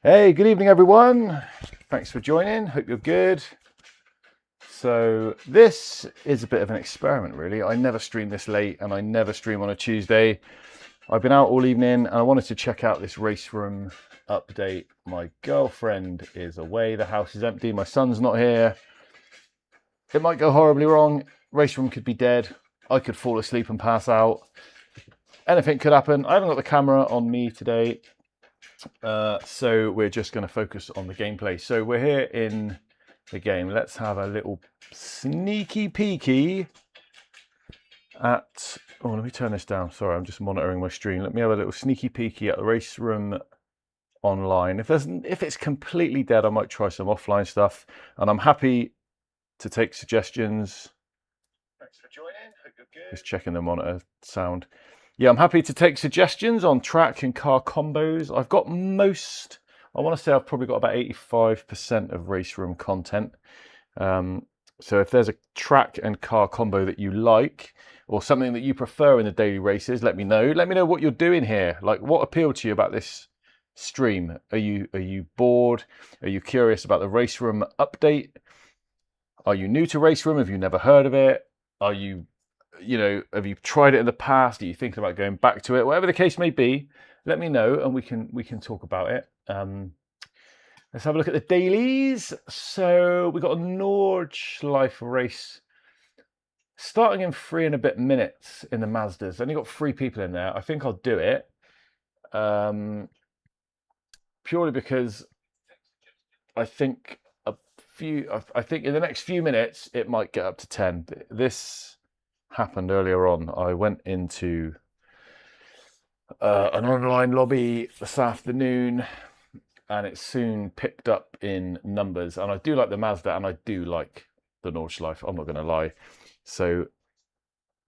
Hey, good evening, everyone. Thanks for joining. Hope you're good. So this is a bit of an experiment, really. I never stream this late, and I never stream on a Tuesday. I've been out all evening, and I wanted to check out this race room update. My girlfriend is away. The house is empty. My son's not here. It might go horribly wrong. Race room could be dead. I could fall asleep and pass out. Anything could happen. I haven't got the camera on me today. So we're just going to focus on the gameplay. So we're here in the game. Let's have a little sneaky peeky at... Oh, let me turn this down. Sorry, I'm just monitoring my stream. Let me have a little sneaky peeky at the race room online. If it's completely dead, I might try some offline stuff. And I'm happy to take suggestions. Thanks for joining. Hope you're good. Just checking the monitor sound. Yeah, I'm happy to take suggestions on track and car combos. I've got most, I want to say I've probably got about 85% of race room content. So if there's a track and car combo that you like, or something that you prefer in the daily races, let me know. Let me know what you're doing here. Like, what appealed to you about this stream? Are you bored? Are you curious about the race room update? Are you new to race room? Have you never heard of it? Are you have you tried it in the past? Are you thinking about going back to it? Whatever the case may be, let me know and we can talk about it. Let's have a look at the dailies. So we got a Nordschleife race starting in 3 and a bit minutes in the Mazdas. Only got 3 people in there. I think I'll do it purely because I think in the next few minutes it might get up to 10. This happened earlier on. I went into an online lobby this afternoon and it soon picked up in numbers, and I do like the Mazda and I do like the Nordschleife, I'm not going to lie. So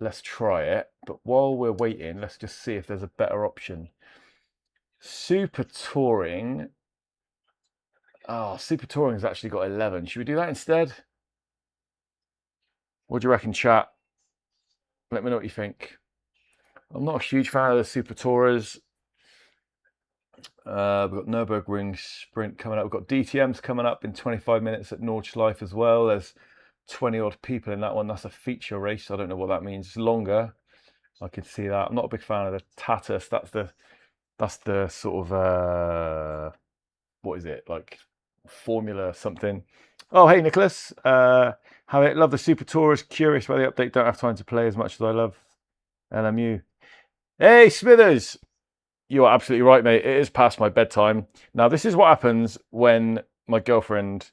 let's try it, but while we're waiting, let's just see if there's a better option. Super Touring. Super Touring has actually got 11. Should we do that instead? What do you reckon, chat? Let me know what you think. I'm not a huge fan of the Super Tourers. We've got Nürburgring Sprint coming up. We've got DTMs coming up in 25 minutes at Nordschleife as well. There's 20 odd people in that one. That's a feature race. I don't know what that means. It's longer. I can see that. I'm not a big fan of the Tatus. That's the sort of what is it, like Formula something. Oh, hey Nicholas. Love the Super Tourers. Curious about the update. Don't have time to play as much as I love LMU. Hey Smithers, you are absolutely right, mate. It is past my bedtime. Now this is what happens when my girlfriend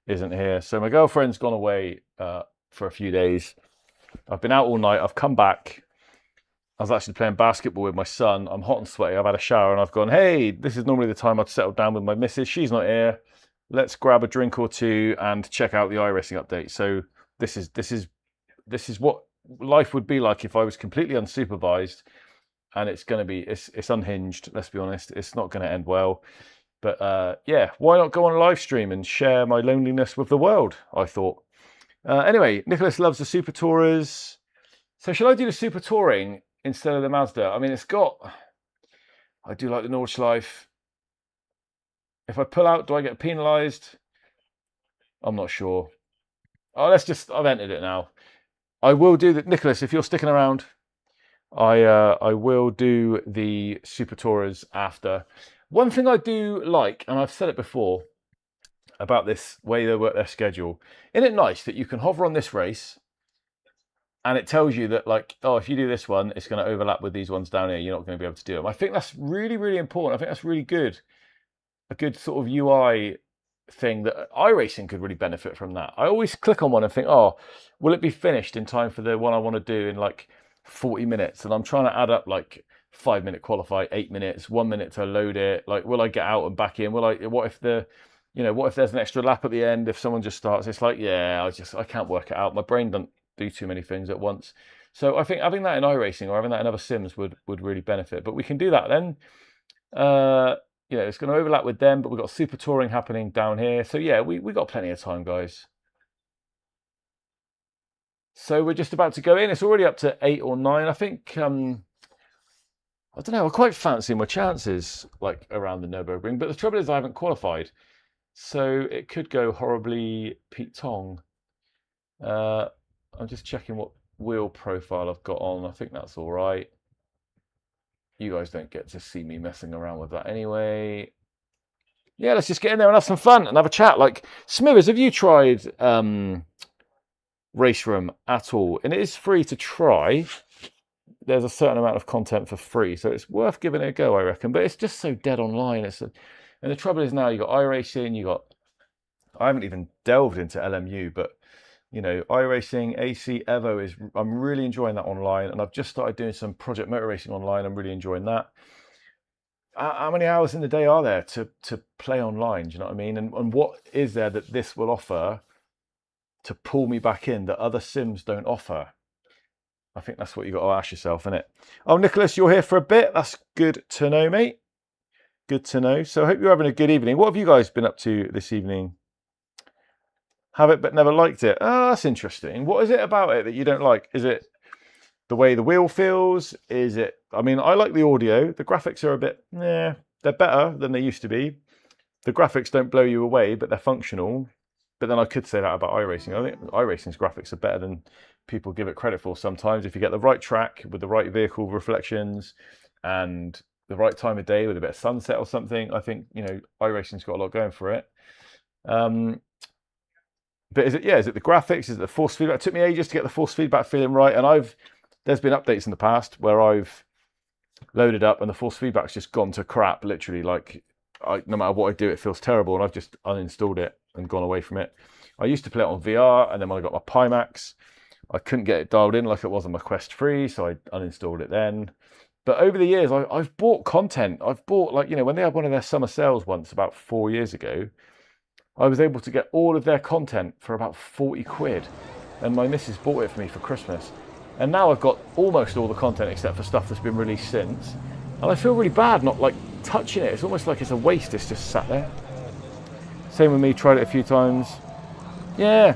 isn't here. So my girlfriend's gone away for a few days. I've been out all night. I've come back. I was actually playing basketball with my son. I'm hot and sweaty. I've had a shower and I've gone, hey, this is normally the time I'd settle down with my missus. She's not here. Let's grab a drink or two and check out the iRacing update. So this is what life would be like if I was completely unsupervised, and it's unhinged. Let's be honest, it's not going to end well. But yeah, why not go on a live stream and share my loneliness with the world? I thought. Anyway, Nicholas loves the Super Tourers. So shall I do the Super Touring instead of the Mazda? I mean, I do like the Nordschleife. If I pull out, do I get penalised? I'm not sure. Oh, I've entered it now. I will do that. Nicholas, if you're sticking around, I will do the Super Tourers after. One thing I do like, and I've said it before, about this way they work their schedule. Isn't it nice that you can hover on this race and it tells you that, like, oh, if you do this one, it's going to overlap with these ones down here. You're not going to be able to do them. I think that's really, really important. I think that's really good. A good sort of UI thing that iRacing could really benefit from that. I always click on one and think, oh, will it be finished in time for the one I want to do in like 40 minutes? And I'm trying to add up like 5-minute qualify, 8 minutes, 1 minute to load it. Like, will I get out and back in? What if there's an extra lap at the end? If someone just starts, it's like, yeah, I can't work it out. My brain doesn't do too many things at once. So I think having that in iRacing or having that in other sims would really benefit. But we can do that then. It's going to overlap with them, but we've got Super Touring happening down here. So yeah, we got plenty of time, guys. So we're just about to go in. It's already up to 8 or 9. I think I don't know, I quite fancy my chances like around the Nürburgring, but the trouble is I haven't qualified. So it could go horribly Pete Tong. I'm just checking what wheel profile I've got on. I think that's all right. You guys don't get to see me messing around with that anyway. Yeah, let's just get in there and have some fun and have a chat. Like, Smithers, have you tried RaceRoom at all? And it is free to try. There's a certain amount of content for free, so it's worth giving it a go, I reckon. But it's just so dead online. And the trouble is now you got iRacing, I haven't even delved into LMU, but iRacing, AC Evo I'm really enjoying that online, and I've just started doing some Project Motor Racing online. I'm really enjoying that. How many hours in the day are there to play online? Do you know what I mean? And what is there that this will offer to pull me back in that other sims don't offer? I think that's what you got to ask yourself, isn't it? Oh, Nicholas, you're here for a bit. That's good to know, mate. Good to know. So I hope you're having a good evening. What have you guys been up to this evening? Have it but never liked it. Oh, that's interesting. What is it about it that you don't like? Is it the way the wheel feels? Is it, I mean, I like the audio. The graphics are a bit, they're better than they used to be. The graphics don't blow you away, but they're functional. But then I could say that about iRacing. I think iRacing's graphics are better than people give it credit for sometimes. If you get the right track with the right vehicle reflections and the right time of day with a bit of sunset or something, I think, iRacing's got a lot going for it. But is it the graphics? Is it the force feedback? It took me ages to get the force feedback feeling right. And there's been updates in the past where I've loaded up and the force feedback's just gone to crap, literally. Like, no matter what I do, it feels terrible. And I've just uninstalled it and gone away from it. I used to play it on VR, and then when I got my Pimax, I couldn't get it dialed in like it was on my Quest 3, so I uninstalled it then. But over the years, I've bought content. I've bought, when they had one of their summer sales once about 4 years ago, I was able to get all of their content for about 40 quid. And my missus bought it for me for Christmas. And now I've got almost all the content except for stuff that's been released since. And I feel really bad not touching it. It's almost like it's a waste. It's just sat there. Same with me, tried it a few times. Yeah.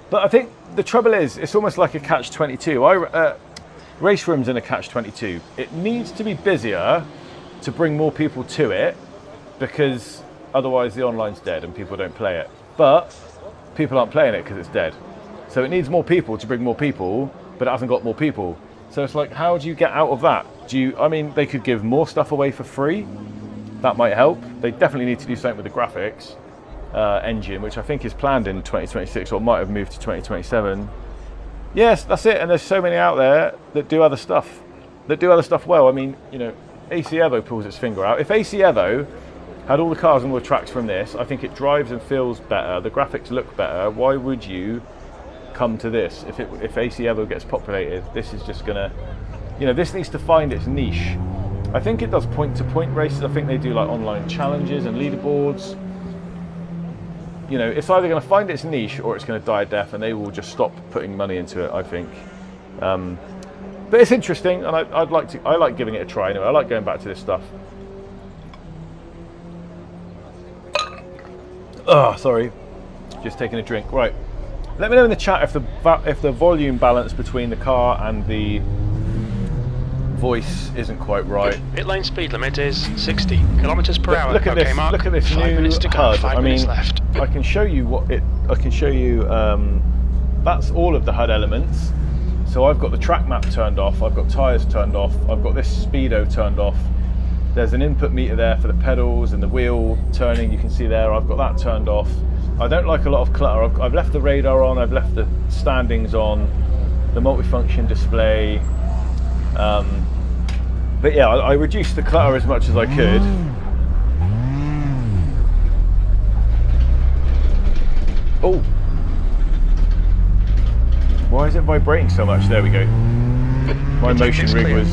But I think the trouble is, it's almost like a catch-22. RaceRoom's in a catch-22. It needs to be busier to bring more people to it, because otherwise the online's dead and people don't play it. But people aren't playing it because it's dead. So it needs more people to bring more people, but it hasn't got more people. So it's like, how do you get out of that? They could give more stuff away for free. That might help. They definitely need to do something with the graphics engine, which I think is planned in 2026 or might have moved to 2027. Yes, that's it. And there's so many out there that do other stuff well. I mean, AC Evo pulls its finger out. If AC Evo had all the cars and all the tracks from this, I think it drives and feels better. The graphics look better. Why would you come to this? If AC Evo gets populated, this is just gonna, this needs to find its niche. I think it does point-to-point races. I think they do online challenges and leaderboards. It's either going to find its niche or it's going to die a death, and they will just stop putting money into it, I think. But it's interesting, and I like giving it a try anyway. I like going back to this stuff. Oh, sorry, just taking a drink. Right, let me know in the chat if the volume balance between the car and the voice isn't quite right. Pit lane speed limit is 60 kilometers per hour. Look at this! Mark. Look at this 5 minutes new to go. HUD. 5 minutes left. I can show you that's all of the HUD elements. So I've got the track map turned off. I've got tyres turned off. I've got this speedo turned off. There's an input meter there for the pedals and the wheel turning. You can see there. I've got that turned off. I don't like a lot of clutter. I've left the radar on. I've left the standings on. The multifunction display. But yeah, I reduced the clutter as much as I could. Oh, why is it vibrating so much? There we go. My motion rig was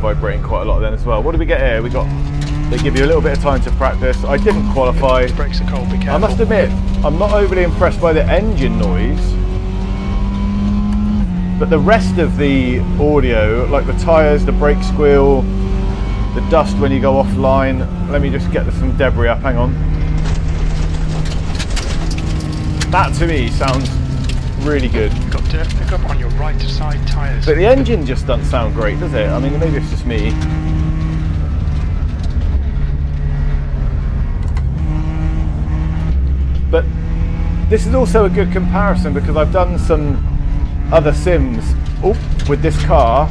vibrating quite a lot then as well. What do we get here? They give you a little bit of time to practice. I didn't qualify. Brakes are cold, be careful. I must admit, I'm not overly impressed by the engine noise. But the rest of the audio, like the tyres, the brake squeal, the dust when you go offline. Let me just get some debris up, hang on. That to me sounds really good. You've got dirt pickup on your right side tyres. But the engine just doesn't sound great, does it? I mean, maybe it's just me. But this is also a good comparison because I've done some other sims with this car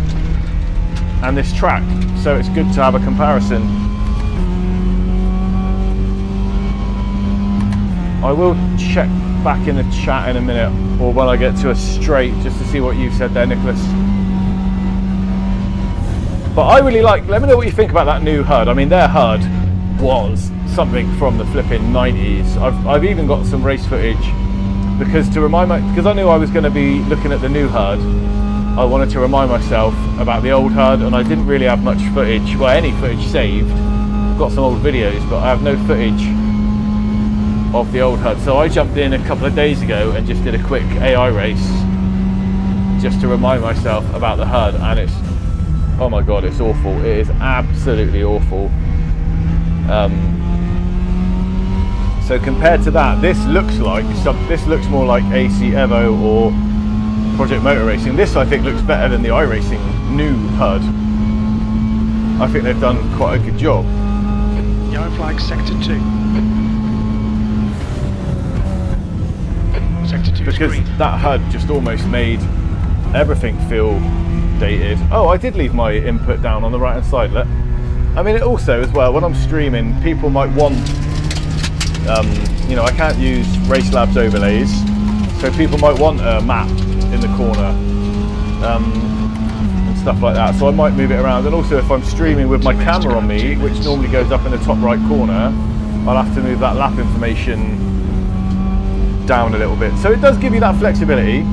and this track, so it's good to have a comparison. I will check back in the chat in a minute, or when I get to a straight, just to see what you said there, Nicholas. But I really like, let me know what you think about that new HUD. I mean, their HUD was something from the flipping 90s. I've even got some race footage because I knew I was going to be looking at the new HUD. I wanted to remind myself about the old HUD, and I didn't really have much footage, well, any footage saved. I've got some old videos, but I have no footage of the old HUD. So I jumped in a couple of days ago and just did a quick AI race just to remind myself about the HUD, and it's, oh my god, it's awful. It is absolutely awful. So compared to that, this looks more like AC Evo or Project Motor Racing. This, I think, looks better than the iRacing new HUD. I think they've done quite a good job. Yellow flag, sector 2. Sector 2 because green. that HUD just almost made everything feel dated. Oh, I did leave my input down on the right hand side. Look. I mean, it also as well, when I'm streaming, people might want, you know, I can't use Race Labs overlays, so people might want a map in the corner and stuff like that. So I might move it around. And also, if I'm streaming with my camera on me, which normally goes up in the top right corner, I'll have to move that lap information down a little bit. So it does give you that flexibility.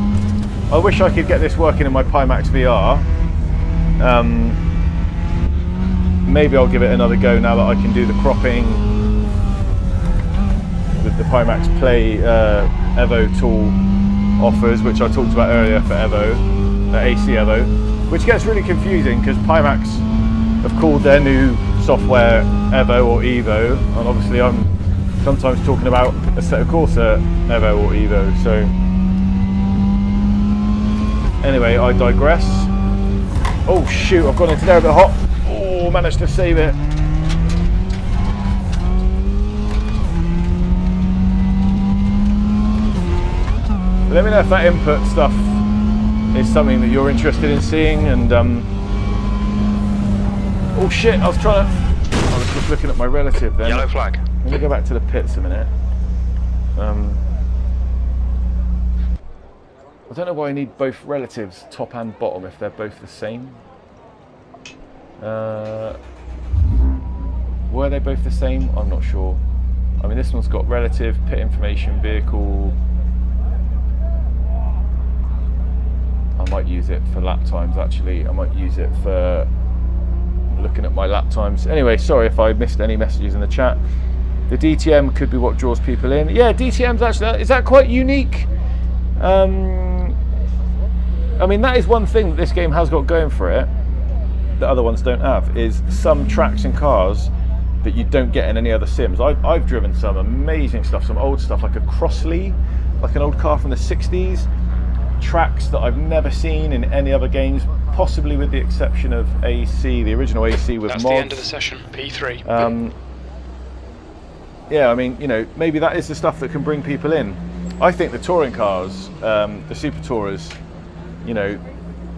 I wish I could get this working in my Pimax VR. Maybe I'll give it another go now that I can do the cropping with the Pimax Play Evo tool offers, which I talked about earlier for Evo, AC Evo, which gets really confusing because Pimax have called their new software Evo or Evo, and obviously I'm sometimes talking about Assetto Corsa Evo or Evo. So anyway, I digress. Oh shoot, I've gone into there a bit hot. Oh, managed to save it. Let me know if that input stuff is something that you're interested in seeing. And oh shit, I was just looking at my relative then. Yellow flag. Let me go back to the pits a minute. I don't know why I need both relatives, top and bottom, if they're both the same. Were they both the same? I'm not sure. I mean, this one's got relative, pit information, vehicle. I might use it for lap times actually. I might use it for looking at my lap times. Anyway, sorry if I missed any messages in the chat. The DTM could be what draws people in. Yeah, DTM's actually, is that quite unique? I mean, that is one thing that this game has got going for it that other ones don't have, is some tracks and cars that you don't get in any other sims. I've driven some amazing stuff, some old stuff like a Crossley, like an old car from the 60s, tracks that I've never seen in any other games, possibly with the exception of AC, the original AC with That's mods. the end of the session, P3. Yeah, I mean, you know, maybe that is the stuff that can bring people in. I think the touring cars, the Super Tourers, you know,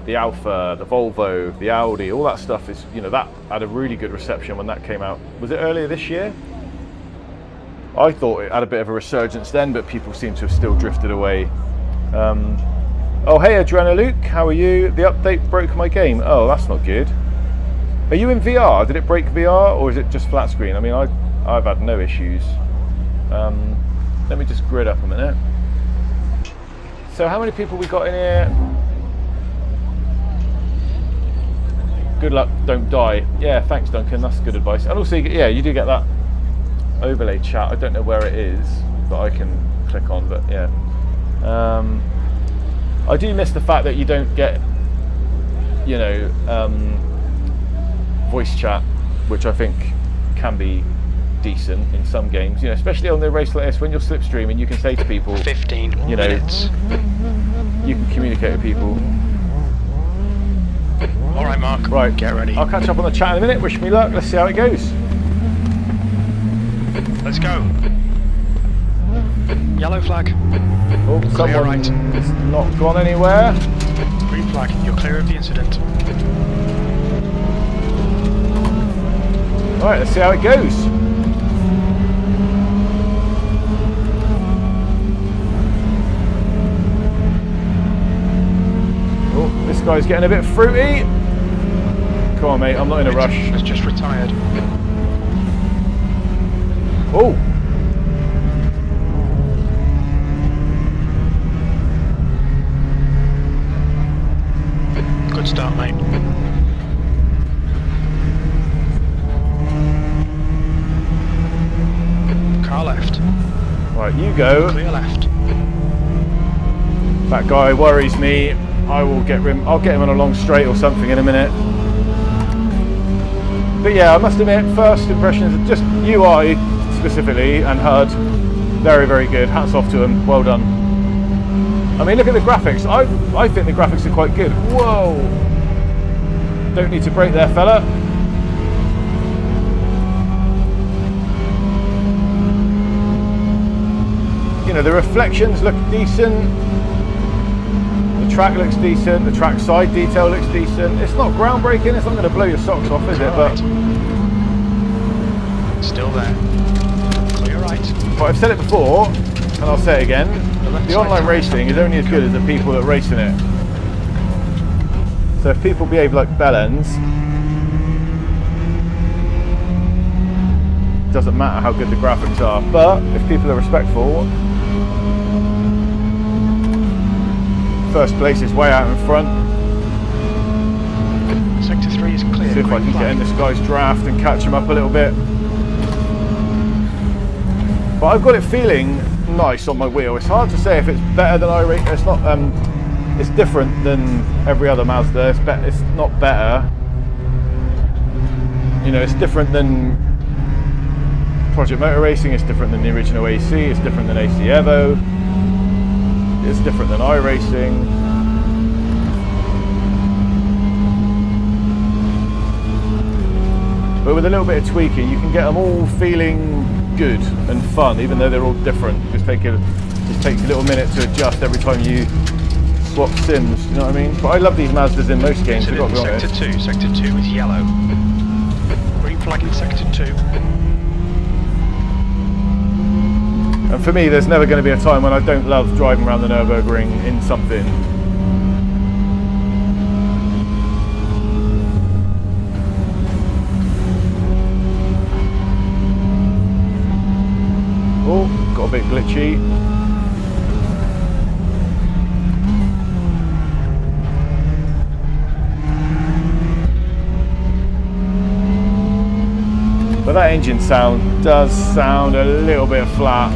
the Alfa, the Volvo, the Audi, all that stuff is, you know, that had a really good reception when that came out. Was it earlier this year? I thought it had a bit of a resurgence then, but people seem to have still drifted away. Oh, hey, Adrena Luke, how are you? The update broke my game. Oh, that's not good. Are you in VR? Did it break VR, or is it just flat screen? I mean, I've had no issues. Let me just grid up a minute. So how many people we got in here? Good luck, don't die. Yeah, thanks Duncan, that's good advice. And also, yeah, you do get that overlay chat. I don't know where it is, but I can click on, but yeah. I do miss the fact that you don't get, you know, voice chat, which I think can be decent in some games, you know, especially on the race like this when you're slipstreaming, you can say to people 15 you know, minutes. you can communicate with people. All right, Mark. Right, Get ready. I'll catch up on the chat in a minute. Wish me luck. Let's see how it goes. Let's go. Yellow flag. Oh, someone right. has not gone anywhere. Green flag. You're clear of the incident. Right, let's see how it goes. Oh, this guy's getting a bit fruity. Come on, mate, I'm not in a rush. Has just retired. Oh! Good start, mate. Car left. Right, you go. Clear left. That guy worries me. I'll get him on a long straight or something in a minute. But yeah, I must admit, first impressions of just UI specifically and HUD, very, very good. Hats off to them. Well done. I mean, look at the graphics. I think the graphics are quite good. Whoa! Don't need to brake there, fella. You know, the reflections look decent. The track looks decent. The track side detail looks decent. It's not groundbreaking. It's not going to blow your socks off, is it? But still there. Clear right. But I've said it before, and I'll say it again. The online racing is only as good as the people that race in it. So if people behave like bellends, it doesn't matter how good the graphics are. But if people are respectful, first place is way out in front. Sector 3 is clear. See if I can get in this guy's draft and catch him up a little bit. But I've got it feeling nice on my wheel. It's hard to say if it's better than iRace. It's not. It's different than every other Mazda. It's not better. You know, it's different than Project Motor Racing. It's different than the original AC. It's different than AC Evo. It's different than iRacing. But with a little bit of tweaking, you can get them all feeling good and fun, even though they're all different. Just takes a little minute to adjust every time you swap sims, you know what I mean? But I love these Mazdas in most games, I've got to be honest. Sector 2 is yellow. Green flag in Sector 2. And for me, there's never going to be a time when I don't love driving around the Nürburgring in something. Oh, got a bit glitchy. But that engine sound does sound a little bit flat.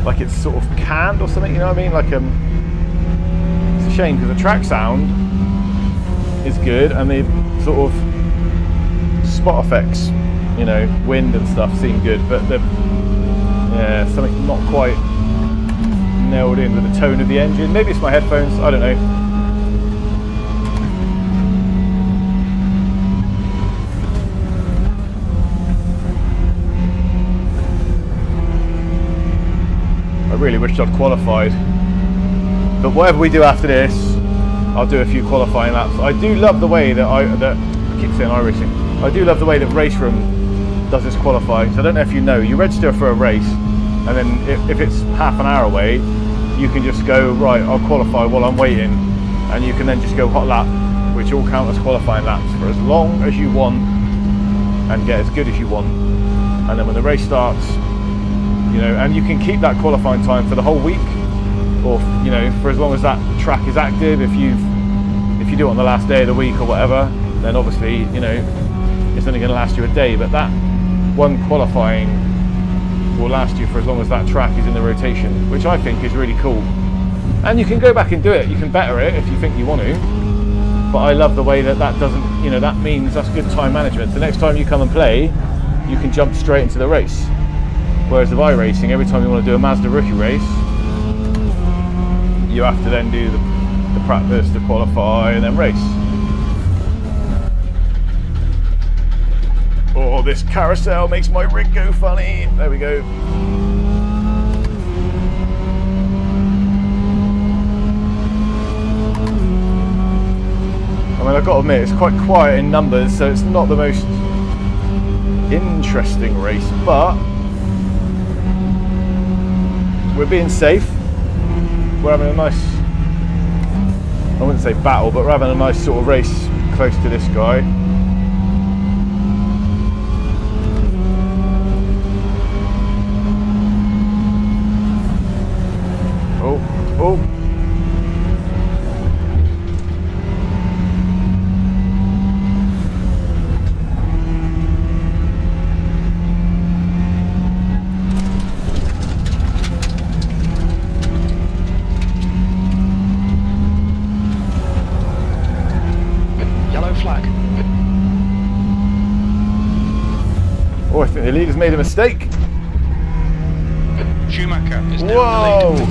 Like it's sort of canned or something, you know what I mean? Like it's a shame because the track sound is good and the sort of spot effects, you know, wind and stuff seem good, but something not quite nailed in with the tone of the engine. Maybe it's my headphones, I don't know. I really wished I'd qualified, but whatever we do after this, I'll do a few qualifying laps. I do love the way that I keep saying iRacing. I do love the way that RaceRoom does this qualifying. So I don't know if you know, you register for a race, and then if it's half an hour away, you can just go, right, I'll qualify while I'm waiting, and you can then just go hot lap, which all count as qualifying laps for as long as you want and get as good as you want. And then when the race starts, you know, and you can keep that qualifying time for the whole week, or you know, for as long as that track is active. If you do it on the last day of the week or whatever, then obviously, you know, it's only going to last you a day, but that one qualifying will last you for as long as that track is in the rotation, which I think is really cool. And you can go back and do it, you can better it if you think you want to, but I love the way that doesn't, you know, that means that's good time management. The next time you come and play, you can jump straight into the race. Whereas with iRacing, every time you want to do a Mazda rookie race, you have to then do the practice to qualify and then race. Oh, this carousel makes my rig go funny. There we go. I mean, I've got to admit, it's quite quiet in numbers, so it's not the most interesting race, but we're being safe. We're having a nice, I wouldn't say battle, but we're having a nice sort of race close to this guy. Oh. Yellow flag. Oh, I think the leader's made a mistake. Schumacher is now Whoa! in the lead.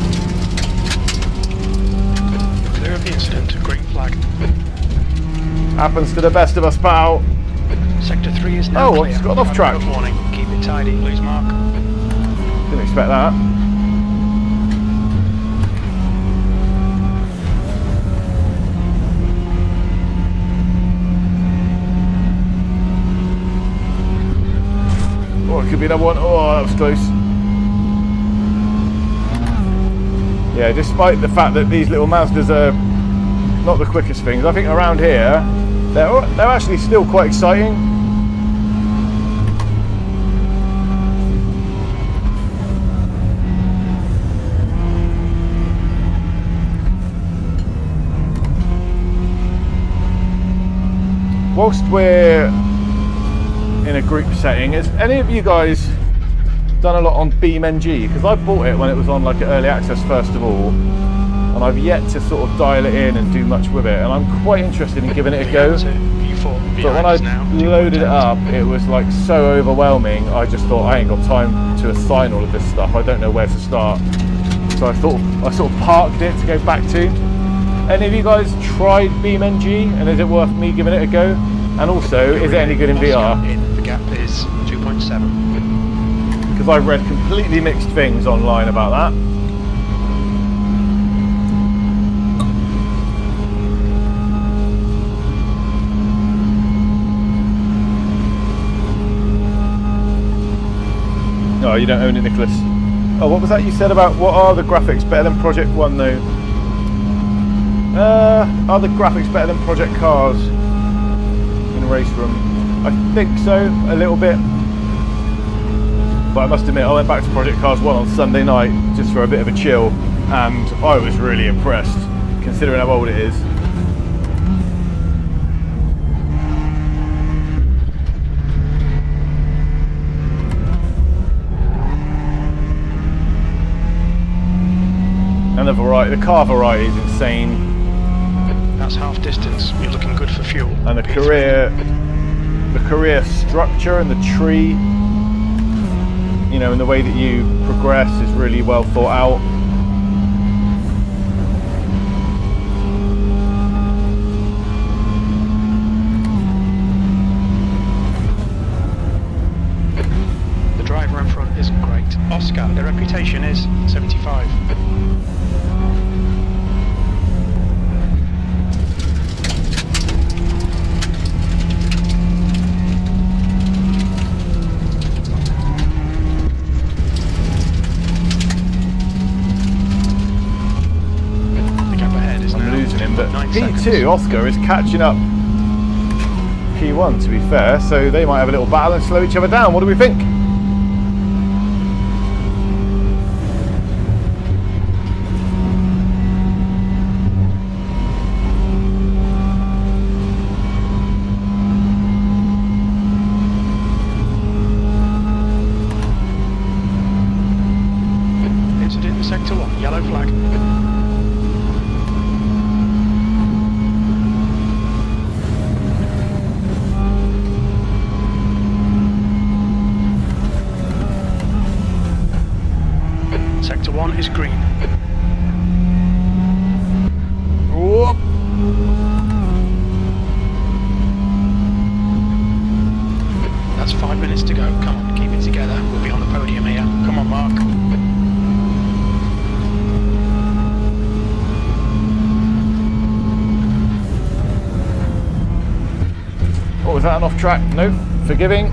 Clear of the incident, green flag. Happens to the best of us, pal. Sector 3 is now Oh, clear. it's got off track. Good warning. Keep it tidy, lose mark. Didn't expect that. Oh, it could be another one. Oh, that was close. Yeah, despite the fact that these little Mazdas are not the quickest things, I think around here they're actually still quite exciting. Whilst we're in a group setting, has any of you guys done a lot on BeamNG? Because I bought it when it was on like early access first of all, and I've yet to sort of dial it in and do much with it, and I'm quite interested in giving it a go. But when I loaded it up, it was like so overwhelming. I just thought I ain't got time to assign all of this stuff. I don't know where to start. So I sort of parked it to go back to. Any of you guys tried BeamNG, and is it worth me giving it a go? And also, is it any good in VR? The gap is 2.7. Because I've read completely mixed things online about that. Oh, you don't own it, Nicholas. Oh, what was that you said about what are the graphics better than Project 1 though? Are the graphics better than Project Cars in RaceRoom? I think so, a little bit. But I must admit, I went back to Project Cars 1 on Sunday night just for a bit of a chill, and I was really impressed, considering how old it is. And the variety, the car variety is insane. That's half distance. You're looking good for fuel. And the career structure and the tree, you know, and the way that you progress is really well thought out. The driver in front isn't great. Oscar, their reputation is 75. P2, Oscar, is catching up P1 to be fair, so they might have a little battle and slow each other down. What do we think? Incident in sector 1, yellow flag. 1 is green. Whoop. That's 5 minutes to go. Come on, keep it together. We'll be on the podium here. Come on, Mark. Oh, was that an off track? Nope. Forgiving.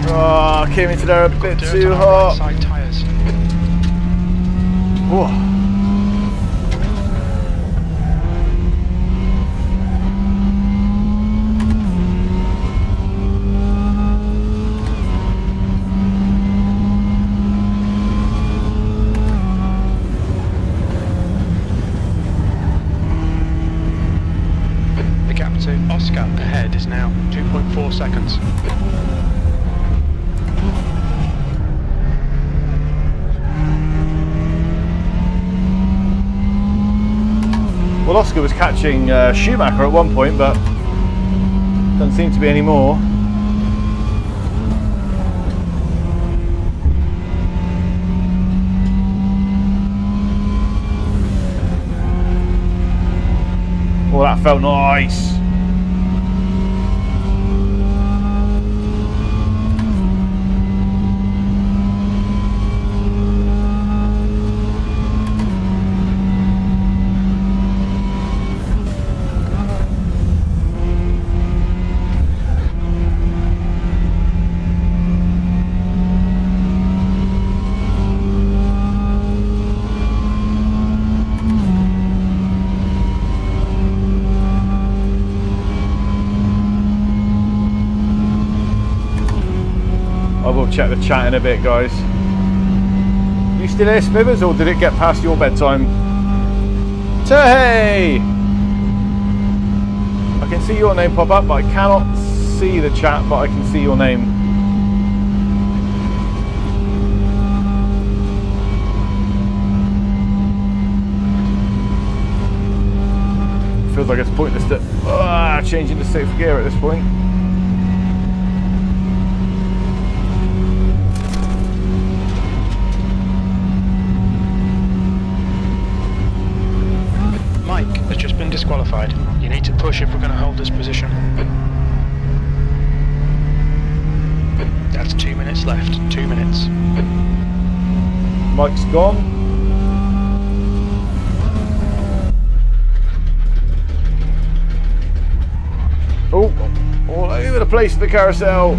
Oh, came into there a bit too hot. Right side tyres. Whoa. The gap to Oscar ahead is now 2.4 seconds. Well, Oscar was catching Schumacher at one point, but doesn't seem to be any more. Oh, that felt nice. I will check the chat in a bit, guys. You still here, Smithers, or did it get past your bedtime? Hey! I can see your name pop up, but I cannot see the chat, but I can see your name. Feels like it's pointless to changing to 6th gear at this point. Mike has just been disqualified. You need to push if we're going to hold this position. That's 2 minutes left. 2 minutes. Mike's gone. Oh, all over the place in the carousel.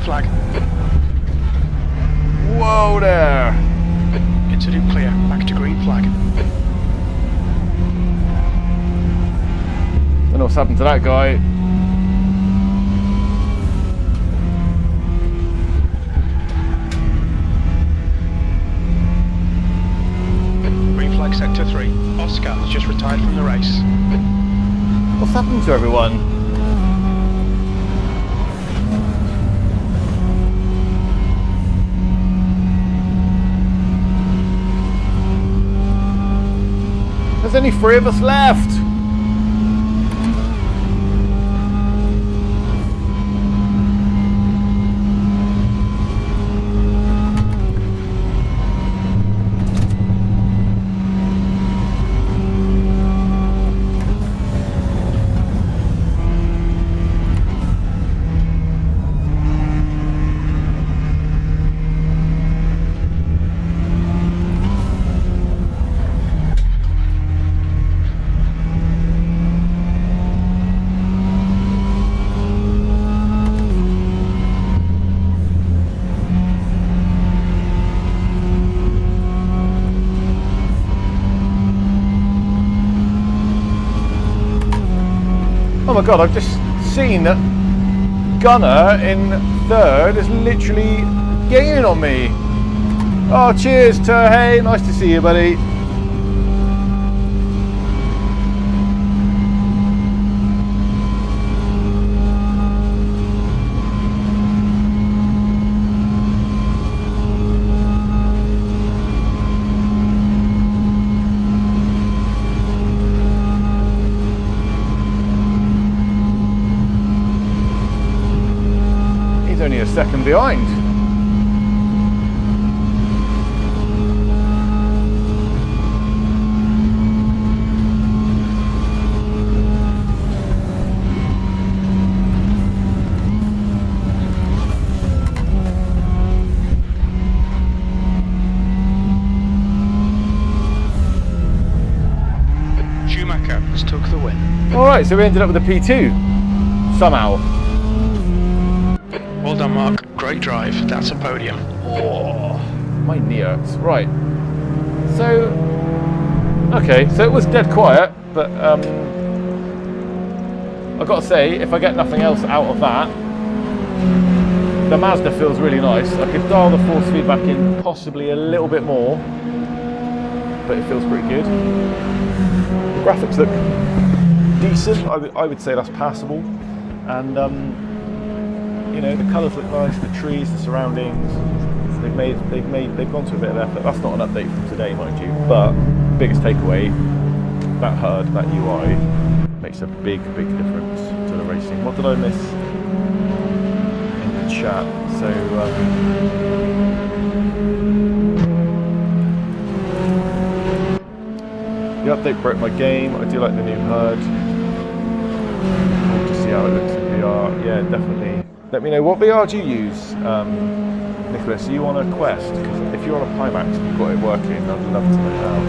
Flag. Whoa there! Incident clear. Back to green flag. Don't know what's happened to that guy. Green flag sector 3. Oscar has just retired from the race. What's happened to everyone? There's only 3 of us left. Oh my god, I've just seen that Gunner in third is literally gaining on me. Oh, cheers, Terhey. Nice to see you, buddy. He's only a second behind. Took the win. Alright, so we ended up with a P2 somehow. Well done, Mark. Great drive. That's a podium. Oh, my knee hurts. Right. So, okay, so it was dead quiet, but I've got to say, if I get nothing else out of that, the Mazda feels really nice. I could dial the force feedback in possibly a little bit more, but it feels pretty good. The graphics look decent. I would say that's passable, and you know, the colours look nice. The trees, the surroundings. They've gone to a bit of effort. That's not an update from today, mind you. But biggest takeaway, that HUD, that UI, makes a big difference to the racing. What did I miss in the chat? So. The update broke my game. I do like the new HUD. Cool to see how it looks in VR. Yeah, definitely. Let me know, what VR do you use, Nicholas? Are you on a Quest? Because if you're on a Pimax and you've got it working, I'd love to know how.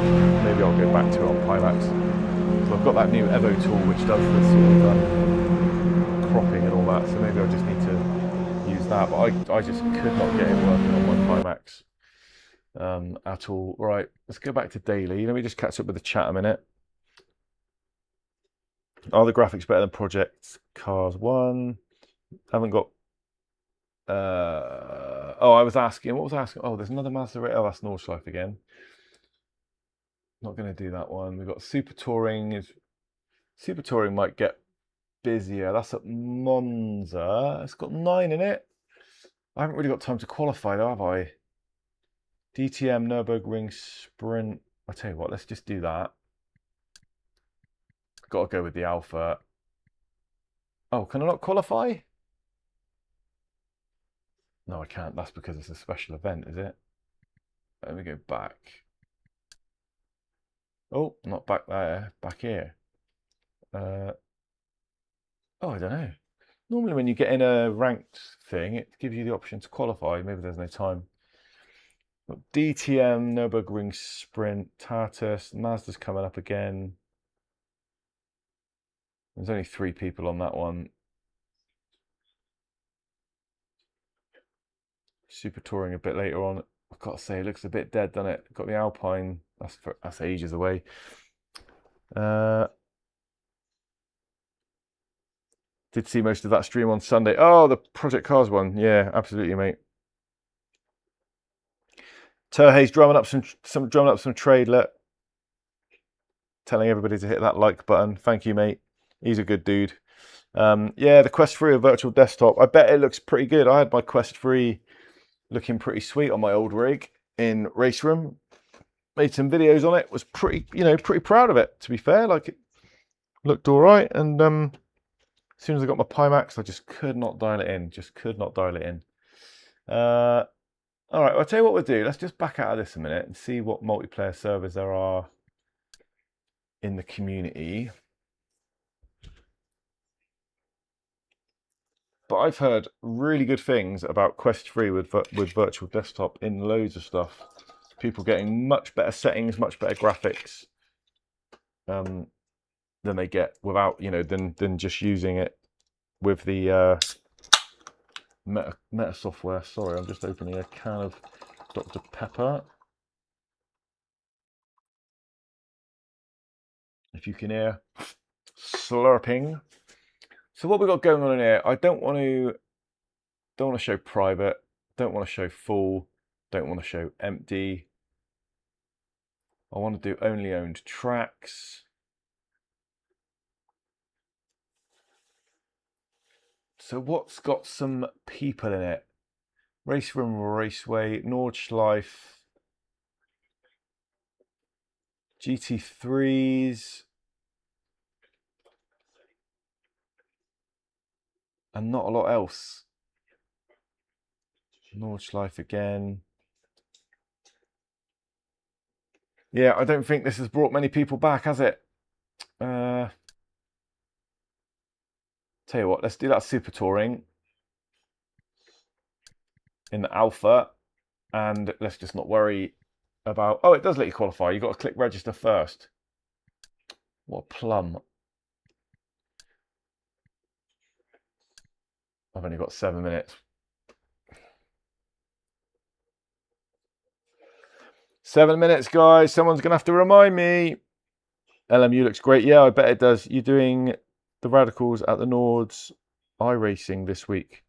Maybe I'll go back to it on Pimax. So I've got that new Evo tool which does the sort of cropping and all that. So maybe I just need to use that. But I just could not get it working on my Pimax. At all. Right, let's go back to daily. Let me just catch up with the chat a minute. Are the graphics better than Project Cars 1? Haven't got oh, I was asking, what was I asking? Oh, there's another Mazda. Oh, that's Nordschleife again. Not going to do that one. We've got Super Touring. Super Touring might get busier. That's at Monza. It's got 9 in it. I haven't really got time to qualify though, have I? DTM Nürburgring Sprint. I'll tell you what, let's just do that. Got to go with the Alpha. Oh, can I not qualify? No, I can't. That's because it's a special event, is it? Let me go back. Oh, not back there. Back here. Oh, I don't know. Normally when you get in a ranked thing, it gives you the option to qualify. Maybe there's no time. Got DTM, Nürburgring Sprint, Tartus, Mazda's coming up again. There's only 3 people on that one. Super Touring a bit later on. I've got to say, it looks a bit dead, doesn't it? Got the Alpine. That's ages away. Did see most of that stream on Sunday. Oh, the Project Cars one. Yeah, absolutely, mate. Terhey's drumming up some tradelet. Telling everybody to hit that like button. Thank you, mate. He's a good dude. Yeah, the Quest 3 of virtual desktop. I bet it looks pretty good. I had my Quest 3 looking pretty sweet on my old rig in RaceRoom. Made some videos on it. Was pretty proud of it, to be fair. Like, it looked all right. And as soon as I got my Pimax, I just could not dial it in. All right, I'll tell you what we'll do. Let's just back out of this a minute and see what multiplayer servers there are in the community. But I've heard really good things about Quest 3 with virtual desktop in loads of stuff. People getting much better settings, much better graphics than they get without, than just using it with the meta software. Sorry, I'm just opening a can of Dr. Pepper. If you can hear slurping. So what we got going on in here? I don't want to show private. Don't want to show full. Don't want to show empty. I want to do only owned tracks. So what's got some people in it? RaceRoom Raceway, Nordschleife, GT3s, and not a lot else. Nordschleife again. Yeah, I don't think this has brought many people back, has it? Tell you what, let's do that Super Touring in the Alpha, and let's just not worry about... Oh, it does let you qualify. You've got to click register first. What a plum. I've only got 7 minutes. 7 minutes, guys. Someone's going to have to remind me. LMU looks great. Yeah, I bet it does. You're doing the Radicals at the Nords iRacing this week.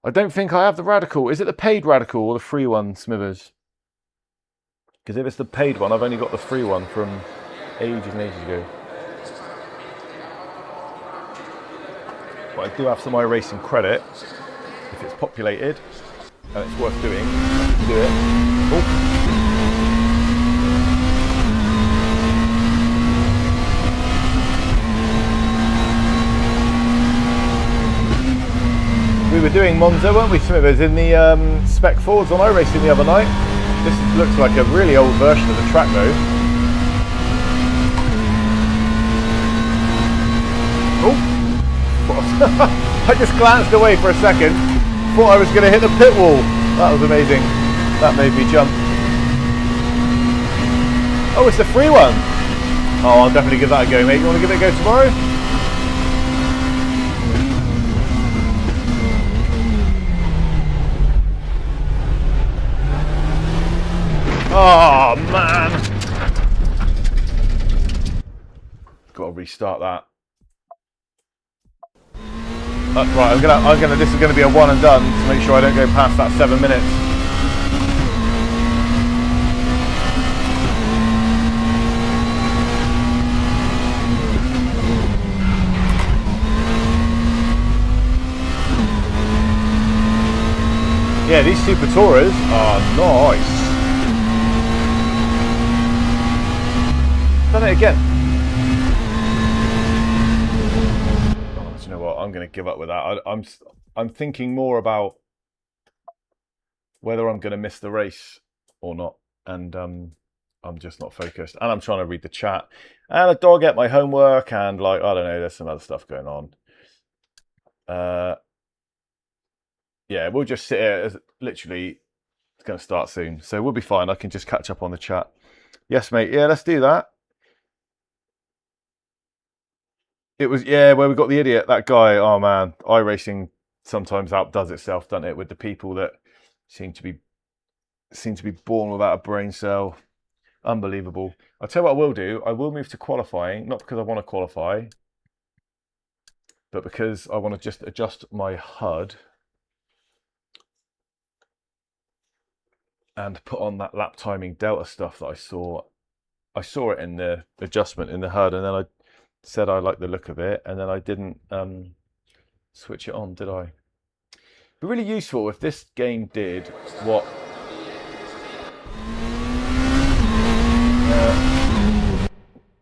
I don't think I have the Radical. Is it the paid Radical or the free one, Smithers? Because if it's the paid one, I've only got the free one from ages and ages ago. But I do have some iRacing credit. If it's populated and it's worth doing, I can do it. Oh. We were doing Monza, weren't we, Smithers, in the Spec Fords on iRacing the other night. This looks like a really old version of the track though. Oh! I just glanced away for a second. Thought I was going to hit the pit wall. That was amazing. That made me jump. Oh, it's the free one. Oh, I'll definitely give that a go, mate. You want to give it a go tomorrow? Oh man! Got to restart that. Right, this is gonna be a one and done to make sure I don't go past that 7 minutes. Yeah, these Super Tourers are nice. Done it again. Oh, do you know what? I'm going to give up with that. I'm thinking more about whether I'm going to miss the race or not, and I'm just not focused. And I'm trying to read the chat, and I dog at my homework, and like I don't know, there's some other stuff going on. Yeah, we'll just sit here. Literally, it's going to start soon, so we'll be fine. I can just catch up on the chat. Yes, mate. Yeah, let's do that. It was, yeah, where we got the idiot, that guy. Oh man, iRacing sometimes outdoes itself, doesn't it? With the people that seem to be born without a brain cell. Unbelievable. I'll tell you what I will do. I will move to qualifying, not because I want to qualify, but because I want to just adjust my HUD and put on that lap timing delta stuff that I saw. I saw it in the adjustment in the HUD, and then I said I like the look of it, and then I didn't switch it on, did I? It'd be really useful if this game did what...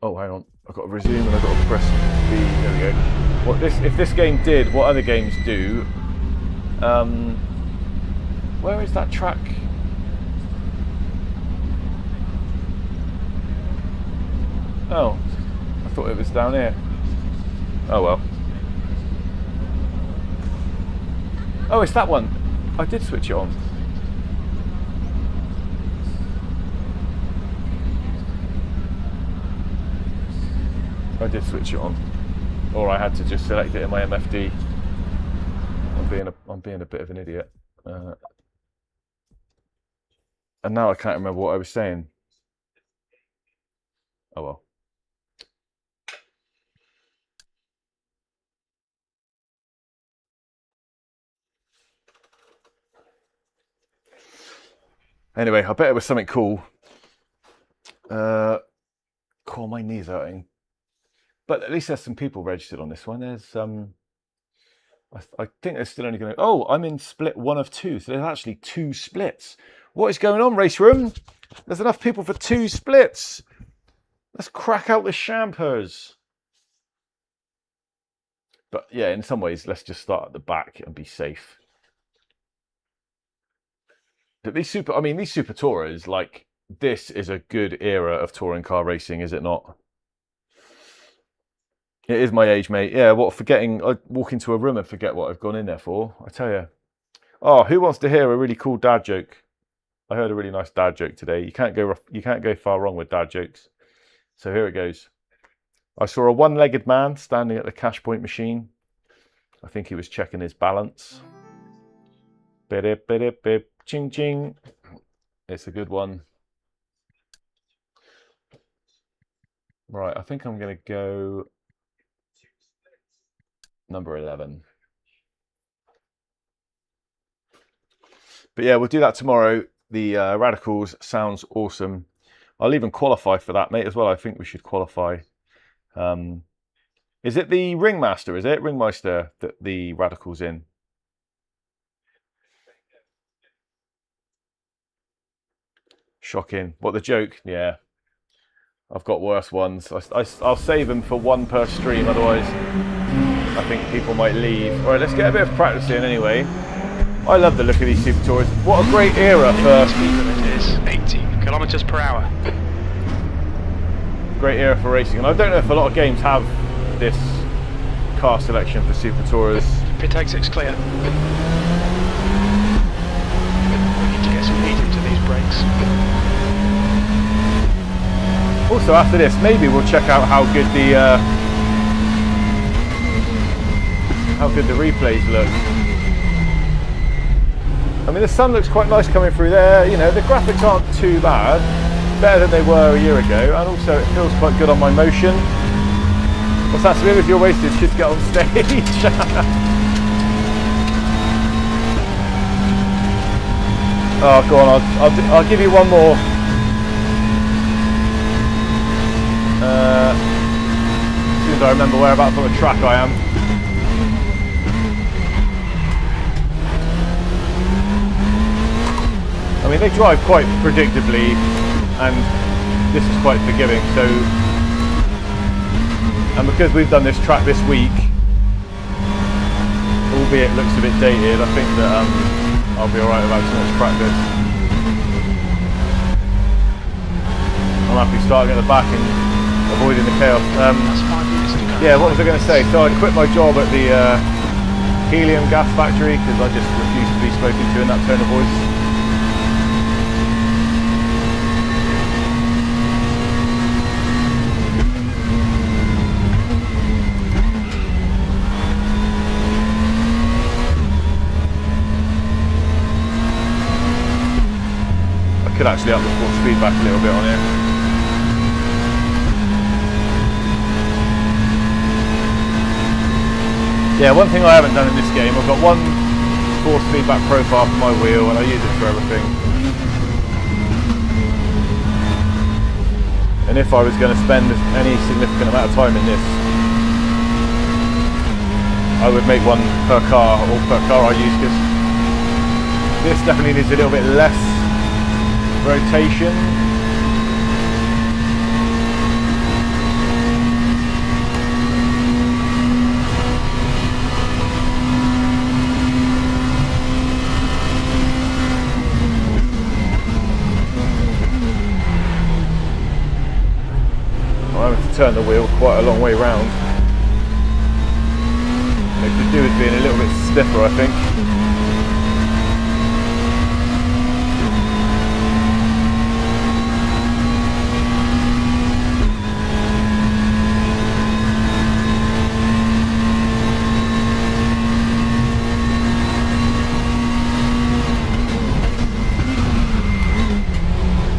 oh, hang on. I've got to resume and I've got to press B. There we go. If this game did what other games do... where is that track? Oh. I thought it was down here. Oh well. Oh, it's that one. I did switch it on. I did switch it on. Or I had to just select it in my MFD. I'm being a bit of an idiot. And now I can't remember what I was saying. Oh well. Anyway, I bet it was something cool. God, my knees are hurting. But at least there's some people registered on this one. There's I think there's still only going to. Oh, I'm in split 1 of 2, so there's actually 2 splits. What is going on, Race Room? There's enough people for 2 splits. Let's crack out the champers. But yeah, in some ways, let's just start at the back and be safe. But these super tourers, like, this is a good era of touring car racing, is it not? It is my age, mate. Yeah, I walk into a room and forget what I've gone in there for, I tell you. Oh, who wants to hear a really cool dad joke? I heard a really nice dad joke today. You can't go far wrong with dad jokes. So here it goes. I saw a one-legged man standing at the cash point machine. I think he was checking his balance. Bip, bip, bip, ching, ching. It's a good one. Right, I think I'm going to go number 11. But yeah, we'll do that tomorrow. The Radicals sounds awesome. I'll even qualify for that, mate, as well. I think we should qualify. Is it the Ringmaster, is it? Ringmeister that the Radical's in? Shocking. What, the joke? Yeah. I've got worse ones. I'll save them for 1 per stream, otherwise I think people might leave. All right, let's get a bit of practice in anyway. I love the look of these Super Tours. What a great era for... Speed limit is 80 kilometers per hour. Great era for racing. And I don't know if a lot of games have this car selection for Super Tourers. Pit exit's clear. We need to get some heat into these brakes. Also, after this, maybe we'll check out how good the replays look. I mean, the sun looks quite nice coming through there. You know, the graphics aren't too bad. Better than they were a year ago. And also, it feels quite good on my motion. What's that? So if you're wasted, should get on stage. Oh, go on. I'll give you one more. As soon as I remember whereabouts on the track I am. I mean, they drive quite predictably, and this is quite forgiving. So, and because we've done this track this week, albeit it looks a bit dated, I think that I'll be alright without too much practice. I'm happy starting at the back and avoiding the chaos. Yeah, what was I going to say? So I quit my job at the helium gas factory because I just refused to be spoken to in that tone of voice. I could actually up the force feedback a little bit on here. Yeah, one thing I haven't done in this game, I've got one force feedback profile for my wheel and I use it for everything. And if I was going to spend any significant amount of time in this, I would make one per car or per car I use, because this definitely needs a little bit less rotation. I'm having to turn the wheel quite a long way round. It could do with being a little bit stiffer, I think.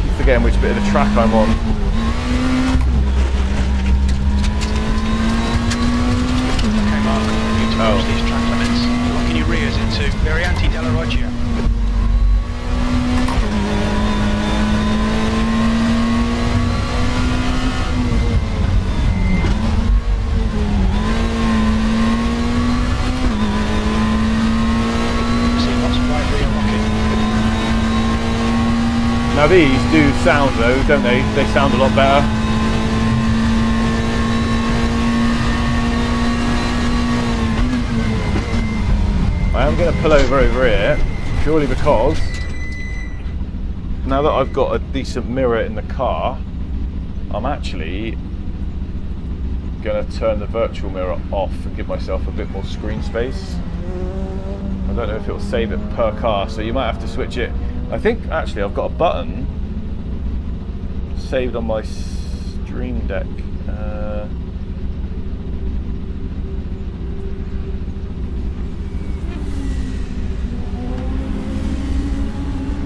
Keep forgetting which bit of the track I'm on. These track limits, locking your rears into very anti-Della Roggia. Now these do sound though, don't they? They sound a lot better. I am going to pull over here purely because now that I've got a decent mirror in the car, I'm actually going to turn the virtual mirror off and give myself a bit more screen space. I don't know if it'll save it per car, so you might have to switch it. I think actually I've got a button saved on my Stream Deck.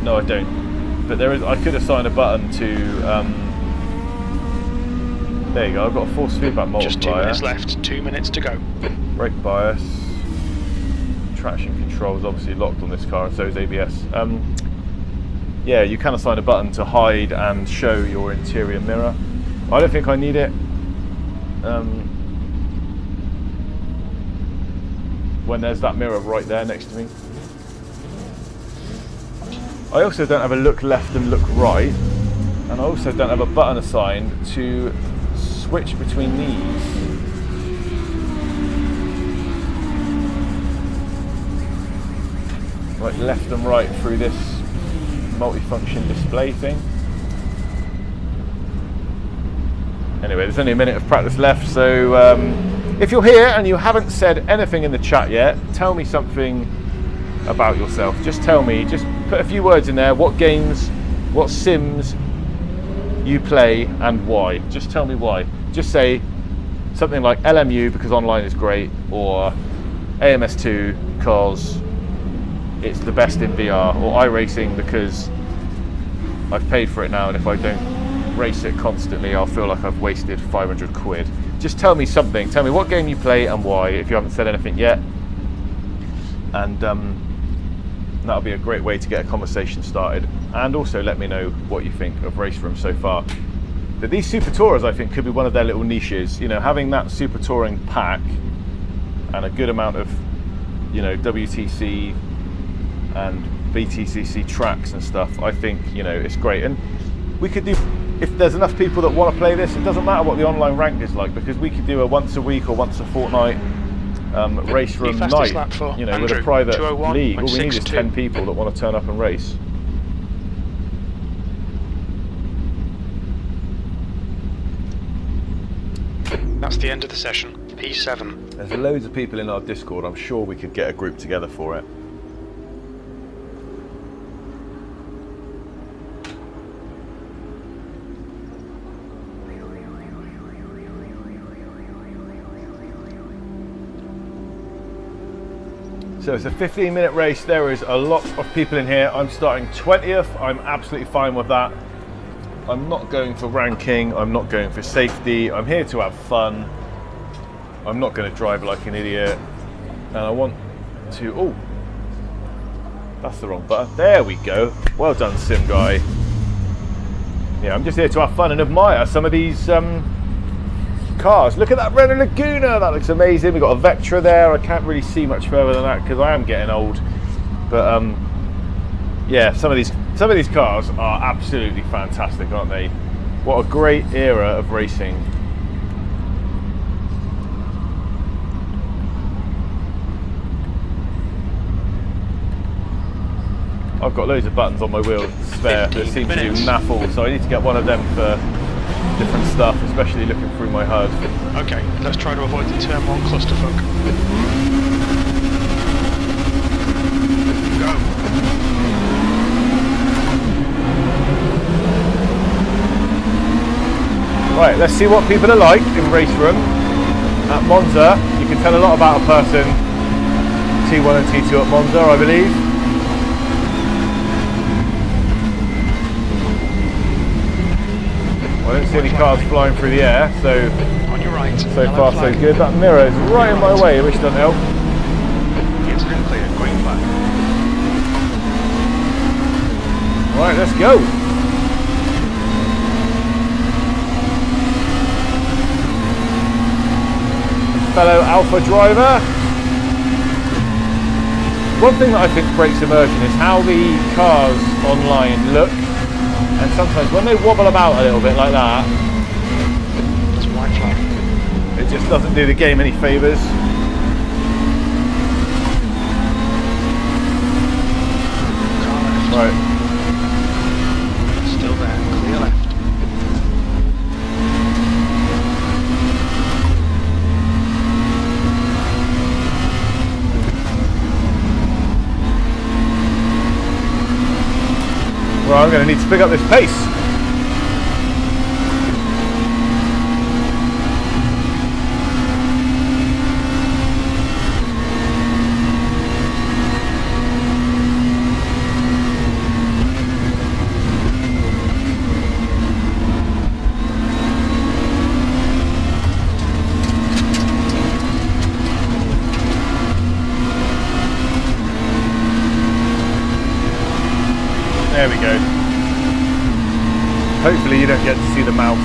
No, I don't. But there is. I could assign a button to. There you go. I've got a force feedback multiplier. Just 2 minutes left. 2 minutes to go. Brake bias. Traction control is obviously locked on this car, and so is ABS. Yeah, you can assign a button to hide and show your interior mirror. I don't think I need it. When there's that mirror right there next to me. I also don't have a look left and look right, and I also don't have a button assigned to switch between these. Like left and right through this multifunction display thing. Anyway, there's only a minute of practice left, so if you're here and you haven't said anything in the chat yet, tell me something about yourself. Just tell me, just put a few words in there, what games, what sims you play and why. Just tell me why. Just say something like LMU because online is great, or AMS2 because it's the best in VR, or iRacing because I've paid for it now, and if I don't race it constantly I'll feel like I've wasted 500 quid. Just tell me something. Tell me what game you play and why, if you haven't said anything yet. And that'll be a great way to get a conversation started. And also let me know what you think of RaceRoom so far. But these Super Tourers I think could be one of their little niches. You know, having that Super Touring pack and a good amount of, you know, WTC and BTCC tracks and stuff, I think, you know, it's great. And we could do, if there's enough people that want to play this, it doesn't matter what the online rank is like, because we could do a once a week or once a fortnight RaceRoom night, you know, with a private league. All we need is 10 people that want to turn up and race. That's the end of the session. P7. There's loads of people in our Discord. I'm sure we could get a group together for it. So it's a 15-minute race. There is a lot of people in here. I'm starting 20th. I'm absolutely fine with that. I'm not going for ranking. I'm not going for safety. I'm here to have fun. I'm not going to drive like an idiot. And I want to... Oh, that's the wrong button. There we go. Well done, Sim Guy. Yeah, I'm just here to have fun and admire some of these cars. Look at that Renault Laguna. That looks amazing. We've got a Vectra there. I can't really see much further than that because I am getting old. But yeah, some of these cars are absolutely fantastic, aren't they? What a great era of racing. I've got loads of buttons on my wheel spare that seem to do naffle, so I need to get one of them for different stuff, especially looking through my HUD. Okay, let's try to avoid the turn 1 clusterfuck. Go. Right, let's see what people are like in RaceRoom. At Monza, you can tell a lot about a person. T1 and T2 at Monza, I believe. I don't see any cars flying through the air, so on your right, so far so good. That mirror is right in my way, which doesn't help. Incident clear, green flag. Right, let's go. Fellow Alpha driver. One thing that I think breaks immersion is how the cars online look And sometimes when they wobble about a little bit like that, That's a white flag. it just doesn't do the game any favours. Car left. Right. Still there. Clear left. Well, I'm going to need to pick up this pace. There we go. Hopefully you don't get to see the mouse.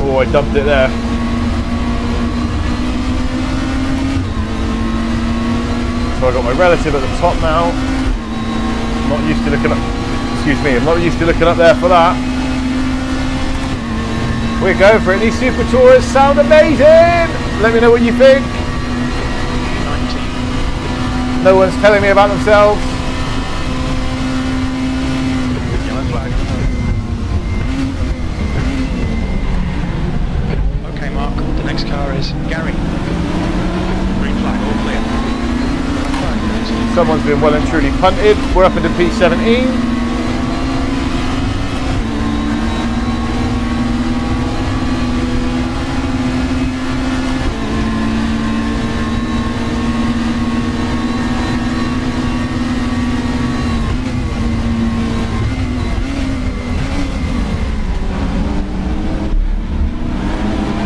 Oh, I dumped it there. So I got my relative at the top now. I'm not used to looking up. Excuse me, I'm not used to looking up there for that. We're going for it. These Super Tourers sound amazing. Let me know what you think. 19. No one's telling me about themselves. Yellow flag. Okay, Mark. The next car is Gary. Green flag. All clear. Red flag. Someone's been well and truly punted. We're up into P17.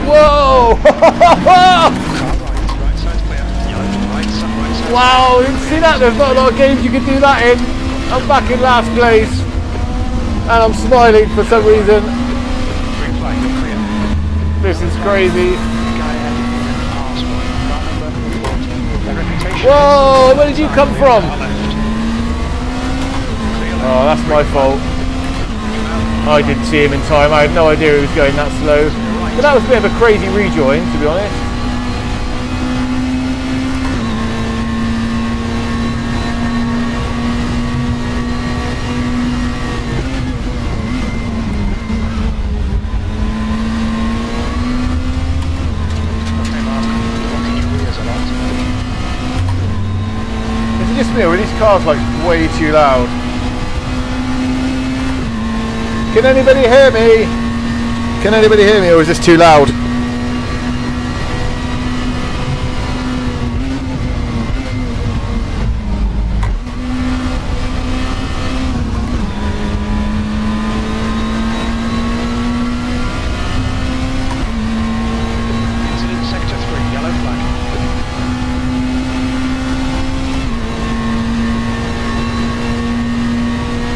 Whoa! Car right. Right side's clear. Yellow. Right side. Wow, you can see that? There's not a lot of games you can do that in. I'm back in last place. And I'm smiling for some reason. Green flag. You're clear. This is crazy. Guy ahead. Pass one. Car number 14. Their reputation. Whoa, where did you come from? Car left. Clear left. Oh, that's my fault. I didn't see him in time. I had no idea he was going that slow. But that was a bit of a crazy rejoin, to be honest. Okay, Mark. Locking your rears a lot. Is it just me or are these cars like way too loud? Can anybody hear me? Can anybody hear me or is this too loud? Incident sector 3. Yellow flag.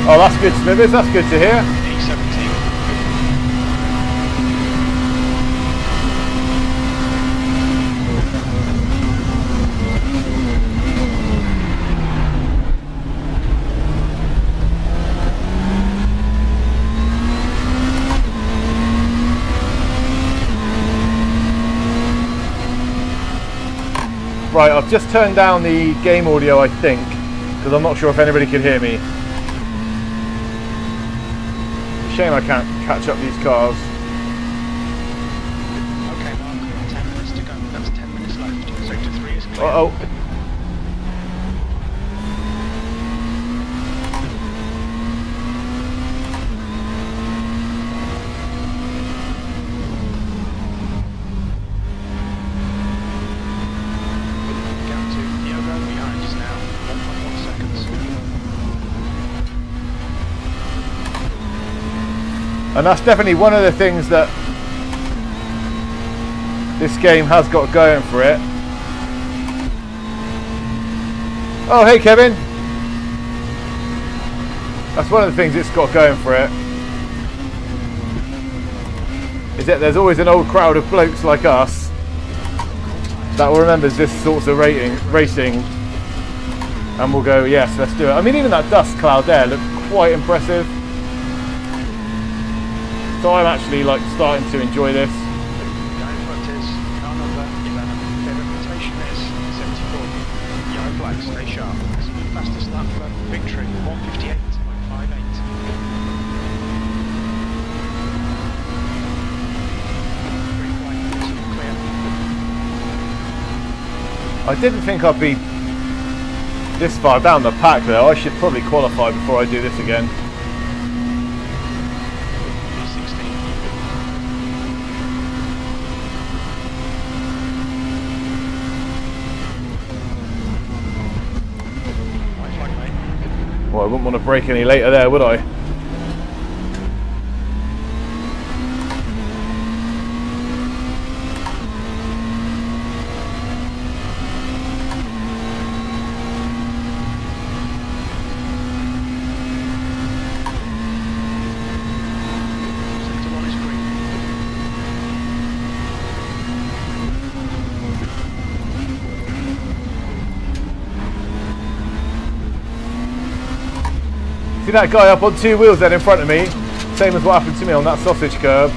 Oh, that's good, Smithers. That's good to hear. E17. Right, I've just turned down the game audio, I think, because I'm not sure if anybody can hear me. Shame I can't catch up these cars. Okay, Mark. 10 minutes to go. That's 10 minutes left. Sector 3 is clear. Uh-oh. Gap 2. Diogo behind us now. 1.1 seconds. And that's definitely one of the things that this game has got going for it. Oh, hey Kevin. That's one of the things it's got going for it. Is that there's always an old crowd of blokes like us that remembers this sorts of racing, and we'll go, yes, let's do it. I mean, even that dust cloud there looked quite impressive. So I'm actually like starting to enjoy this. Guy in front is car number 11. Their reputation is 74. Yellow flag, stay sharp. This is the fastest lap for victory, 158.58. Green flag, clear. I didn't think I'd be this far down the pack though. I should probably qualify before I do this again. Well, I wouldn't want to break any later there, would I? See that guy up on two wheels then in front of me? Same as what happened to me on that sausage curb.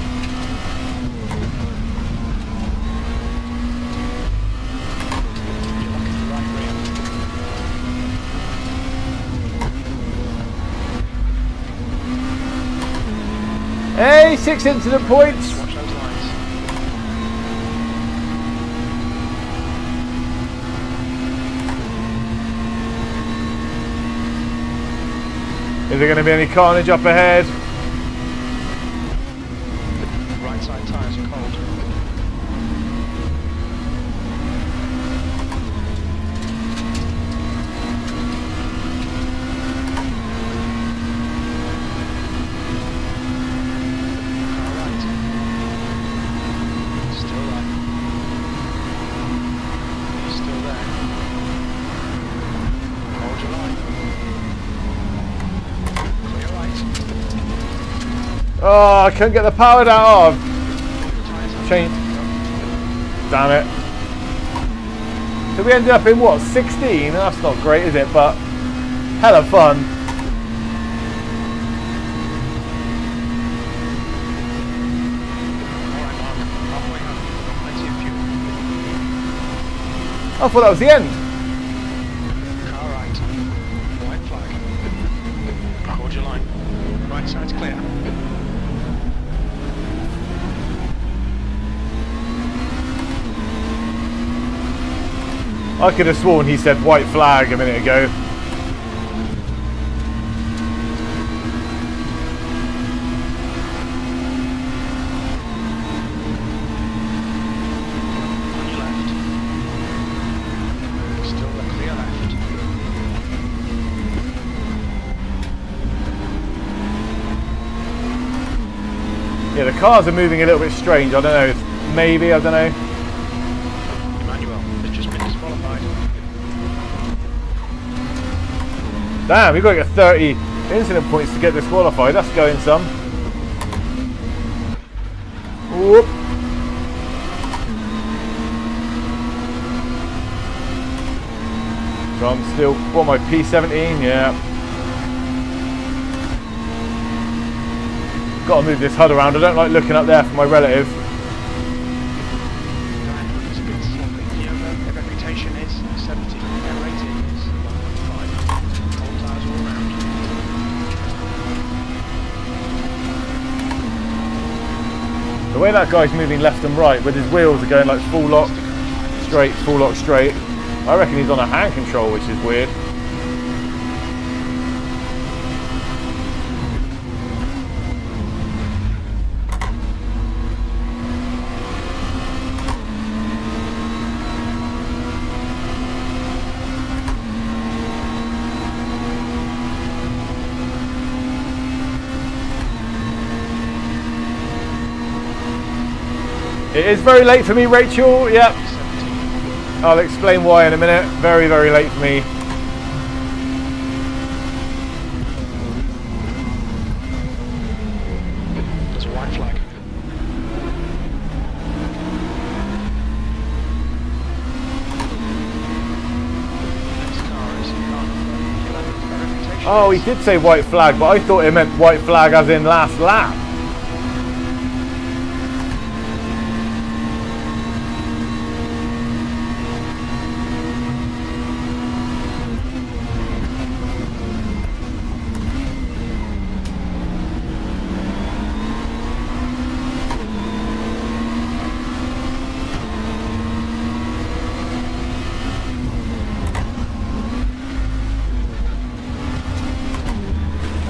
Hey, 6 incident points. Watch those lines. Is there going to be any carnage up ahead? Right side tyres are cold. Car right. Still right. He's still there. Hold your line. Clear right. Oh, I couldn't get the power down. Oh, change. Damn it. So we ended up in what, 16? That's not great, is it? But hella fun. Alright, Mark. Halfway home. Plenty of fuel. I thought that was the end. Car right. White flag. Hold your line. Right side's clear. I could have sworn he said white flag a minute ago. On your left. Still the clear left. Yeah, the cars are moving a little bit strange. I don't know. Maybe, I don't know. Emmanuel has just been disqualified. Damn, we've got to get 30 incident points to get disqualified. That's going some. Whoop. So I'm still, what am I, P17? Yeah. Got to move this HUD around. I don't like looking up there for my relative. It's a bit sloppy. Their reputation is 70. Their rating is 1.5. Cold tyres all round. The way that guy's moving left and right with his wheels are going like full lock straight, full lock straight. I reckon he's on a hand control, which is weird. It is very late for me, Rachel. Yep. 70. I'll explain why in a minute. Very, very late for me. There's a white flag. Oh, he did say white flag, but I thought it meant white flag as in last lap.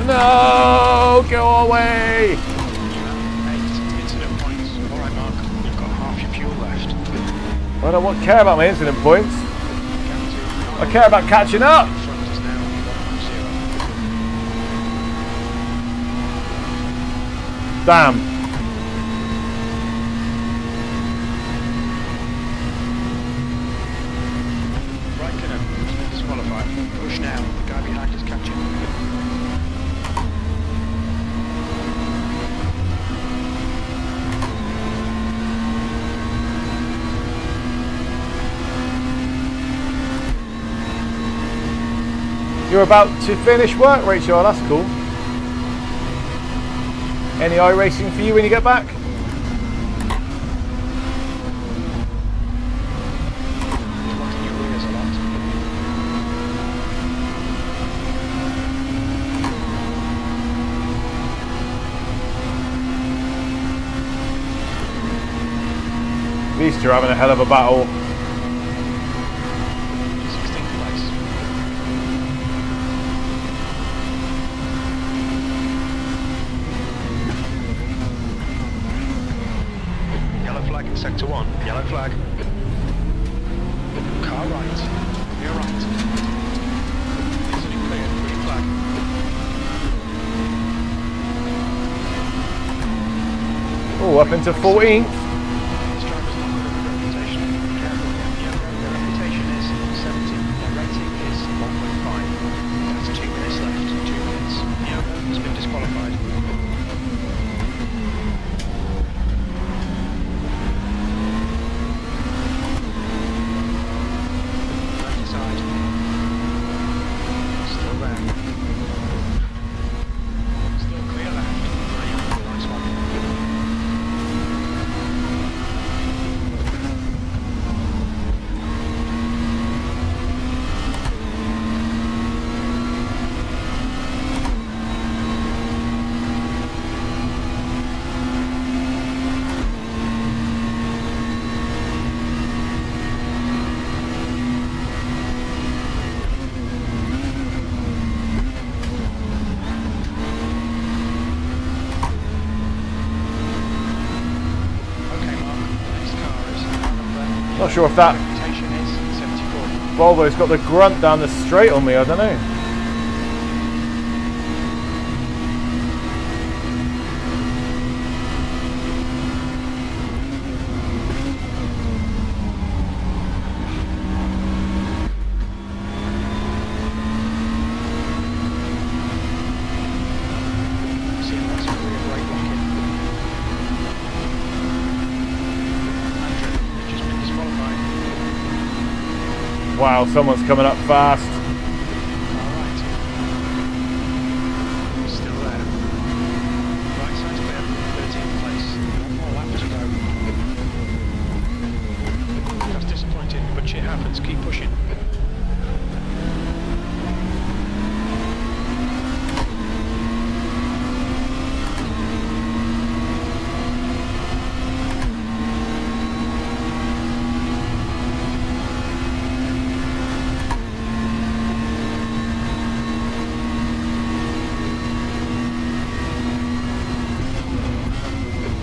No, go away! You have 8 incident points. Alright, Mark, you've got half your fuel left. I don't care about my incident points. I care about catching up. In front is now 1.0. Damn. Raikkonen has been disqualified. Push now. The guy behind is catching. You're about to finish work, Rachel. That's cool. Any iRacing for you when you get back? Locking your rears a lot. These two are having a hell of a battle. 16th place. Yellow flag in sector 1. Yellow flag. Car right. You're right. Easily cleared. Green flag. Oh, up into 14th. This driver's not got a good reputation. Careful. Yeah, their reputation is 70. Their rating is 1.5. That's 2 minutes left. 2 minutes. Yeah, has been disqualified. Left side. Still there. Still clear left. Nice one. Okay, Mark. Next car is car number. Not sure if that Reputation is 74. Volvo's got the grunt down the straight on me. I don't know. Seeing lots of rear brake locking. Andrew, you've just been disqualified. Wow, someone's coming up fast. Alright. Still there. Right side's clear. 13th place. One more lap to go. That's disappointing, but shit happens. Keep pushing.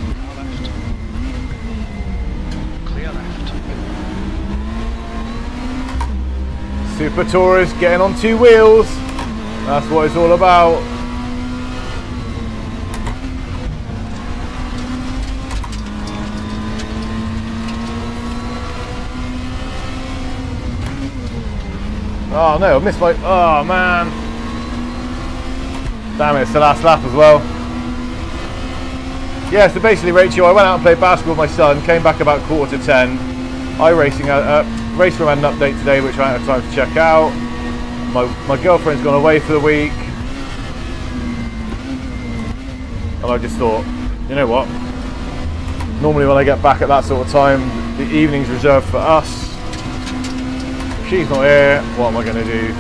Car left. Clear left. Super Tourist getting on 2 wheels. That's what it's all about. Oh no, I missed my... Oh man. Damn it, it's the last lap as well. Yeah, so basically, Rachel, I went out and played basketball with my son, came back about 9:45. RaceRoom had an update today, which I don't have time to check out. My girlfriend's gone away for the week. and I just thought, you know what? Normally when I get back at that sort of time, the evening's reserved for us. She's not here, what am I going to do?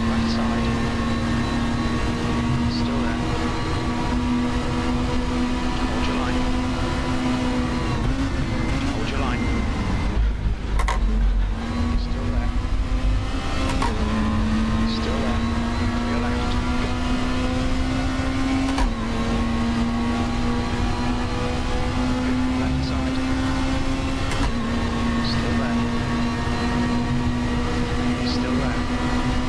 Left side. Still there. Hold your line. Hold your line. Still there. Still there. To your left. Left side. Still there. Still there.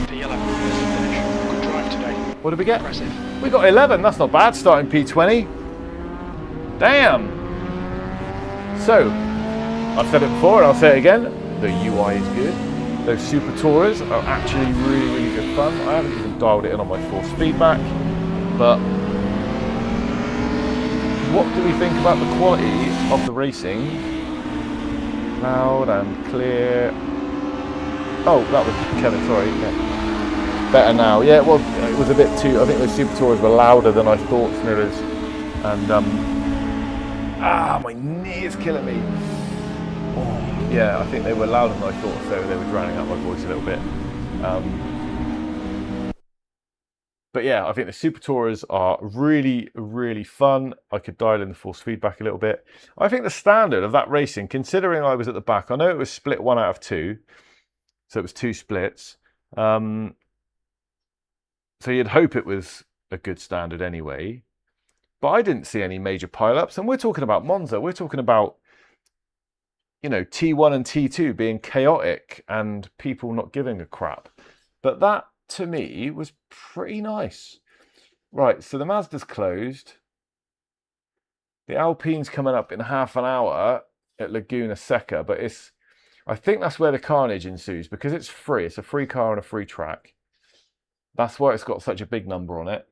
To yellow. There's the finish. Good drive today. What did we get? Impressive. We got 11, that's not bad, starting P20. Damn! So, I've said it before and I'll say it again, the UI is good. Those Super Tourers are actually really, really good fun. I haven't even dialed it in on my force feedback, but what do we think about the quality of the racing? Loud and clear. Oh, that was Kevin, sorry. Yeah. Better now. Yeah, it was a bit too, I think those Super Tourers were louder than I thought, Smithers. And, my knee is killing me. Oh, yeah, I think they were louder than I thought, so they were drowning out my voice a little bit. But yeah, I think the Super Tourers are really, really fun. I could dial in the force feedback a little bit. I think the standard of that racing, considering I was at the back, I know it was split 1 out of 2, so it was 2 splits. So you'd hope it was a good standard anyway. But I didn't see any major pile-ups, and we're talking about Monza. We're talking about, you know, T1 and T2 being chaotic and people not giving a crap. But that, to me, was pretty nice. Right, so the Mazda's closed. The Alpine's coming up in half an hour at Laguna Seca, but I think that's where the carnage ensues because it's free. It's a free car and a free track. That's why it's got such a big number on it.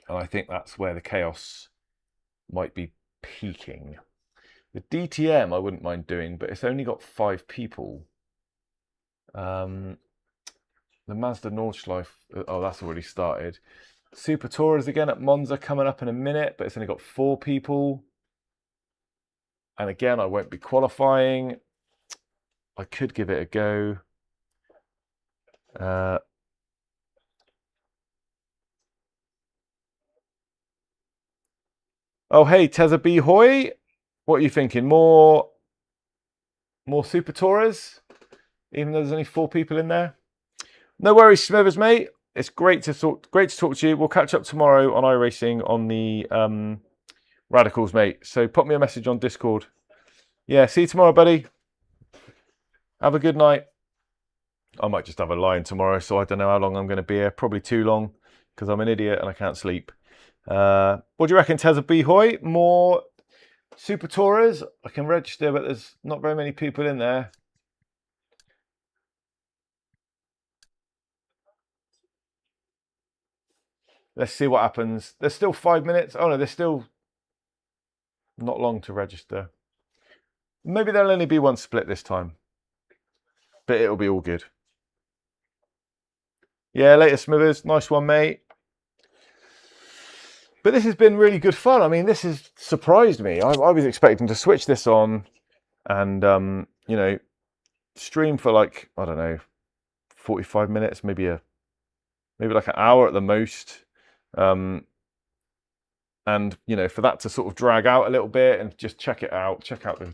And I think that's where the chaos might be peaking. The DTM I wouldn't mind doing, but it's only got 5 people. The Mazda Nordschleife, oh, that's already started. Super Tourers again at Monza coming up in a minute, but it's only got 4 people. And again, I won't be qualifying. I could give it a go. Oh, hey, Teza B. Hoy. What are you thinking? More Super Tourers? Even though there's only 4 people in there? No worries, Smithers, mate. It's great to talk to you. We'll catch up tomorrow on iRacing on the Radicals, mate. So pop me a message on Discord. Yeah, see you tomorrow, buddy. Have a good night. I might just have a lie-in tomorrow, so I don't know how long I'm going to be here. Probably too long, because I'm an idiot and I can't sleep. What do you reckon, Teza B. Hoy? More Super Tourers? I can register, but there's not very many people in there. Let's see what happens. There's still 5 minutes. Oh no, there's still not long to register. Maybe there'll only be 1 split this time. But it'll be all good. Yeah, later, Smithers. Nice one, mate. But this has been really good fun. I mean, this has surprised me. I was expecting to switch this on and, you know, stream for like, I don't know, 45 minutes, maybe like an hour at the most. And, you know, for that to sort of drag out a little bit and just check it out, check out the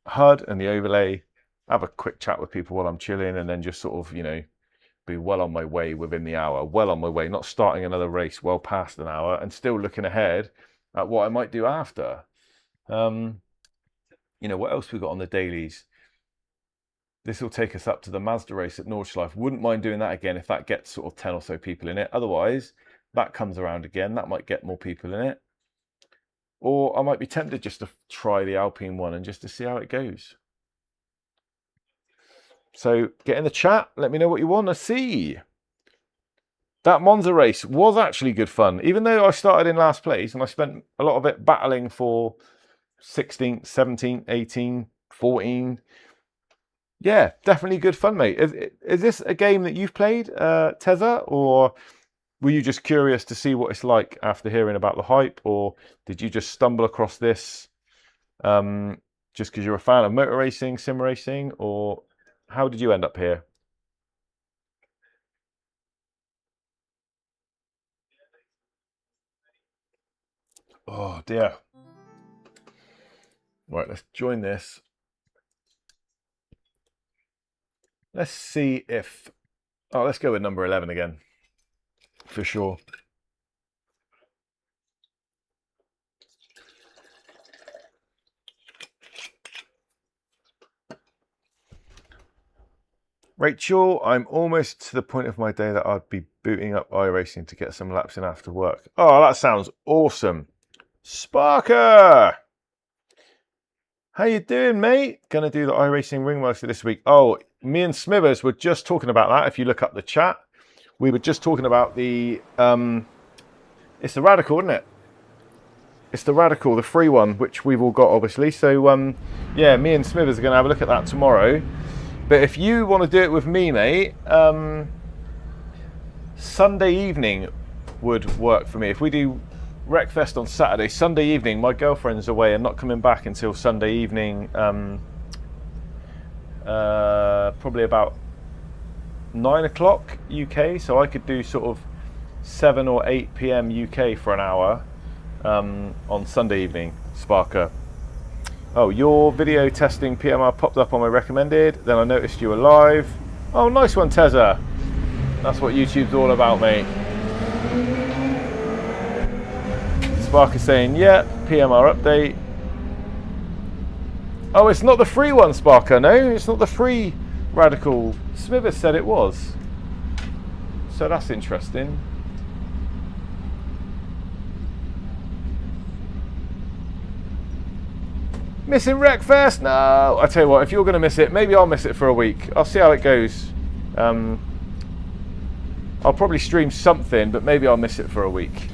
HUD and the overlay, have a quick chat with people while I'm chilling, and then just sort of, you know, be well on my way within the hour, well on my way, not starting another race well past an hour and still looking ahead at what I might do after. You know, what else we got on the dailies? This will take us up to the Mazda race at Nordschleife. Wouldn't mind doing that again if that gets sort of 10 or so people in it. Otherwise, that comes around again. That might get more people in it. Or I might be tempted just to try the Alpine one and just to see how it goes. So get in the chat. Let me know what you want to see. That Monza race was actually good fun. Even though I started in last place and I spent a lot of it battling for 16th, 17th, 18th, 14th. Yeah, definitely good fun, mate. Is this a game that you've played, Tezza, or were you just curious to see what it's like after hearing about the hype, or did you just stumble across this just because you're a fan of motor racing, sim racing, or how did you end up here? Oh dear. Right, let's join this. Let's see if... Oh, let's go with number 11 again, for sure. Rachel, I'm almost to the point of my day that I'd be booting up iRacing to get some laps in after work. Oh, that sounds awesome. Sparker! How you doing, mate? Gonna do the iRacing Ringmaster this week. Oh, me and Smithers were just talking about that. If you look up the chat, we were just talking about the... it's the Radical, isn't it? It's the Radical, the free one, which we've all got, obviously. So, yeah, me and Smithers are going to have a look at that tomorrow. But if you want to do it with me, mate, Sunday evening would work for me. If we do Wreckfest on Saturday, Sunday evening, my girlfriend's away and not coming back until Sunday evening, probably about 9 o'clock UK. So I could do sort of 7 or 8 p.m. UK for an hour on Sunday evening, Sparker. Oh, your video testing PMR popped up on my recommended. Then I noticed you were live. Oh, nice one, Tezza. That's what YouTube's all about, mate. Spark is saying, yeah, PMR update. Oh, it's not the free one, Sparker. No, it's not the free Radical. Smithers said it was. So that's interesting. Missing Wreckfest? No. I tell you what, if you're going to miss it, maybe I'll miss it for a week. I'll see how it goes. I'll probably stream something, but maybe I'll miss it for a week,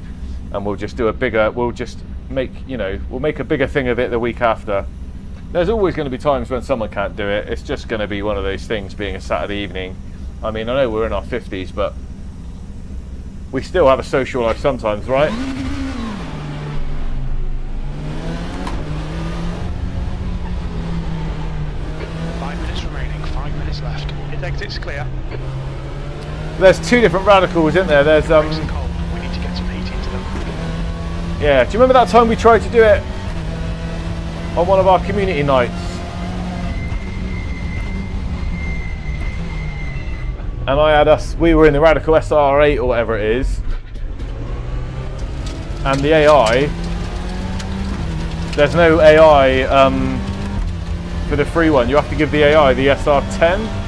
and we'll just do a bigger. We'll just make, we'll make a bigger thing of it the week after. There's always going to be times when someone can't do it. It's just going to be one of those things, being a Saturday evening. I mean, I know we're in our 50s, but we still have a social life sometimes, right? 5 minutes remaining, 5 minutes left. His exit's clear. There's two different Radicals, isn't there? There's Brakes are cold. We need to get some heat into them. Yeah. Do you remember that time we tried to do it on one of our community nights? And I had us. We were in the Radical SR8 or whatever it is, and the AI. There's no AI for the free one. You have to give the AI the SR10.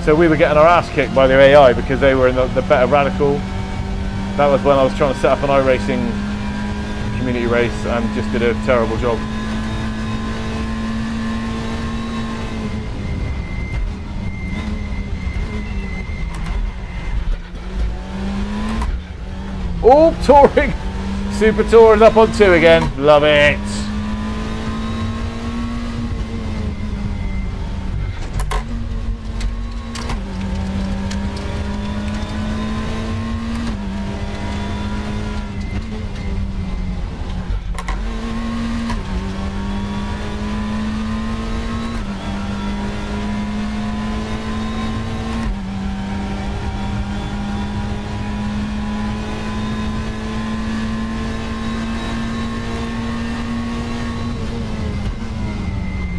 So we were getting our ass kicked by the AI because they were in the better Radical. That was when I was trying to set up an iRacing community race and just did a terrible job. Oh, touring! Super Tour is up on 2 again. Love it.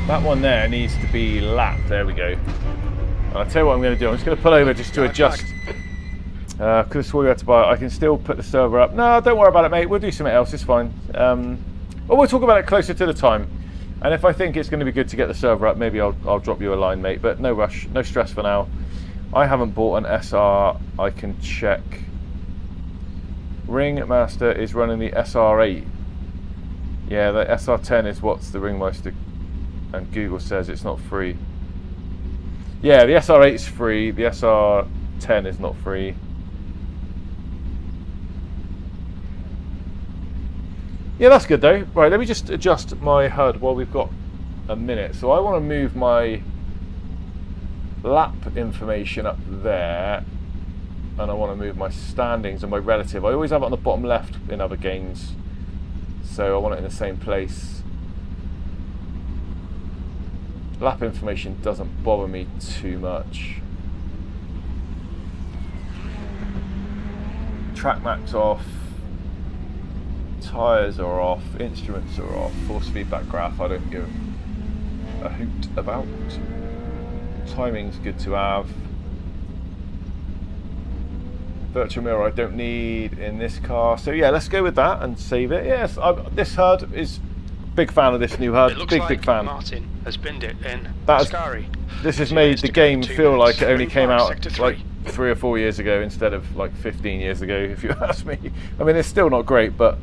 That one there needs to be lapped. There we go. And I'll tell you what I'm going to do. I'm just going to pull over just to adjust. Because we had to buy it. I can still put the server up. No, don't worry about it, mate. We'll do something else. It's fine. Well, we'll talk about it closer to the time. And if I think it's going to be good to get the server up, maybe I'll drop you a line, mate. But no rush, no stress for now. I haven't bought an SR. I can check. Ringmaster is running the SR8. Yeah, the SR10 is what's the Ringmaster. And Google says it's not free. Yeah, the SR8 is free. The SR10 is not free. Yeah, that's good though. Right, let me just adjust my HUD while we've got a minute. So I want to move my lap information up there, and I want to move my standings and my relative. I always have it on the bottom left in other games, so I want it in the same place. Lap information doesn't bother me too much. Track map's off, tyres are off, instruments are off, force feedback graph I don't give a hoot about. Timing's good to have. Virtual mirror I don't need in this car, so yeah, let's go with that and save it. Yes, this HUD is big fan of this new HUD. It looks big like fan. Martin has binned it in That Scary. This has 2 made minutes the to go, game 2 feel minutes. like it only Green came flag, out sector like 3. 3 or 4 years ago instead of like 15 years ago, if you ask me. I mean, it's still not great, but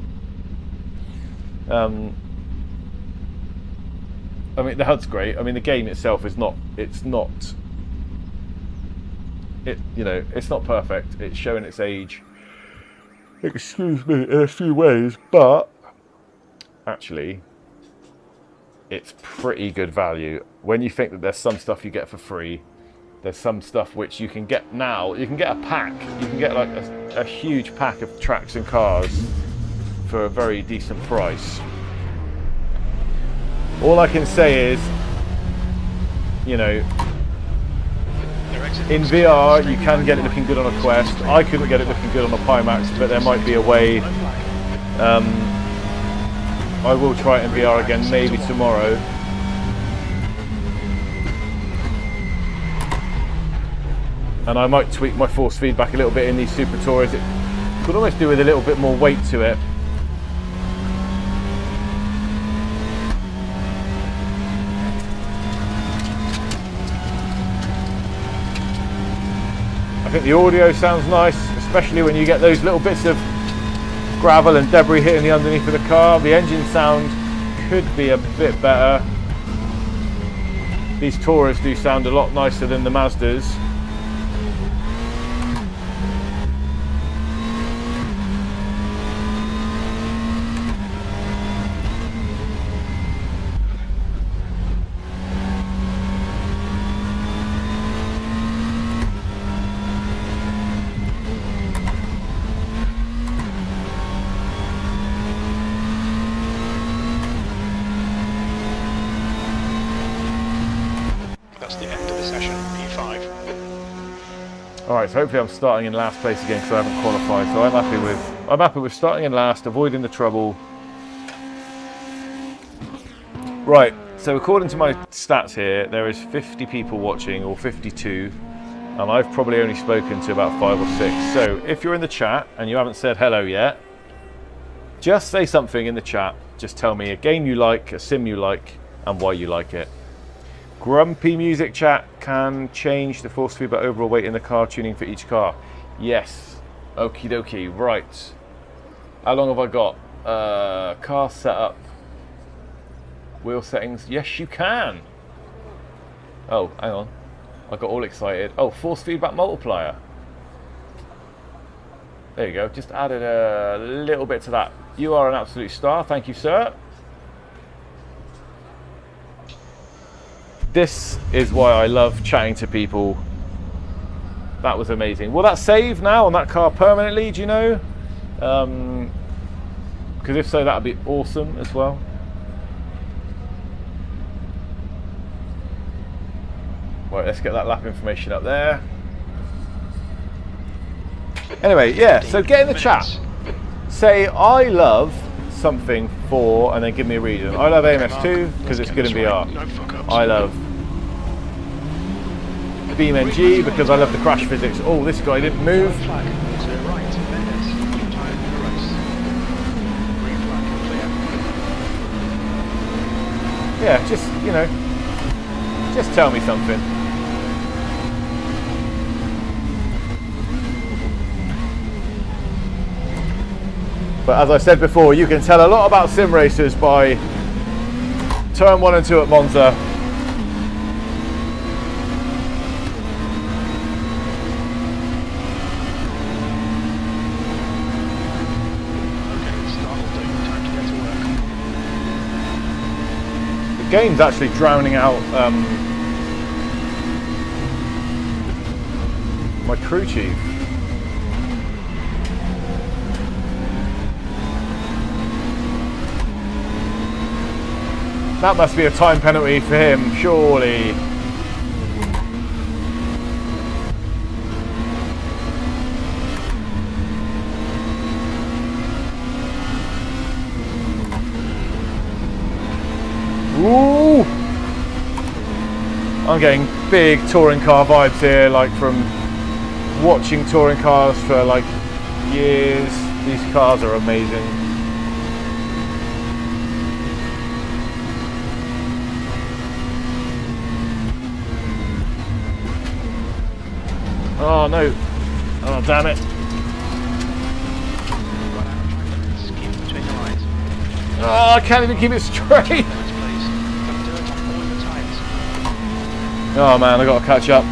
I mean, the HUD's great. I mean, the game itself is not. It's not. You know, it's not perfect. It's showing its age. Excuse me, in a few ways, but actually, it's pretty good value. When you think that there's some stuff you get for free, there's some stuff which you can get now. You can get a pack. You can get like a huge pack of tracks and cars for a very decent price. All I can say is, you know, in VR you can get it looking good on a Quest. I couldn't get it looking good on a Pimax, but there might be a way. I will try it in VR again, maybe tomorrow. And I might tweak my force feedback a little bit in these Super Tours. It could almost do with a little bit more weight to it. I think the audio sounds nice, especially when you get those little bits of gravel and debris hitting the underneath of the car. The engine sound could be a bit better. These Taurus do sound a lot nicer than the Mazdas. Alright, so hopefully I'm starting in last place again because I haven't qualified, so I'm happy with starting in last, avoiding the trouble. Right, so according to my stats here, there is 50 people watching, or 52, and I've probably only spoken to about 5 or 6. So if you're in the chat and you haven't said hello yet, just say something in the chat. Just tell me a game you like, a sim you like, and why you like it. Grumpy Music chat can change the force feedback overall weight in the car tuning for each car. Yes. Okie dokie. Right. How long have I got? Car setup. Wheel settings. Yes, you can. Oh, hang on. I got all excited. Oh, force feedback multiplier. There you go. Just added a little bit to that. You are an absolute star. Thank you, sir. This is why I love chatting to people. That was amazing. Will that save now on that car permanently, do you know? Because if so, that would be awesome as well. Right, let's get that lap information up there. Anyway, yeah, so get in the chat. Say, I love something for, and then give me a reason. I love AMS2 because it's good in VR. I love BeamNG because I love the crash physics. Oh, this guy didn't move. Yeah, just, you know, just tell me something. But as I said before, you can tell a lot about sim racers by turn 1 and 2 at Monza. The game's actually drowning out my crew chief. That must be a time penalty for him, surely. Ooh! I'm getting big touring car vibes here, like from watching touring cars for like years. These cars are amazing. Oh no. Oh damn it. Just keep it between the lines. Oh, I can't even keep it straight. Oh man, I gotta catch up.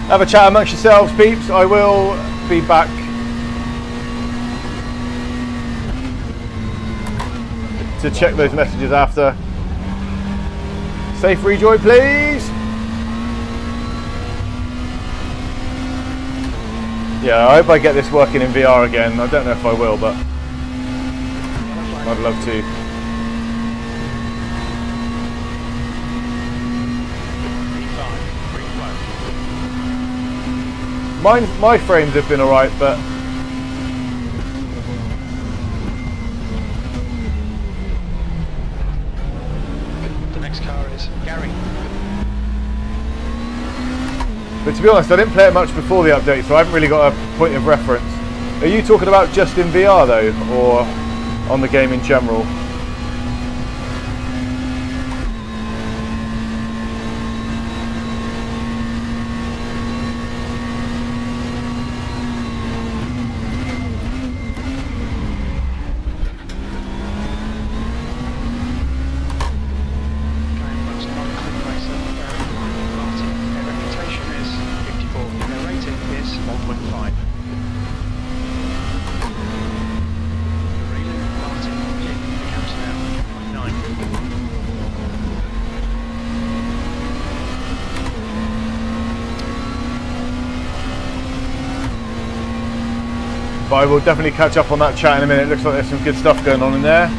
Have a chat amongst yourselves, peeps. I will be back. To check those messages after. Safe rejoin, please. Yeah, I hope I get this working in VR again. I don't know if I will, but I'd love to. My frames have been alright, but the next car is Gary. But to be honest, I didn't play it much before the update, so I haven't really got a point of reference. Are you talking about just in VR though, or on the game in general? But I will definitely catch up on that chat in a minute. Looks like there's some good stuff going on in there.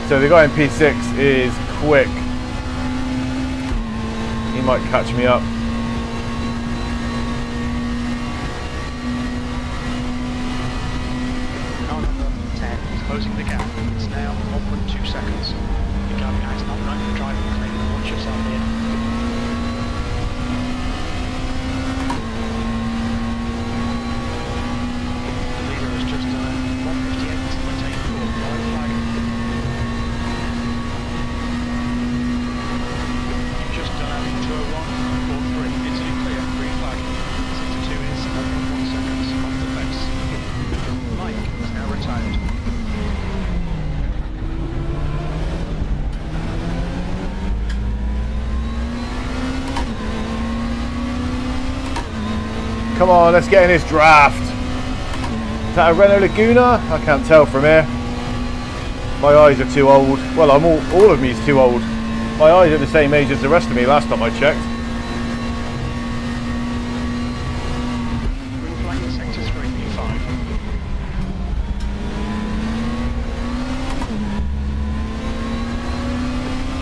So the guy in P6 is quick. He might catch me up. Closing the gap. It's now 1.2 seconds. Your car behind is not right for driving clean. Watch yourself here. The leader has just done 158.84. White flag. You've just done 201.43. Instantly clear. Green flag. 62 is 1.1 seconds off the fence. Mike is now retired. Come on, let's get in this draft. Is that a Renault Laguna? I can't tell from here. My eyes are too old. Well, all of me is too old. My eyes are the same age as the rest of me last time I checked. Green flag in sector 3, P5.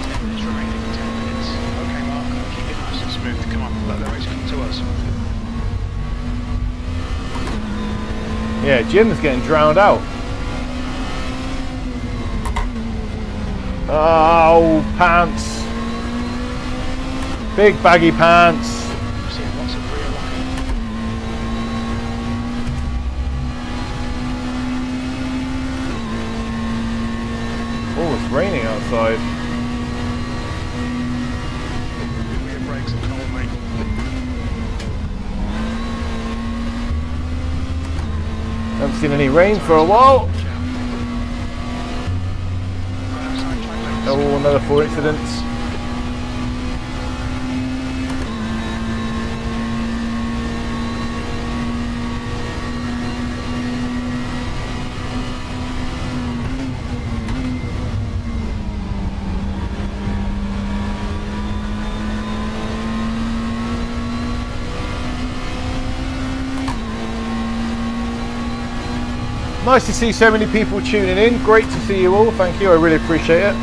10 minutes remaining, 10 minutes. Okay, Mark, keep it nice and smooth. Come on, let the race come to us. Yeah, Jim's getting drowned out. Oh, pants. Big baggy pants. I'm seeing lots of rear locking. Oh, it's raining outside. Rear brakes and cold, mate. Haven't seen any rain for a while. Oh, another 4 incidents. Nice to see so many people tuning in. Great to see you all. Thank you. I really appreciate it.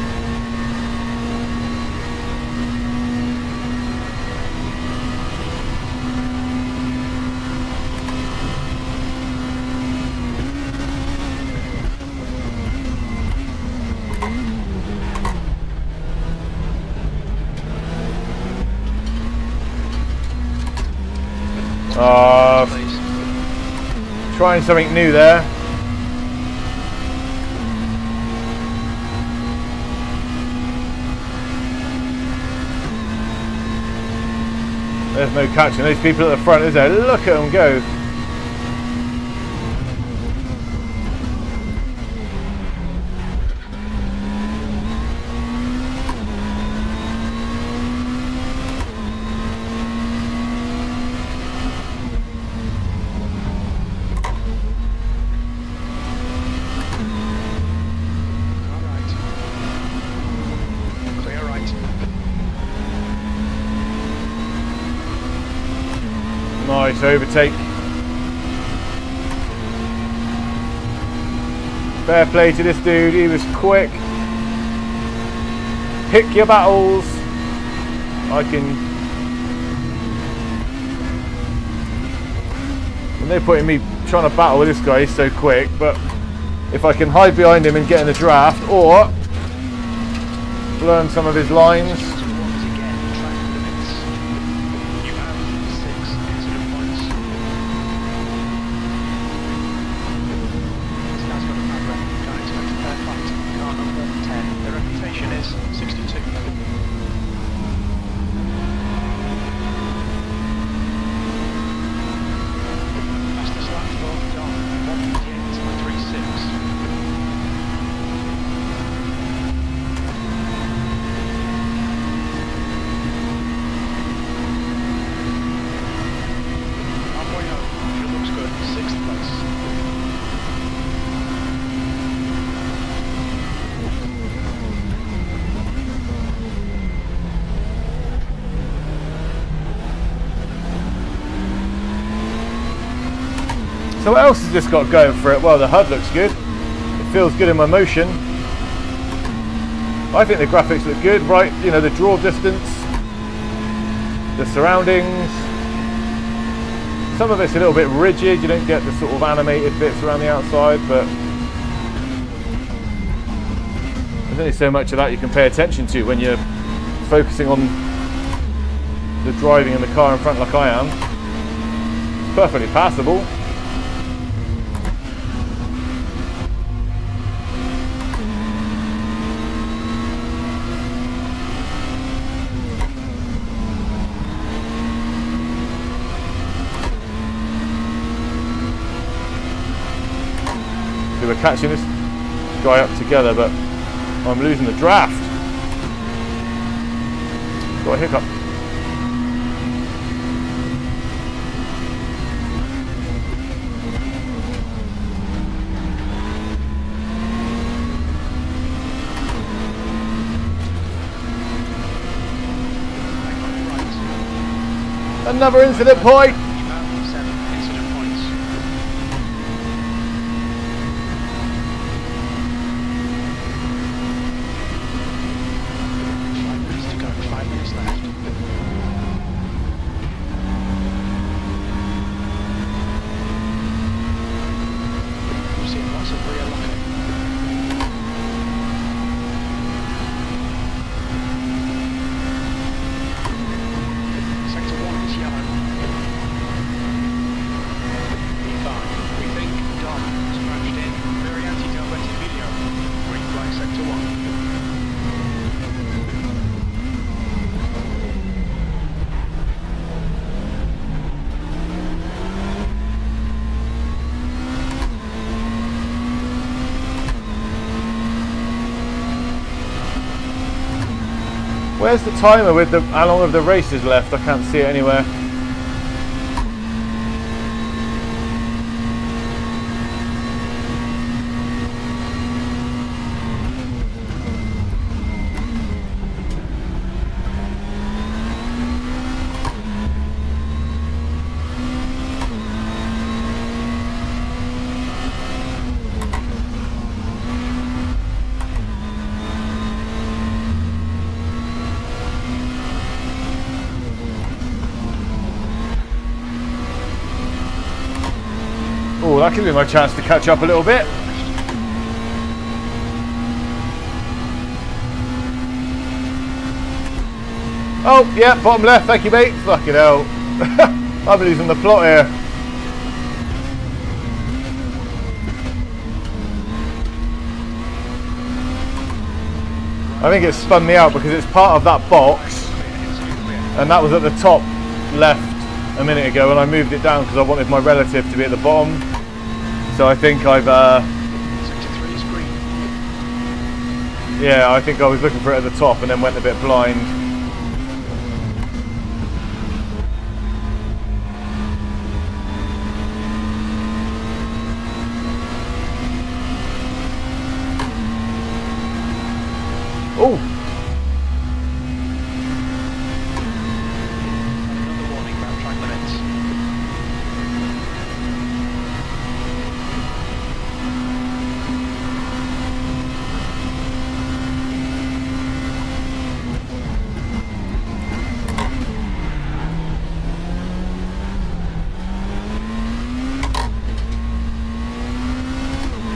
Trying something new there. There's no catching those people at the front, is there? Look at them go. Nice overtake. Fair play to this dude, he was quick. Pick your battles. And they're putting me trying to battle with this guy, he's so quick, but if I can hide behind him and get in the draft, or learn some of his lines. So what else has this got going for it? Well, the HUD looks good. It feels good in my motion. I think the graphics look good, right? You know, the draw distance, the surroundings. Some of it's a little bit rigid. You don't get the sort of animated bits around the outside, but there's only so much of that you can pay attention to when you're focusing on the driving in the car in front like I am. It's perfectly passable. We're catching this guy up together, but I'm losing the draft. Got a hiccup. Another incident point. Where's the timer with the how long of the race is left? I can't see it anywhere. that gives me my chance to catch up a little bit. Oh, yeah, bottom left, thank you, mate. Fucking hell. I'm losing the plot here. I think it spun me out because it's part of that box, and that was at the top left a minute ago, and I moved it down because I wanted my relative to be at the bottom. So I think I've Sector 3 is green. yeah, I think I was looking for it at the top and then went a bit blind. Oh! Another warning about track limits.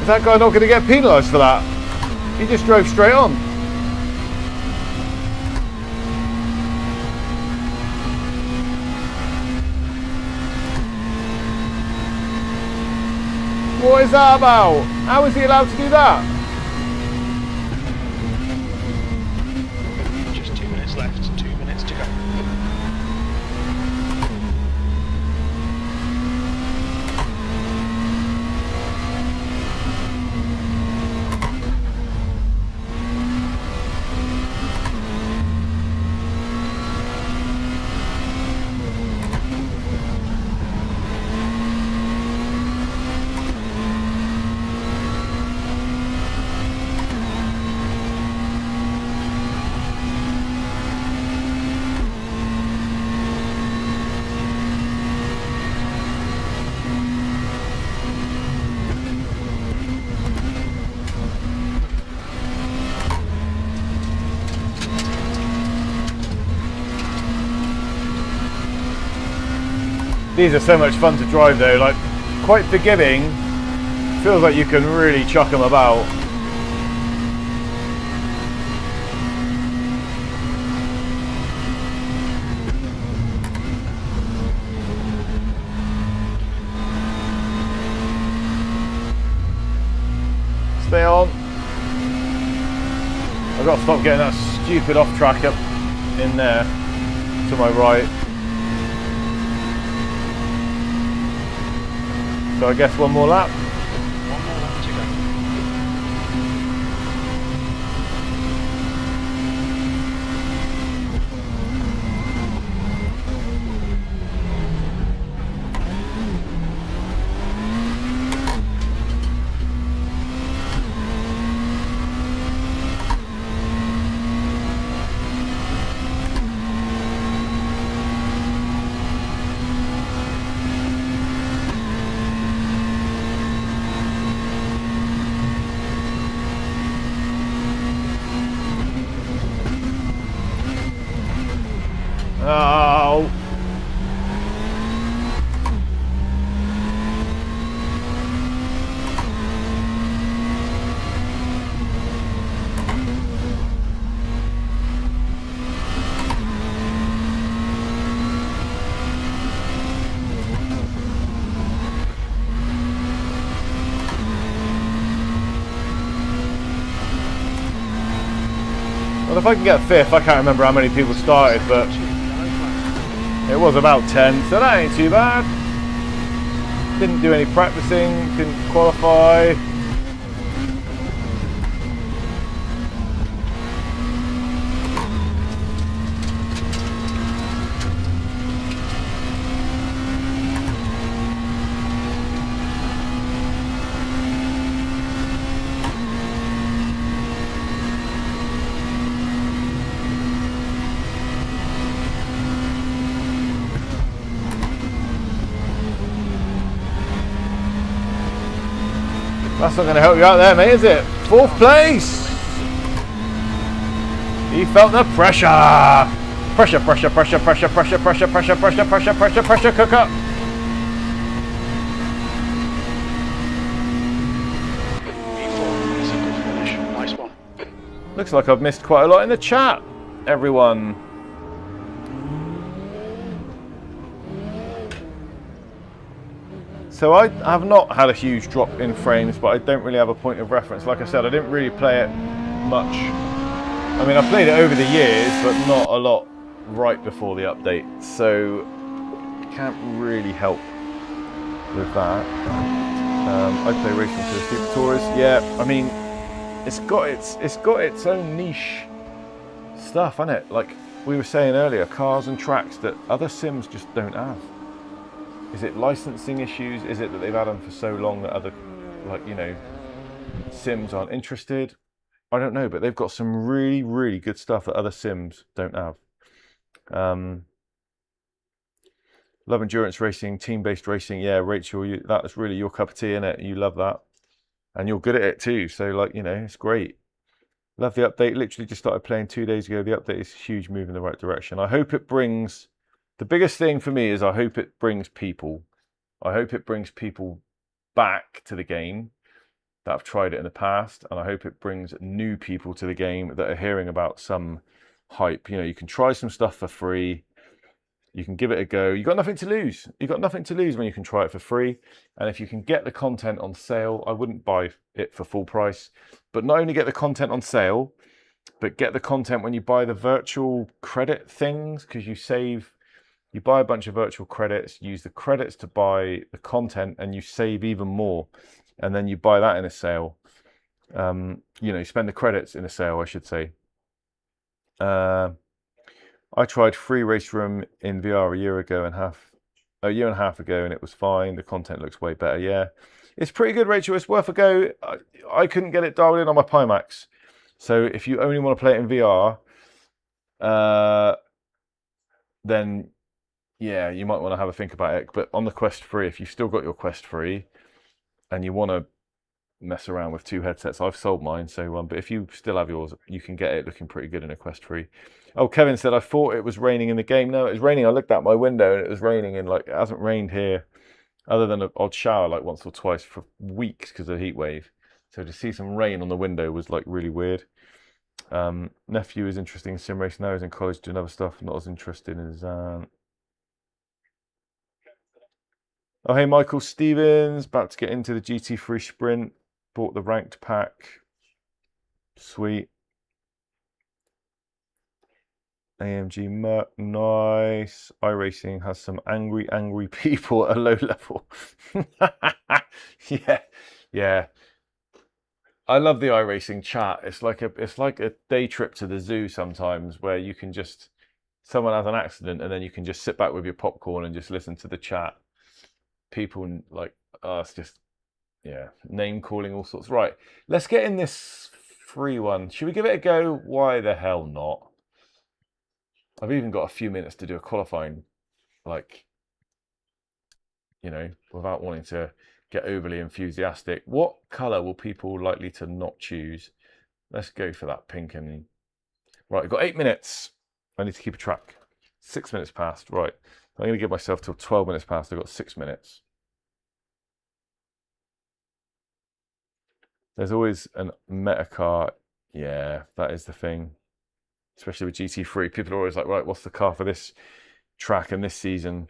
Is that guy not going to get penalised for that? He just drove straight on. What is that about? How is he allowed to do that? Just 2 minutes left, 2 minutes to go. These are so much fun to drive though, like quite forgiving. Feels like you can really chuck them about. Stay on. I've got to stop getting that stupid off track up in there to my right. So I guess one more lap. One more lap to go. Oh. Well, if I can get fifth, I can't remember how many people started, but it was about 10, so that ain't too bad. Didn't do any practicing, didn't qualify. That's not going to help you out there, mate, is it? Fourth place! He felt the pressure! Pressure, pressure, pressure, pressure, pressure, pressure, pressure, pressure, pressure, pressure, pressure, cook up! Looks like I've missed quite a lot in the chat, everyone. So I have not had a huge drop in frames, but I don't really have a point of reference. Like I said, I didn't really play it much. I mean, I played it over the years, but not a lot right before the update. So can't really help with that. I play racing for the Super Tours. Yeah, I mean, it's got its own niche stuff, hasn't it? Like we were saying earlier, cars and tracks that other sims just don't have. Is it licensing issues? Is it that they've had them for so long that other, like, you know, sims aren't interested? I don't know, but they've got some really, really good stuff that other sims don't have. Love endurance racing, team-based racing. Yeah, Rachel, that's really your cup of tea, isn't it? You love that. And you're good at it too. So, like, you know, it's great. Love the update. Literally just started playing 2 days ago. The update is a huge move in the right direction. I hope it brings... The biggest thing for me is I hope it brings people. I hope it brings people back to the game that have tried it in the past. And I hope it brings new people to the game that are hearing about some hype. You know, you can try some stuff for free. You can give it a go. You've got nothing to lose. You've got nothing to lose when you can try it for free. And if you can get the content on sale, I wouldn't buy it for full price. But not only get the content on sale, but get the content when you buy the virtual credit things, because you buy a bunch of virtual credits, use the credits to buy the content, and you save even more. And then you buy that in a sale. You know, you spend the credits in a sale, I should say. I tried free RaceRoom in VR a year and a half ago, and it was fine. The content looks way better. Yeah, it's pretty good, Rachel. It's worth a go. I couldn't get it dialed in on my Pimax. So if you only want to play it in VR, then yeah, you might want to have a think about it. But on the Quest 3, if you've still got your Quest 3 and you want to mess around with 2 headsets, I've sold mine. So, but if you still have yours, you can get it looking pretty good in a Quest 3. Oh, Kevin said, I thought it was raining in the game. No, it was raining. I looked out my window and it was raining, and like it hasn't rained here other than an odd shower like once or twice for weeks because of the heat wave. So to see some rain on the window was like really weird. Nephew is interested in sim racing now. He's in college doing other stuff, not as interested in his Oh, hey, Michael Stevens, about to get into the GT3 Sprint. Bought the ranked pack. Sweet. AMG Merc, nice. iRacing has some angry people at a low level. Yeah. I love the iRacing chat. It's like a day trip to the zoo sometimes, where you can just, someone has an accident and then you can just sit back with your popcorn and just listen to the chat. People like, it's just, yeah, name calling, all sorts. Right, let's get in this free one. Should we give it a go? Why the hell not? I've even got a few minutes to do a qualifying, like, you know, without wanting to get overly enthusiastic. What colour will people likely to not choose? Let's go for that pink. And right, I've got 8 minutes. I need to keep a track. 6 minutes past. Right, I'm going to give myself till 12 minutes past. I've got 6 minutes. There's always a meta car. Yeah, that is the thing. Especially with GT3, people are always like, right, what's the car for this track and this season?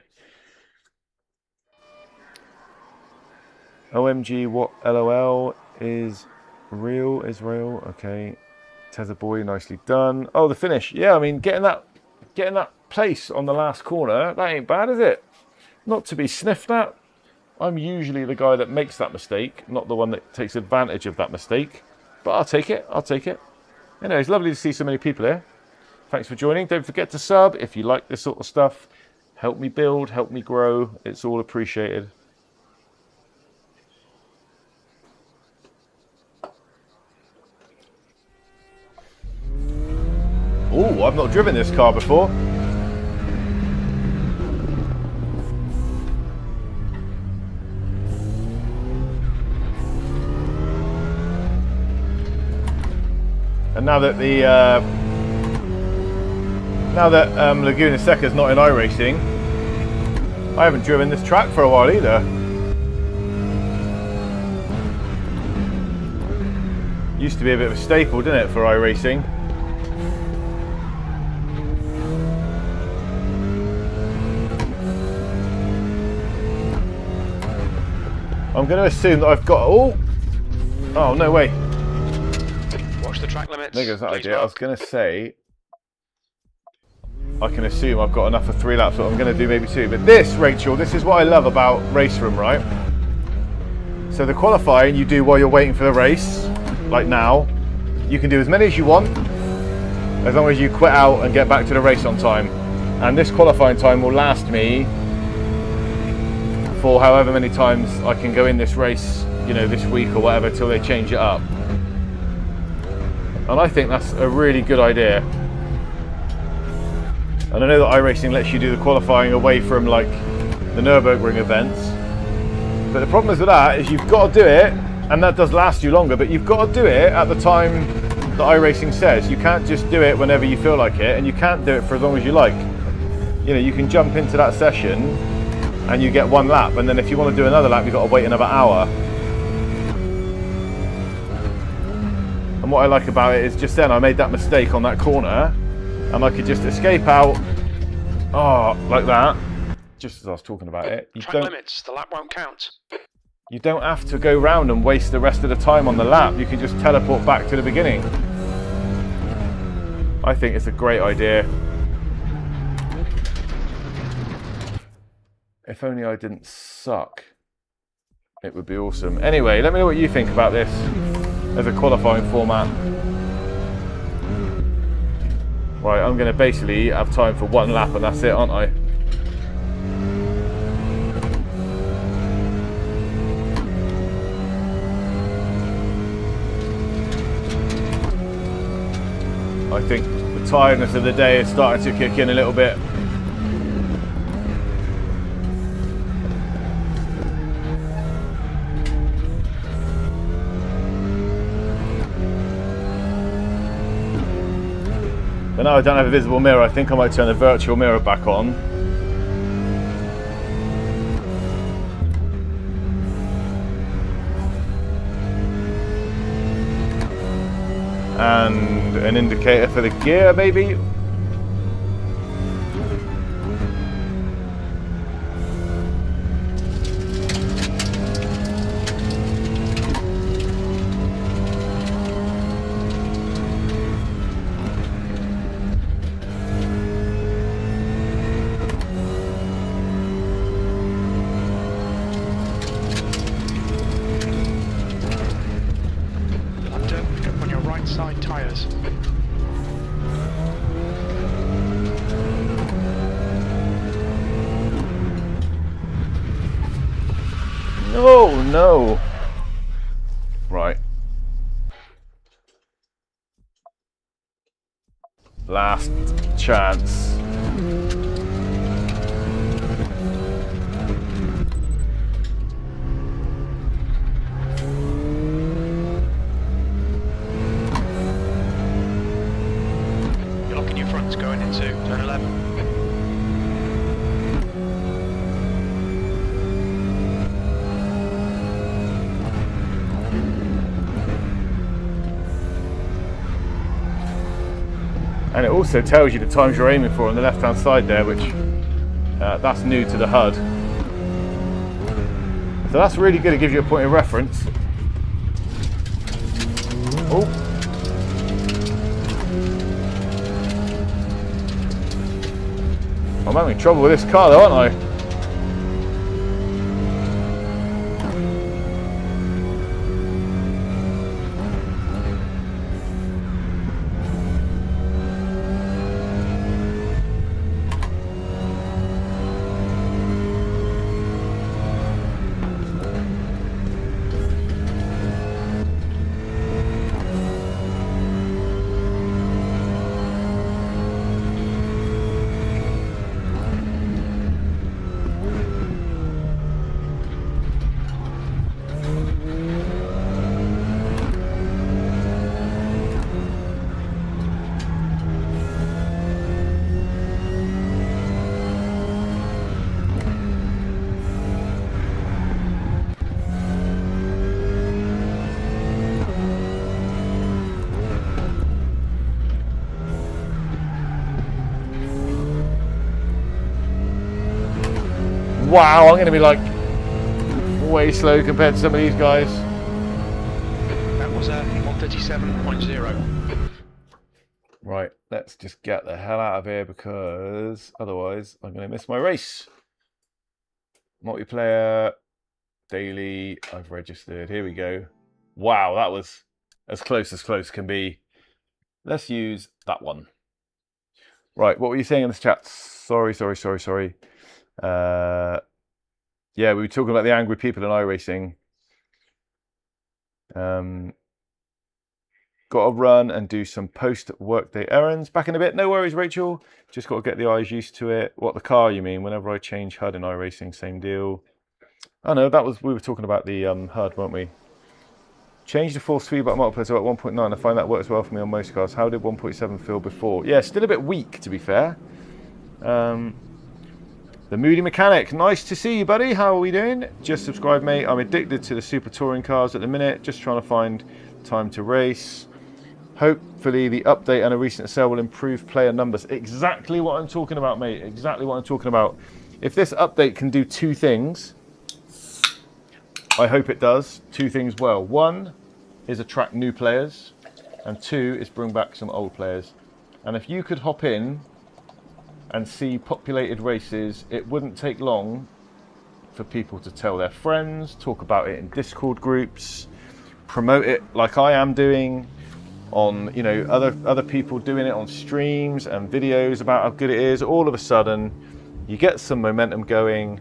OMG, what LOL is real? Okay. Tether boy, nicely done. Oh, the finish. Yeah, I mean, getting that place on the last corner, that ain't bad, is it? Not to be sniffed at. I'm usually the guy that makes that mistake, not the one that takes advantage of that mistake. But I'll take it. Anyway, it's lovely to see so many people here. Thanks for joining. Don't forget to sub if you like this sort of stuff. Help me build, help me grow. It's all appreciated. Oh, I've not driven this car before. And now that Laguna Seca's not in iRacing, I haven't driven this track for a while either. Used to be a bit of a staple, didn't it, for iRacing? I'm going to assume that I've got... Oh, no way. Watch the track limits. There goes that Please idea. I was mark. going to say... I can assume I've got enough for 3 laps, but I'm going to do maybe 2. But this, Rachel, this is what I love about RaceRoom, right? So the qualifying you do while you're waiting for the race, like now. You can do as many as you want, as long as you quit out and get back to the race on time. And this qualifying time will last me for however many times I can go in this race, you know, this week or whatever, till they change it up. And I think that's a really good idea. And I know that iRacing lets you do the qualifying away from like the Nürburgring events. But the problem is with that is you've got to do it, and that does last you longer, but you've got to do it at the time that iRacing says. You can't just do it whenever you feel like it, and you can't do it for as long as you like. You know, you can jump into that session and you get 1 lap, and then if you want to do another lap, you've got to wait another hour. And what I like about it is just then I made that mistake on that corner, and I could just escape out, like that, just as I was talking about it. Track limits, the lap won't count. You don't have to go round and waste the rest of the time on the lap. You can just teleport back to the beginning. I think it's a great idea. If only I didn't suck, it would be awesome. Anyway, let me know what you think about this as a qualifying format. Right, I'm going to basically have time for 1 lap and that's it, aren't I? I think the tiredness of the day is starting to kick in a little bit. But now I don't have a visible mirror, I think I might turn the virtual mirror back on. And an indicator for the gear, maybe? On your right side tyres. No, no. Right. Last chance. You're locking your fronts going into turn 11. And it also tells you the times you're aiming for on the left hand side there, which that's new to the HUD. So that's really good, it gives you a point of reference. Oh. I'm having trouble with this car though, aren't I? Wow, I'm going to be like way slow compared to some of these guys. That was 137.0. Right, let's just get the hell out of here because otherwise I'm going to miss my race. Multiplayer, daily, I've registered. Here we go. Wow, that was as close can be. Let's use that one. Right, what were you saying in this chat? Sorry. Yeah, we were talking about the angry people in iRacing. Got to run and do some post-workday errands. Back in a bit. No worries, Rachel. Just got to get the eyes used to it. What, the car, you mean? Whenever I change HUD in iRacing, same deal. Oh, no, we were talking about the HUD, weren't we? Change the force feedback multiplier to about 1.9. I find that works well for me on most cars. How did 1.7 feel before? Yeah, still a bit weak, to be fair. The Moody Mechanic, nice to see you, buddy. How are we doing? Just subscribe, mate. I'm addicted to the super touring cars at the minute. Just trying to find time to race. Hopefully the update and a recent sale will improve player numbers. Exactly what I'm talking about, mate. Exactly what I'm talking about. If this update can do two things, I hope it does two things well. One is attract new players, and two is bring back some old players. And if you could hop in and see populated races, it wouldn't take long for people to tell their friends, talk about it in Discord groups, promote it like I am doing on, you know, other people doing it on streams and videos about how good it is. All of a sudden, you get some momentum going.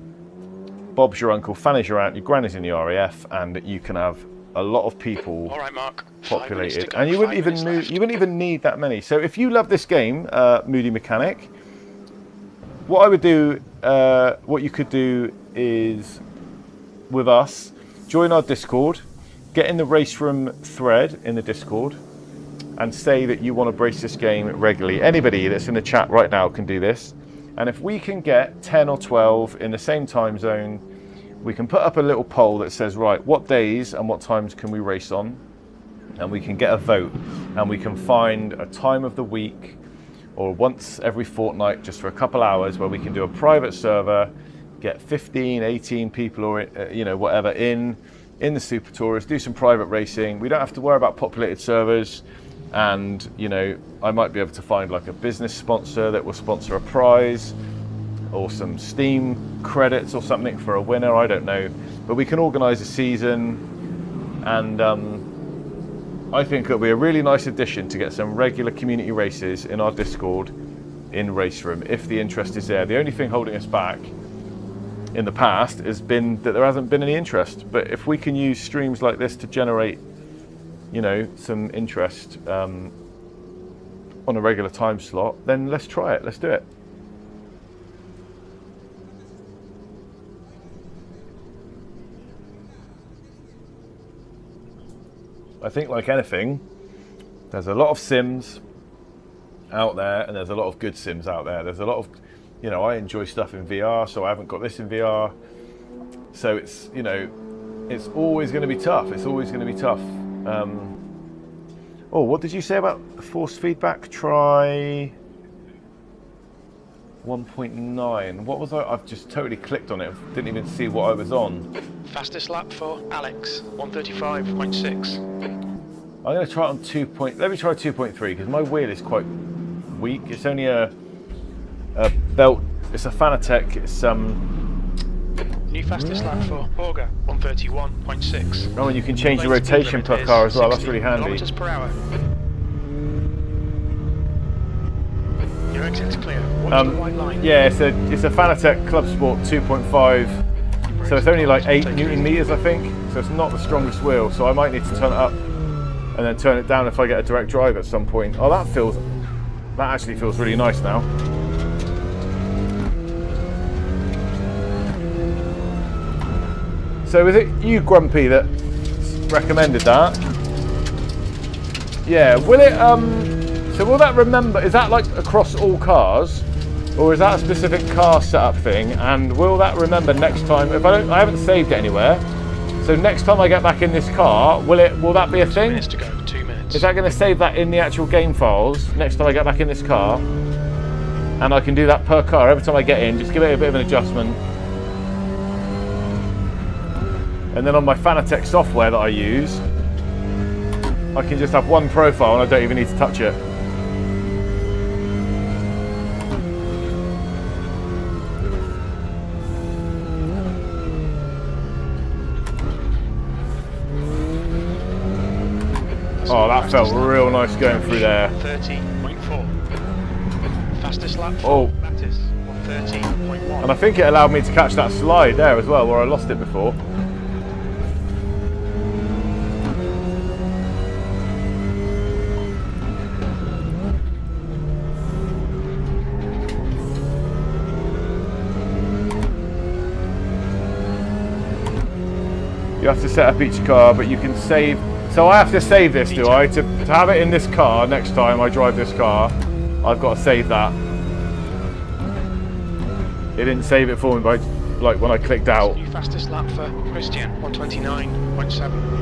Bob's your uncle, Fanny's your aunt, your granny's in the RAF, and you can have a lot of people All right, Mark. populated, and you wouldn't even need that many. So if you love this game, Moody Mechanic, what I would do, what you could do is with us, join our Discord, get in the RaceRoom thread in the Discord, and say that you want to brace this game regularly. Anybody that's in the chat right now can do this. And if we can get 10 or 12 in the same time zone, we can put up a little poll that says, right, what days and what times can we race on? And we can get a vote, and we can find a time of the week or once every fortnight, just for a couple hours, where we can do a private server, get 15, 18 people or, you know, whatever in the Super Tourers, do some private racing. We don't have to worry about populated servers. And, you know, I might be able to find like a business sponsor that will sponsor a prize or some Steam credits or something for a winner, I don't know. But we can organise a season, and I think it'll be a really nice addition to get some regular community races in our Discord in RaceRoom, if the interest is there. The only thing holding us back in the past has been that there hasn't been any interest. But if we can use streams like this to generate, you know, some interest on a regular time slot, then let's try it. Let's do it. I think, like anything, there's a lot of sims out there, and there's a lot of good sims out there. There's a lot of, you know, I enjoy stuff in VR, so I haven't got this in VR. So it's, you know, it's always going to be tough. It's always going to be tough. Oh, what did you say about force feedback? Try 1.9. What was I? I've just totally clicked on it. Didn't even see what I was on. Fastest lap for Alex, 135.6. I'm going to try it on 2. Let me try 2.3 because my wheel is quite weak. It's only a belt. It's a Fanatec. It's New fastest lap for Borger, 131.6. Oh, and you can change the rotation per car as well. That's really handy. Kilometers per hour. Your exit's clear. Watch the white line. Yeah, it's a Fanatec Club Sport 2.5. So it's only like 8 Newton meters, I think. So it's not the strongest wheel. So I might need to turn it up and then turn it down if I get a direct drive at some point. Oh, that actually feels really nice now. So is it you, Grumpy, that recommended that? Yeah. Will it? So will that remember? Is that like across all cars, or is that a specific car setup thing? And will that remember next time? If I haven't saved it anywhere. So next time I get back in this car, will that be a thing? 2 minutes to go. 2 minutes. Is that going to save that in the actual game files next time I get back in this car? And I can do that per car every time I get in. Just give it a bit of an adjustment. And then on my Fanatec software that I use, I can just have one profile and I don't even need to touch it. Oh, that felt real nice going through there. 30.4. Fastest lap. Oh. That is 130.1. And I think it allowed me to catch that slide there as well, where I lost it before. You have to set up each car, but you can save. So I have to save this, do I? To have it in this car next time I drive this car, I've got to save that. It didn't save it for me by, like, when I clicked out. New fastest lap for Christian, 129.7.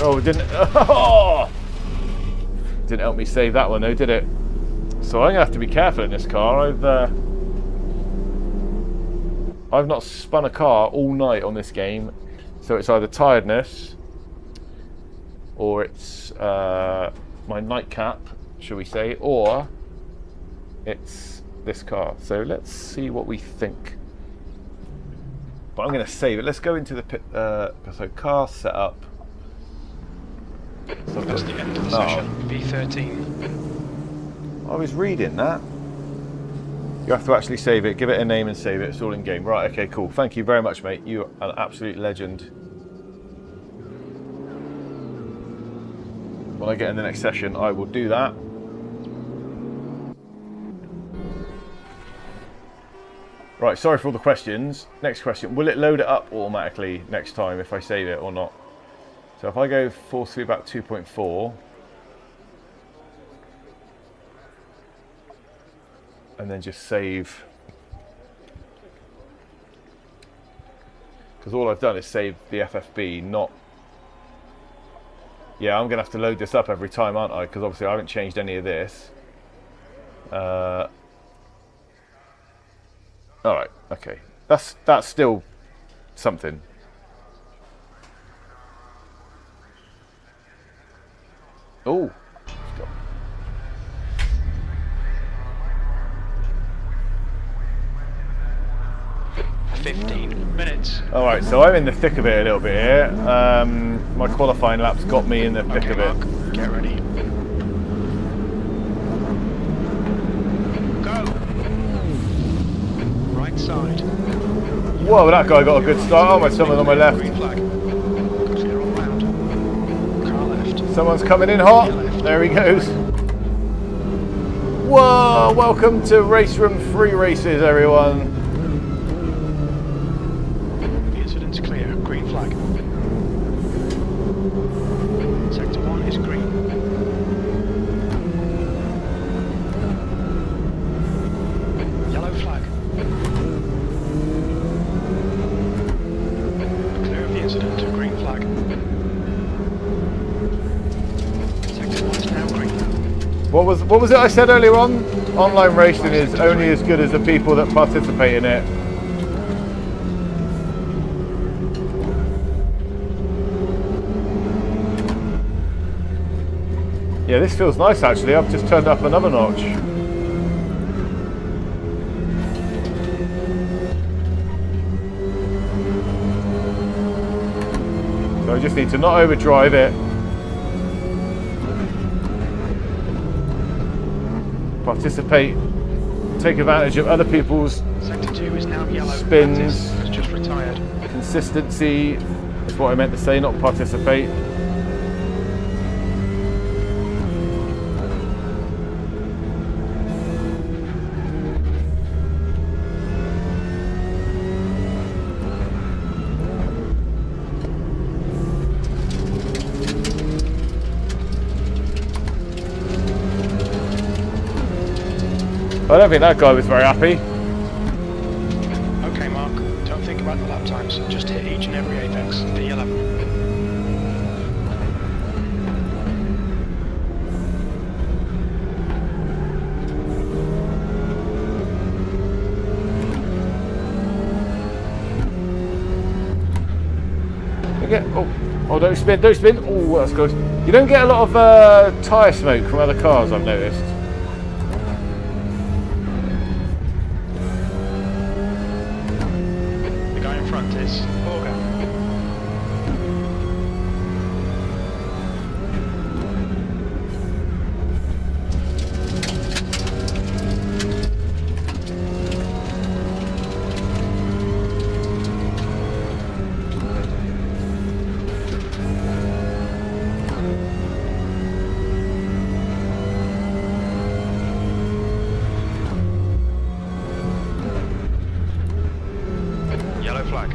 Oh, it didn't. Oh! Didn't help me save that one though, did it? So I'm gonna have to be careful in this car. I've not spun a car all night on this game, so it's either tiredness or it's my nightcap, shall we say, or it's this car. So let's see what we think. But I'm going to save it. Let's go into the so car setup. So That's the end of the session. V13. I was reading that. You have to actually save it, give it a name and save it. It's all in game. Right, okay, cool. Thank you very much, mate. You're an absolute legend. When I get in the next session, I will do that. Right, sorry for all the questions. Next question. Will it load it up automatically next time if I save it or not? So if I go force feedback 2.4, and then just save, because all I've done is save the FFB, not, yeah, I'm gonna have to load this up every time, aren't I? Because obviously I haven't changed any of this. All right, okay, that's still something. Oh. 15 minutes. All right, so I'm in the thick of it a little bit here. My qualifying lap's got me in the thick of it. Mark, get ready. Go. Right side. Whoa, that guy got a good start. Oh, my someone on my left. Green flag. Clear all round. Car left. Someone's coming in hot. There he goes. Whoa, welcome to RaceRoom free races, everyone. The incident's clear. Green flag. Sector 1 is green. Yellow flag. Clear of the incident. Green flag. Sector 1 is now green. What was it I said earlier on? Online racing is only as good as the people that participate in it. Yeah, this feels nice actually. I've just turned up another notch. So I just need to not overdrive it. Participate, take advantage of other people's Sector 2 is now yellow. spins. Has just retired. Consistency is what I meant to say, not participate. I don't think that guy was very happy. Okay, Mark, don't think about the lap times. Just hit each and every apex. V11. get... Oh, don't spin, don't spin. Oh, that's good. You don't get a lot of tyre smoke from other cars, I've noticed. The guy in front is Borga. Yellow flag.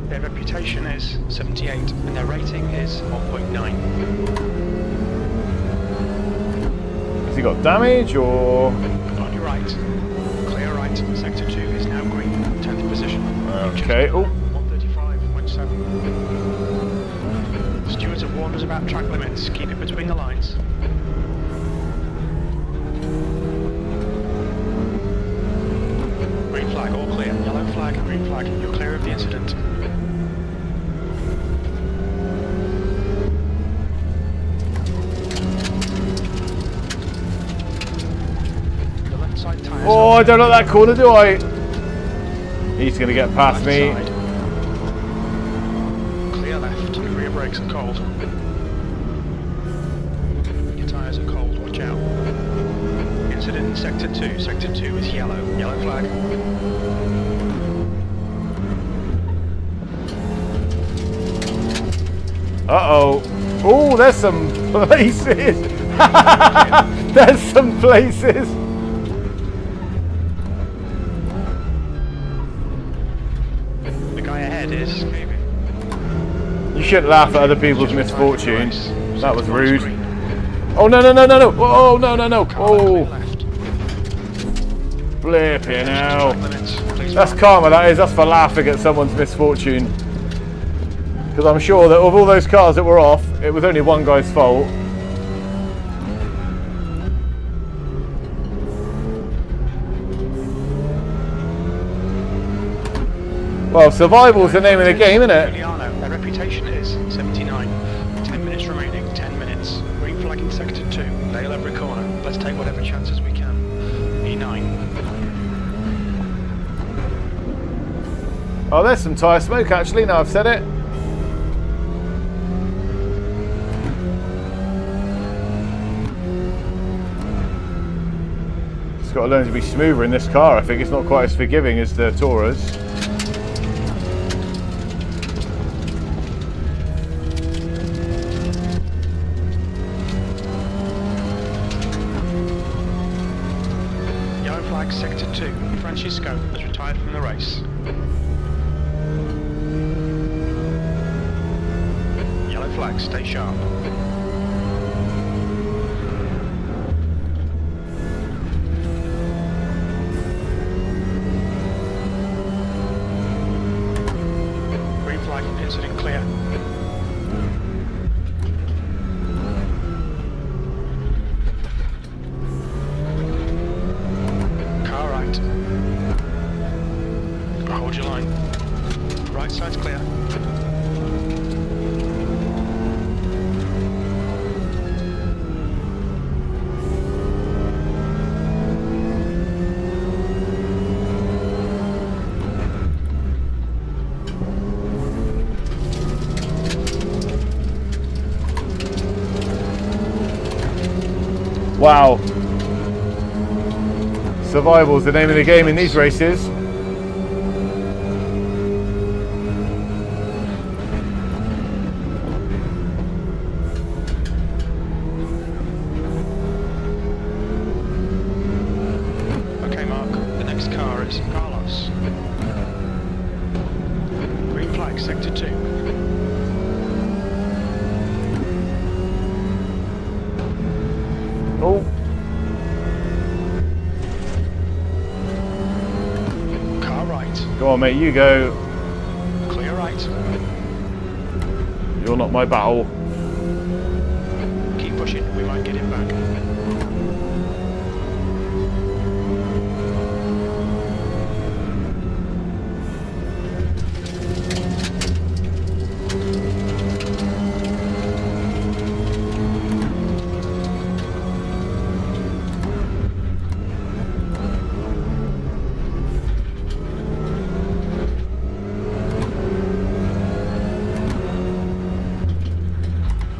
Their reputation is 78 and their rating is 1.9. Has he got damage or? On your right. Clear right. Sector 2 is now green. 10th position. Okay. Oh. 135.7. Stewards have warned us about track limits. Keep it between the lines. Green flag, all clear. Yellow flag, green flag. You're clear of the incident. Oh, I don't like that corner, do I? He's going to get past me. Side. Clear left. Your rear brakes are cold. Your tyres are cold. Watch out. Incident in Sector 2. Sector 2 is yellow. Yellow flag. Uh-oh. Oh, there's some places. There's some places. Is you shouldn't laugh at other people's misfortune. That was rude. Oh no no no no no! Oh no no no! Oh, flipping hell! That's karma. That is. That's for laughing at someone's misfortune. Because I'm sure that of all those cars that were off, it was only one guy's fault. Well, survival's the name of the game, isn't it? Their reputation is 79. 10 minutes remaining, 10 minutes. Green flag in Sector 2. They'll every corner. Let's take whatever chances we can. E9. Oh, there's some tyre smoke actually, now I've said it. It's got to learn to be smoother in this car. I think it's not quite as forgiving as the Taurus. Sector 2, Francisco has retired from the race. Yellow flag, stay sharp. Green flag, incident clear. Hold your line. Right side's clear. Wow. Survival's the name of the game in these races. Okay, Mark, the next car is Carlos. Green flag, Sector 2. Oh. Go on, mate, you go. Clear right. You're not my battle. Keep pushing, we might get him back.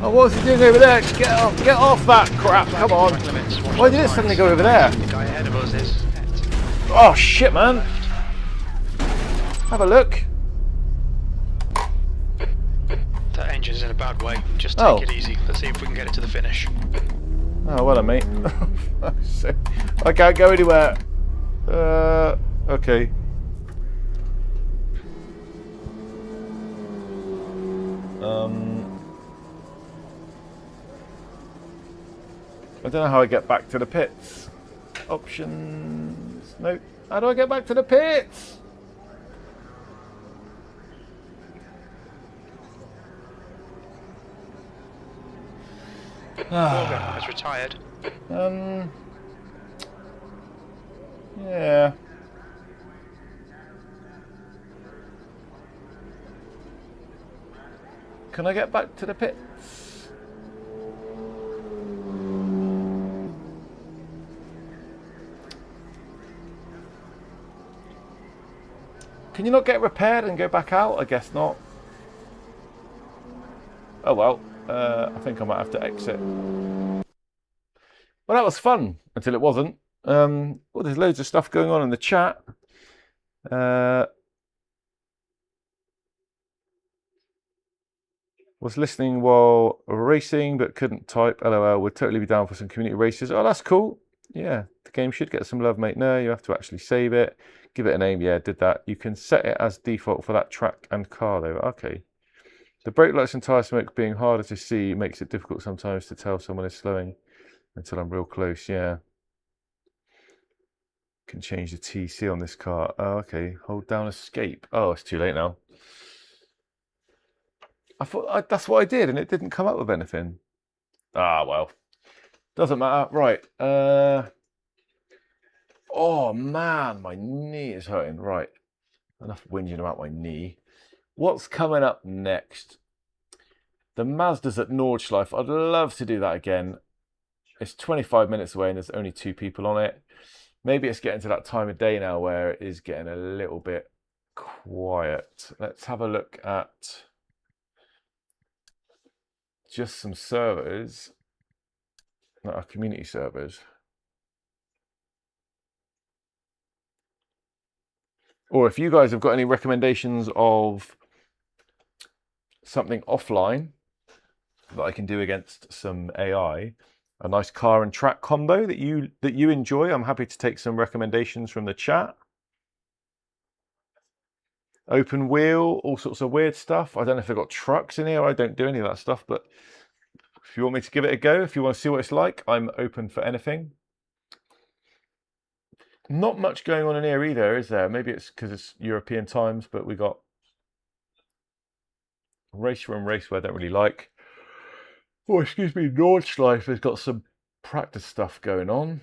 Oh, what's he doing over there? Get off that crap, come on. Why did it suddenly go over there? The guy ahead of us is Oh shit, man. Have a look. that engine's in a bad way. Just take it easy. Let's see if we can get it to the finish. Oh, well done, mate. I can't go anywhere. Okay. I don't know how I get back to the pits. Options. No. How do I get back to the pits? Morgan has retired. Yeah. Can I get back to the pits? Can you not get repaired and go back out? I guess not. Oh well, I think I might have to exit. Well, that was fun until it wasn't. Well, there's loads of stuff going on in the chat. Was listening while racing but couldn't type. LOL, would totally be down for some community races. Oh, that's cool. Yeah, the game should get some love, mate. No, you have to actually save it. Give it a name. Yeah, did that. You can set it as default for that track and car, though. Okay. The brake lights and tyre smoke being harder to see makes it difficult sometimes to tell someone is slowing until I'm real close. Yeah. Can change the TC on this car. Oh, okay. Hold down escape. Oh, it's too late now. I thought that's what I did, and it didn't come up with anything. Ah, well, doesn't matter. Right. Oh man, my knee is hurting. Right. Enough whinging about my knee. What's coming up next? The Mazda's at Nordschleife. I'd love to do that again. It's 25 minutes away, and there's only 2 people on it. Maybe it's getting to that time of day now where it is getting a little bit quiet. Let's have a look at just some servers that are community servers. Or if you guys have got any recommendations of something offline that I can do against some AI, a nice car and track combo that you enjoy, I'm happy to take some recommendations from the chat. Open wheel, all sorts of weird stuff. I don't know if they've got trucks in here. I don't do any of that stuff, but if you want me to give it a go, if you want to see what it's like, I'm open for anything. Not much going on in here either, is there? Maybe it's because it's European times, but we got RaceRoom Raceway I don't really like. Oh, excuse me, Nordschleife has got some practice stuff going on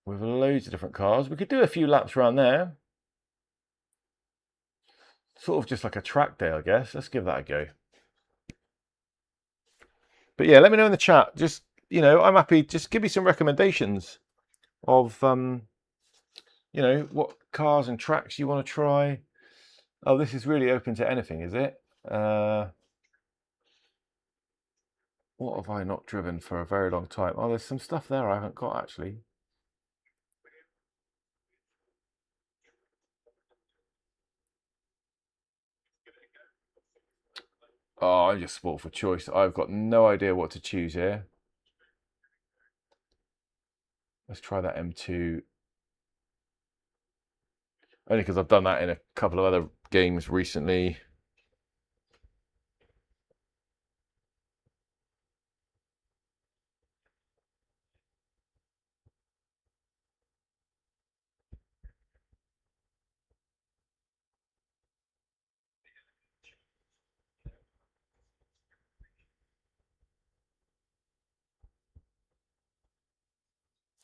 with loads of different cars. We could do a few laps around there. Sort of just like a track day, I guess. Let's give that a go. But yeah, let me know in the chat. Just, you know, I'm happy. Just give me some recommendations of, you know, what cars and tracks you want to try. Oh, this is really open to anything, is it? What have I not driven for a very long time? Oh, there's some stuff there I haven't got, actually. Oh, I'm just spoiled for choice. I've got no idea what to choose here. Let's try that M2. Only because I've done that in a couple of other games recently.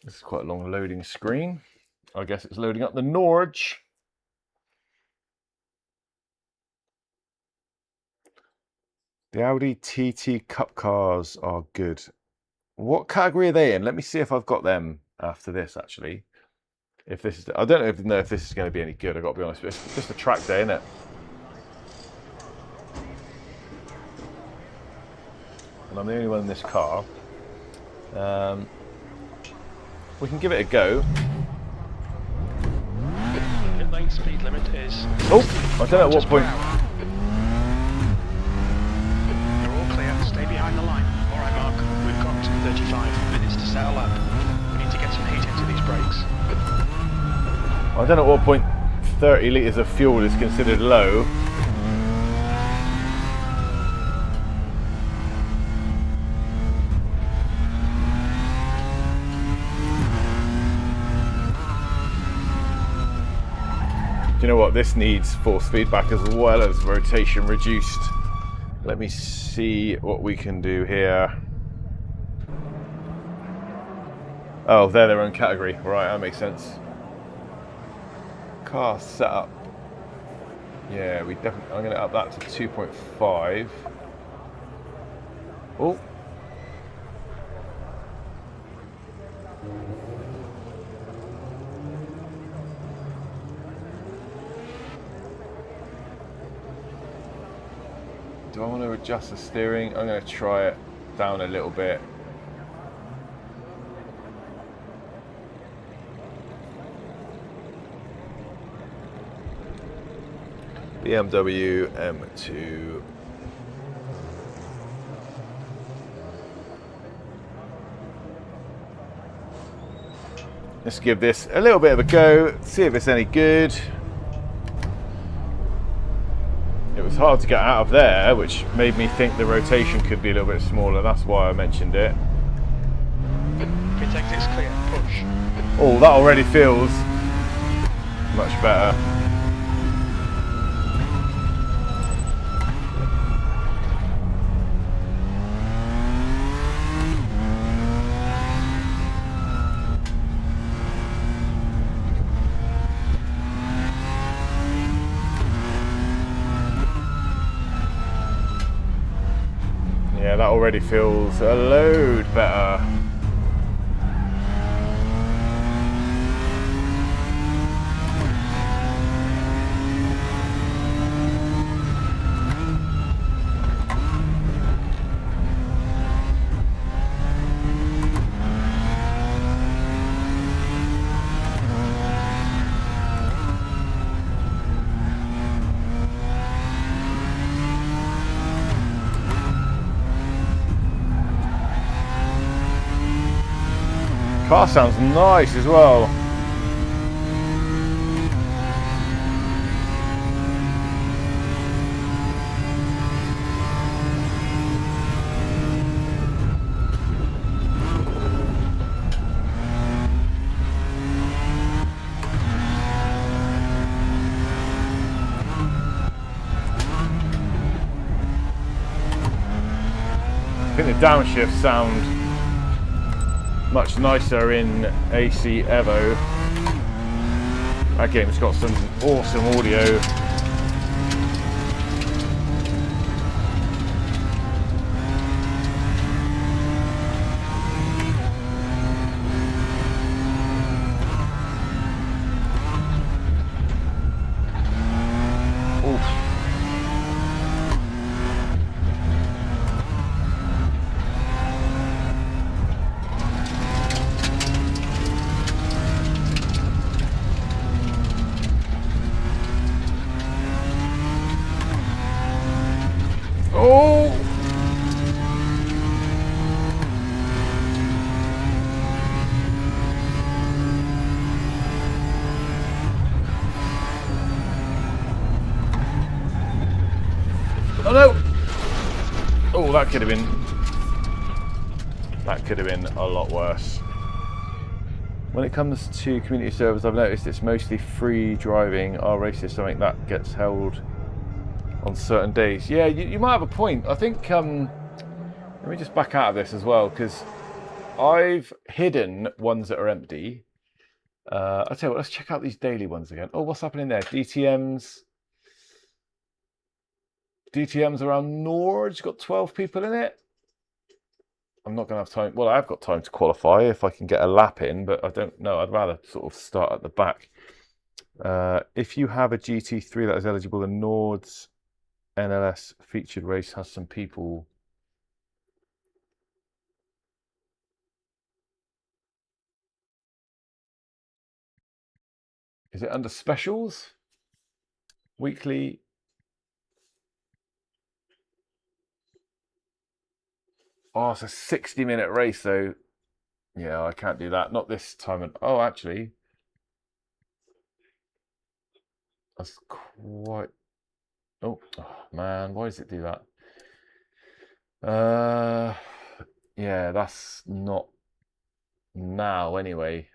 This is quite a long loading screen. I guess it's loading up the Norge. The Audi TT Cup cars are good. What category are they in? Let me see if I've got them after this, actually. If this is, I don't know if this is going to be any good, I've got to be honest, but it's just a track day, isn't it? And I'm the only one in this car. We can give it a go. Pit lane speed limit is... Oh, I don't know at what point... You're all clear, stay behind the line. Alright Mark, we've got 35 minutes to settle up. We need to get some heat into these brakes. I don't know at what point 30 litres of fuel is considered low. Do you know what? This needs force feedback as well as rotation reduced. Let me see what we can do here. Oh, they're their own category. Right, that makes sense. Car setup. Yeah, we definitely. I'm going to up that to 2.5. Oh. Do I want to adjust the steering? I'm going to try it down a little bit. BMW M2. Let's give this a little bit of a go, see if it's any good. It was hard to get out of there, which made me think the rotation could be a little bit smaller. That's why I mentioned it. Pit exit's clear, push. Oh, that already feels much better. Yeah, that already feels a load better. Car sounds nice as well. I think the downshift sound much nicer in AC Evo. That game's got some awesome audio. Oof. Oh! Oh no! Oh, that could have been a lot worse. When it comes to community service, I've noticed it's mostly free driving. Our race is something that gets held on certain days. Yeah, you might have a point. I think let me just back out of this as well, because I've hidden ones that are empty. I'll tell you what, let's check out these daily ones again. Oh, what's happening there? DTMs around Norge, got 12 people in it. I'm not going to have time. Well, I've got time to qualify if I can get a lap in, but I don't know. I'd rather sort of start at the back. If you have a GT3 that is eligible, the Nord's NLS featured race has some people. Is it under specials? Weekly? Oh, it's a 60-minute race, though. Yeah, I can't do that. Not this time. Oh, actually, that's quite. Oh man, why does it do that? Yeah, that's not now anyway.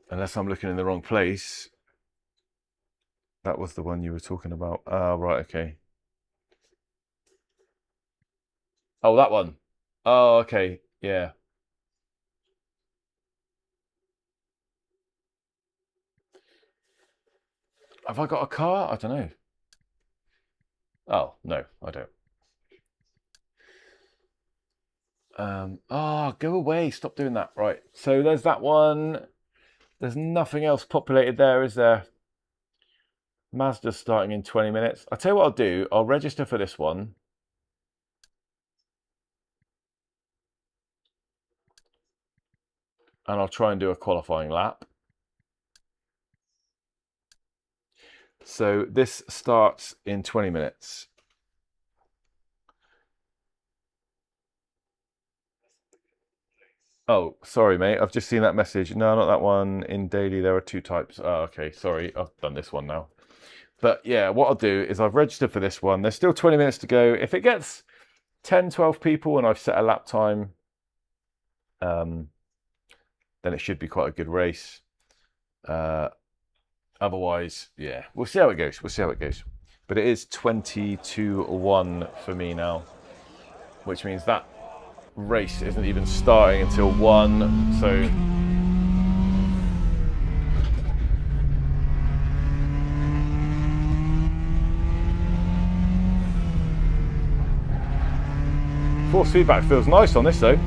Unless I'm looking in the wrong place. That was the one you were talking about. Oh, right, okay. Oh, that one. Oh, okay, yeah. Have I got a car? I don't know. Oh, no, I don't. Oh, go away. Stop doing that. Right, so there's that one. There's nothing else populated there, is there? Mazda's starting in 20 minutes. I'll tell you what I'll do. I'll register for this one. And I'll try and do a qualifying lap. So this starts in 20 minutes. Oh, sorry, mate. I've just seen that message. No, not that one. In daily, there are 2 types. Oh, okay. Sorry. I've done this one now. But yeah, what I'll do is I've registered for this one. There's still 20 minutes to go. If it gets 10, 12 people and I've set a lap time, then it should be quite a good race. Otherwise, yeah, we'll see how it goes. We'll see how it goes. But it is 20-1 for me now, which means that race isn't even starting until 1. So force feedback feels nice on this though.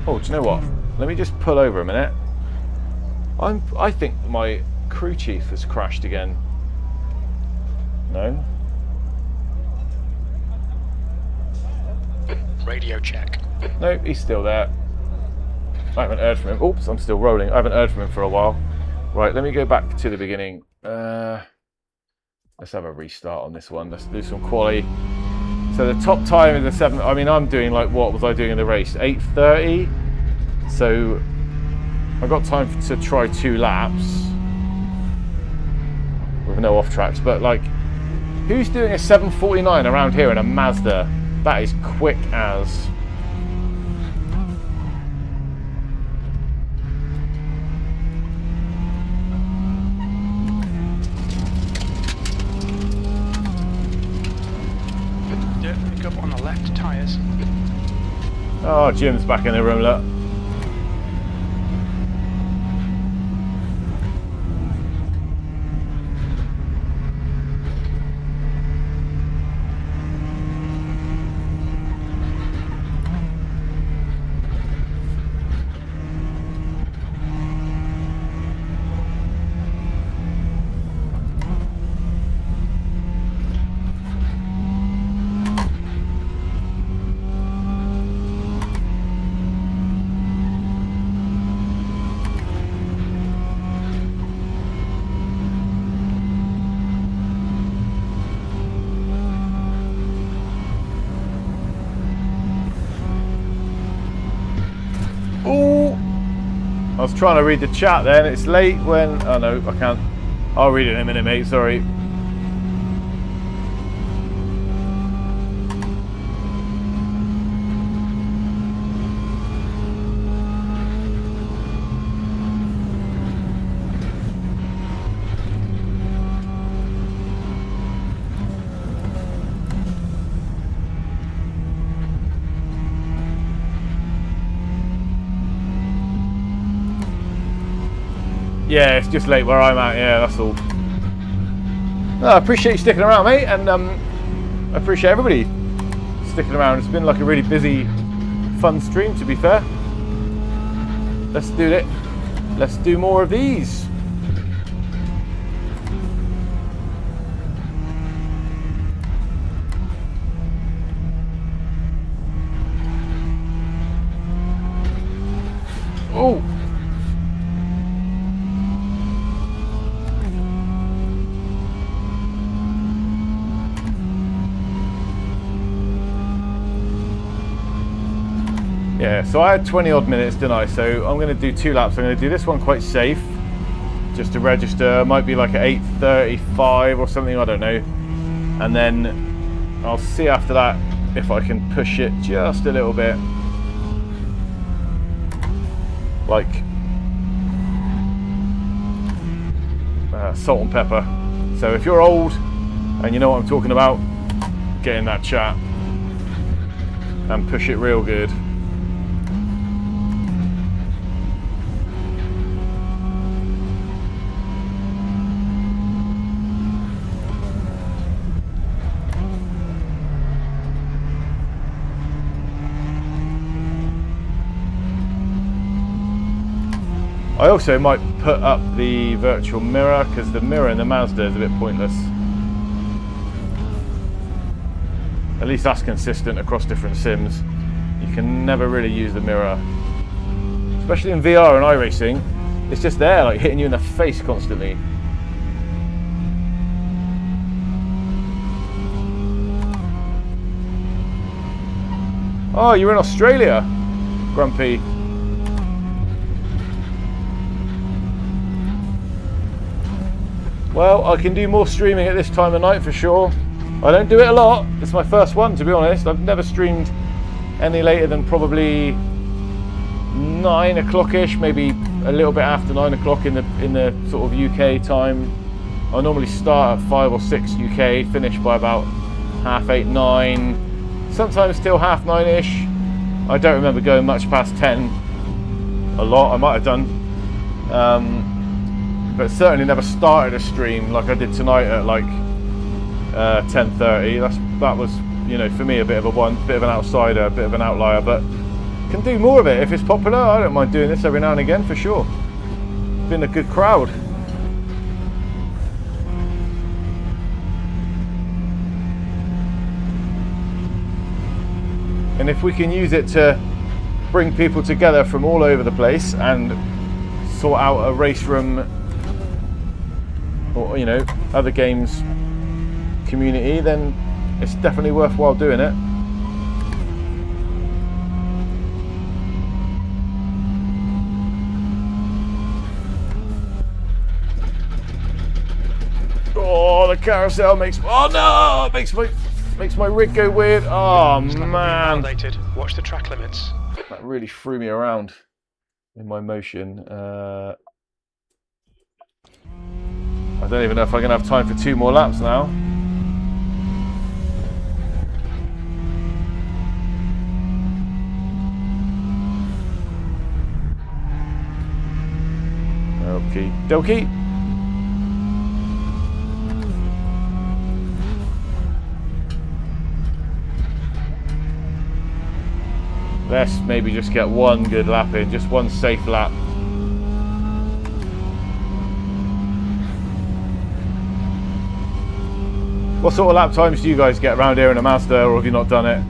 Oh, do you know what? Let me just pull over a minute. I think my crew chief has crashed again. No? Radio check. No, he's still there. I haven't heard from him. Oops, I'm still rolling. I haven't heard from him for a while. Right, let me go back to the beginning. Let's have a restart on this one. Let's do some quali. So the top time is a 7. I mean, I'm doing like, what was I doing in the race? 8:30. So I got time to try 2 laps with no off tracks. But like, who's doing a 7:49 around here in a Mazda? That is quick as. Pick up on the left tyres. Oh, Jim's back in the room, look. I was trying to read the chat then. It's late when. Oh no, I can't. I'll read it in a minute, mate. Sorry. Yeah, it's just late where I'm at. Yeah, that's all. No, I appreciate you sticking around, mate, and I appreciate everybody sticking around. It's been like a really busy, fun stream, to be fair. Let's do it. Let's do more of these. Oh. Yeah, so I had 20 odd minutes, didn't I? So I'm going to do 2 laps. I'm going to do this one quite safe, just to register. It might be like at 8:35 or something, I don't know. And then I'll see after that if I can push it just a little bit. Like salt and pepper. So if you're old and you know what I'm talking about, get in that chat and push it real good. I also might put up the virtual mirror, because the mirror in the Mazda is a bit pointless. At least that's consistent across different sims. You can never really use the mirror. Especially in VR and iRacing, it's just there, like hitting you in the face constantly. Oh, you're in Australia, Grumpy. Well, I can do more streaming at this time of night for sure. I don't do it a lot. It's my first one, to be honest. I've never streamed any later than probably 9 o'clock-ish, maybe a little bit after 9 o'clock in the sort of UK time. I normally start at 5 or 6 UK, finish by about 8:30, 9. Sometimes till 9:30-ish. I don't remember going much past 10. A lot, I might have done. But certainly never started a stream like I did tonight at like 10:30. That was, you know, for me a bit of an outsider, a bit of an outlier. But can do more of it if it's popular. I don't mind doing this every now and again for sure. Been a good crowd. And if we can use it to bring people together from all over the place and sort out a race room, or, you know, other games community, then it's definitely worthwhile doing it. Oh, the carousel makes, oh no, it makes my rig go weird. Oh man. Watch the track limits. That really threw me around in my motion. I don't even know if I'm going to have time for 2 more laps now. Okie dokie. Let's maybe just get 1 good lap in, just 1 safe lap. What sort of lap times do you guys get around here in a Mazda, or have you not done it?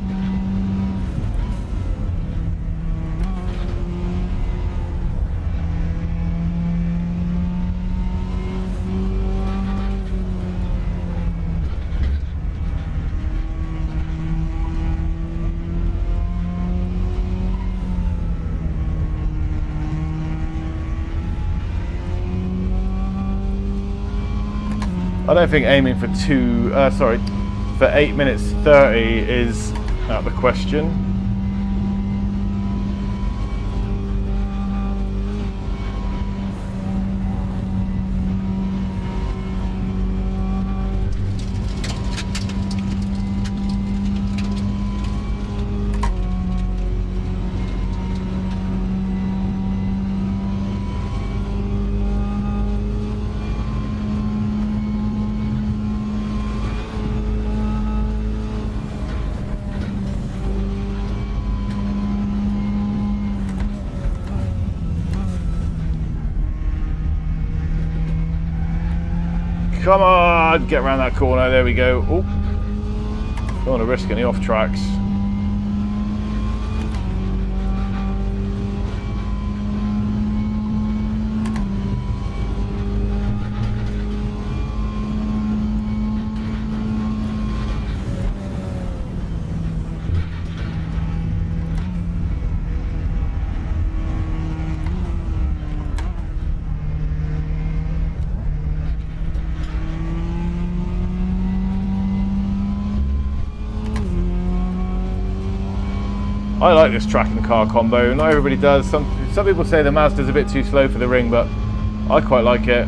I don't think aiming for 8 minutes 30 is out of the question. Come on, get around that corner. There we go. Oh, don't want to risk any off tracks. I like this track and car combo. Not everybody does. Some people say the Mazda's a bit too slow for the ring, but I quite like it.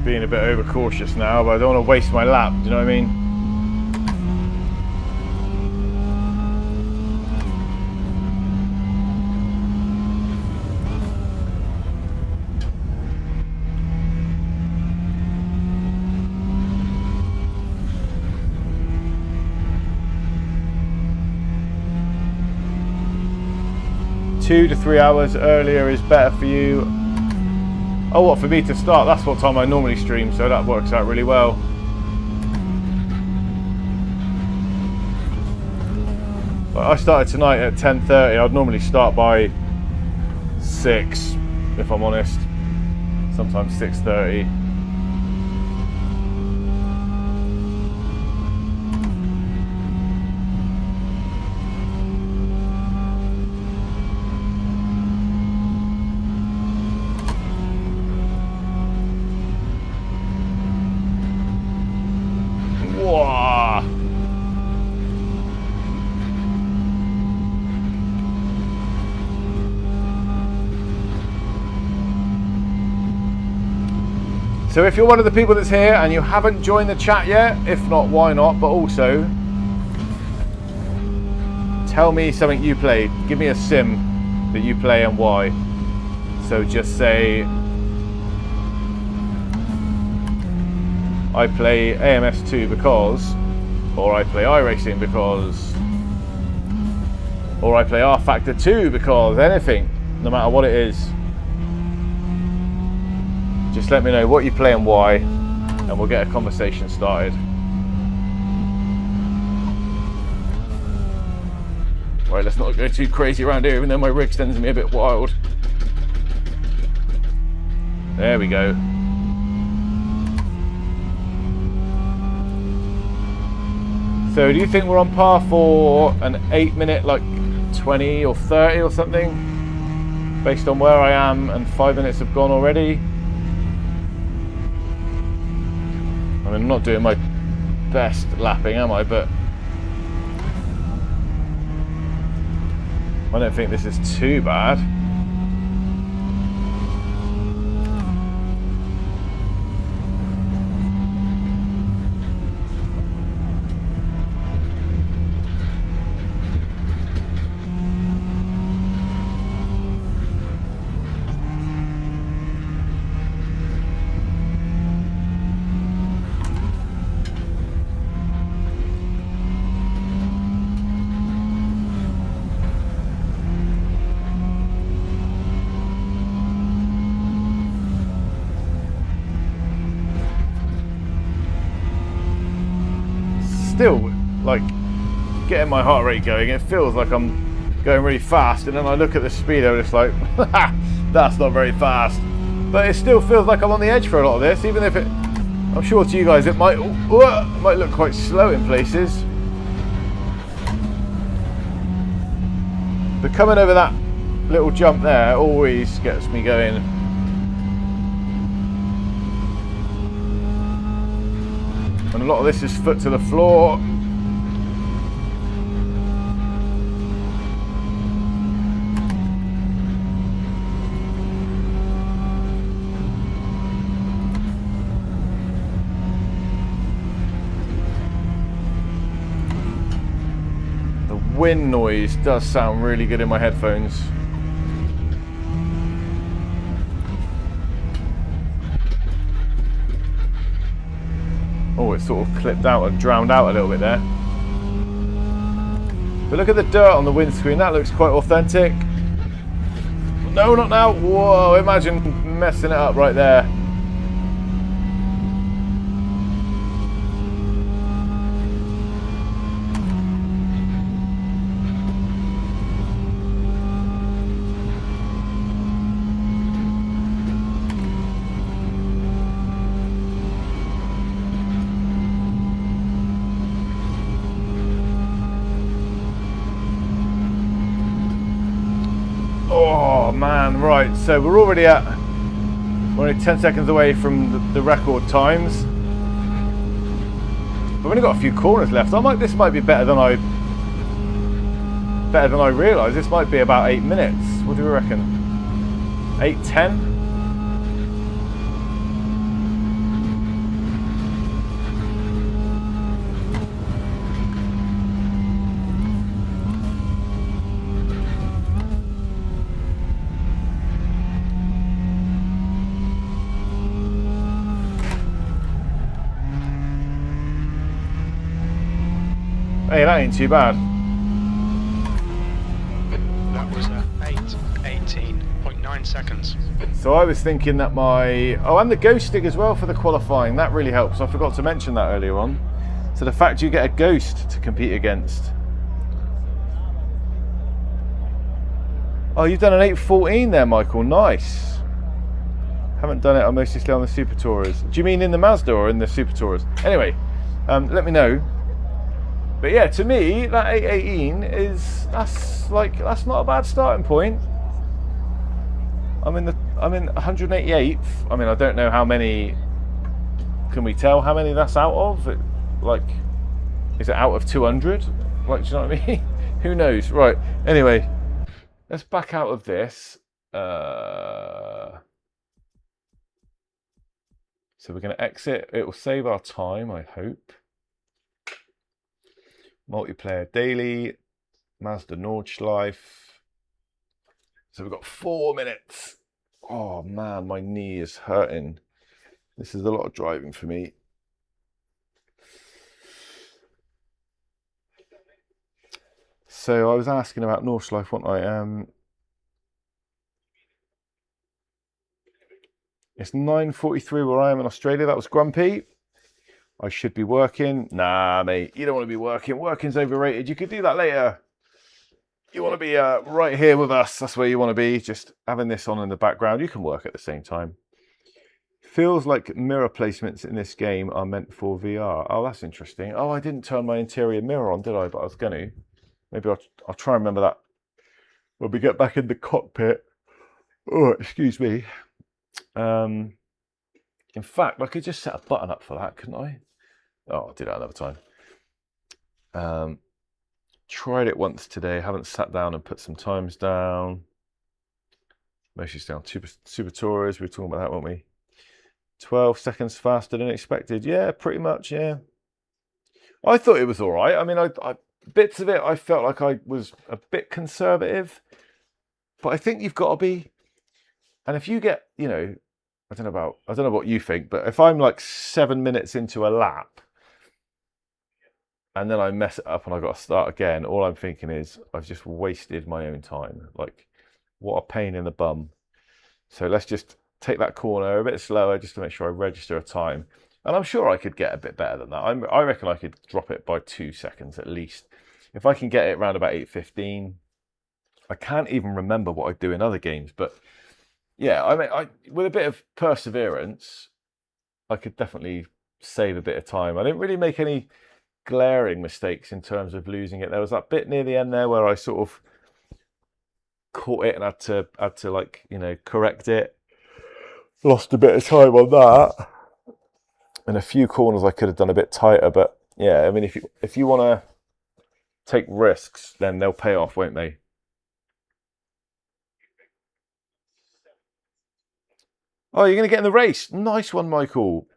Being a bit overcautious now, but I don't want to waste my lap, do you know what I mean? Two to 3 hours earlier is better for you. Oh, what, for me to start? That's what time I normally stream, so that works out really well. But I started tonight at 10:30. I'd normally start by 6, if I'm honest. Sometimes 6:30. So if you're one of the people that's here and you haven't joined the chat yet, if not, why not? But also, tell me something you play. Give me a sim that you play and why. So just say, I play AMS2 because, or I play iRacing because, or I play R Factor 2 because, anything, no matter what it is. Just let me know what you play and why, and we'll get a conversation started. Right, let's not go too crazy around here, even though my rig sends me a bit wild. There we go. So do you think we're on par for an 8 minute, like 20 or 30 or something? Based on where I am and 5 minutes have gone already? I mean, I'm not doing my best lapping, am I? But I don't think this is too bad. Still, like, getting my heart rate going, it feels like I'm going really fast, and then I look at the speedo and it's like, that's not very fast. But it still feels like I'm on the edge for a lot of this, even if it, I'm sure to you guys it might look quite slow in places. But coming over that little jump there always gets me going. And a lot of this is foot to the floor. The wind noise does sound really good in my headphones. Oh, it sort of clipped out and drowned out a little bit there. But look at the dirt on the windscreen, that looks quite authentic. No, not now. Whoa, imagine messing it up right there. Oh man, right, so we're only 10 seconds away from the record times. We've only got a few corners left. This might be better than I realised. This might be about 8 minutes. What do we reckon? 8:10? Hey, that ain't too bad. That was 18.9 seconds. So I was thinking that and the ghost stick as well for the qualifying, that really helps. I forgot to mention that earlier on. So the fact you get a ghost to compete against. Oh, you've done an 8:14 there, Michael, nice. Haven't done it, I'm mostly still on the Super Tourers. Do you mean in the Mazda or in the Super Tourers? Anyway, let me know. But yeah, to me, that 8:18 that's not a bad starting point. I'm in 188th. I mean, I don't know how many. Can we tell how many that's out of? Is it out of 200? Like, do you know what I mean? Who knows? Right. Anyway, let's back out of this. So we're going to exit. It will save our time, I hope. Multiplayer daily, Mazda Nordschleife. So we've got 4 minutes. Oh man, my knee is hurting. This is a lot of driving for me. So I was asking about Nordschleife, wasn't I? It's 9:43 where I am in Australia. That was Grumpy. I should be working. Nah, mate, you don't want to be working. Working's overrated. You could do that later. You want to be right here with us. That's where you want to be. Just having this on in the background. You can work at the same time. Feels like mirror placements in this game are meant for VR. Oh, that's interesting. Oh, I didn't turn my interior mirror on, did I? But I was going to. Maybe I'll try and remember that when we get back in the cockpit. Oh, excuse me. In fact, I could just set a button up for that, couldn't I? Oh, I'll do that another time. Tried it once today. Haven't sat down and put some times down. Mostly down Super Tourers. We were talking about that, weren't we? 12 seconds faster than expected. Yeah, pretty much, yeah. I thought it was all right. I mean, I bits of it, I felt like I was a bit conservative. But I think you've got to be. And if you get, I don't know what you think, but if I'm like 7 minutes into a lap and then I mess it up and I got to start again, all I'm thinking is I've just wasted my own time. Like, what a pain in the bum. So let's just take that corner a bit slower just to make sure I register a time. And I'm sure I could get a bit better than that. I reckon I could drop it by 2 seconds at least. If I can get it around about 8:15, I can't even remember what I do in other games, but yeah, I mean, with a bit of perseverance, I could definitely save a bit of time. I didn't really make any glaring mistakes in terms of losing it. There was that bit near the end there where I sort of caught it and had to correct it. Lost a bit of time on that. And a few corners I could have done a bit tighter, but yeah, I mean, if you want to take risks, then they'll pay off, won't they? Oh, you're going to get in the race. Nice one, Michael.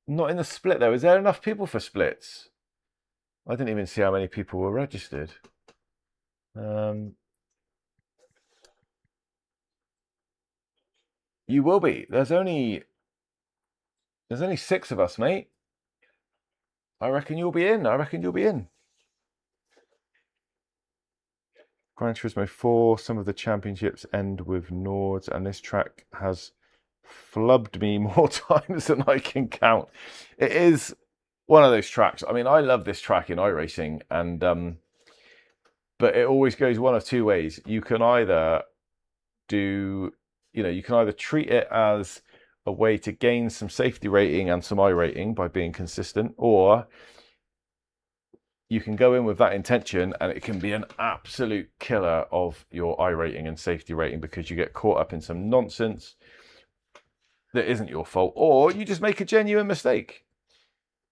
Not in the split, though. Is there enough people for splits? I didn't even see how many people were registered. You will be. There's only 6 of us, mate. I reckon you'll be in. Gran Turismo 4, some of the championships end with Nords, and this track has flubbed me more times than I can count. It is one of those tracks. I mean, I love this track in iRacing, and but it always goes one of two ways. You can either treat it as a way to gain some safety rating and some iRating by being consistent, or you can go in with that intention and it can be an absolute killer of your iRating and safety rating because you get caught up in some nonsense that isn't your fault, or you just make a genuine mistake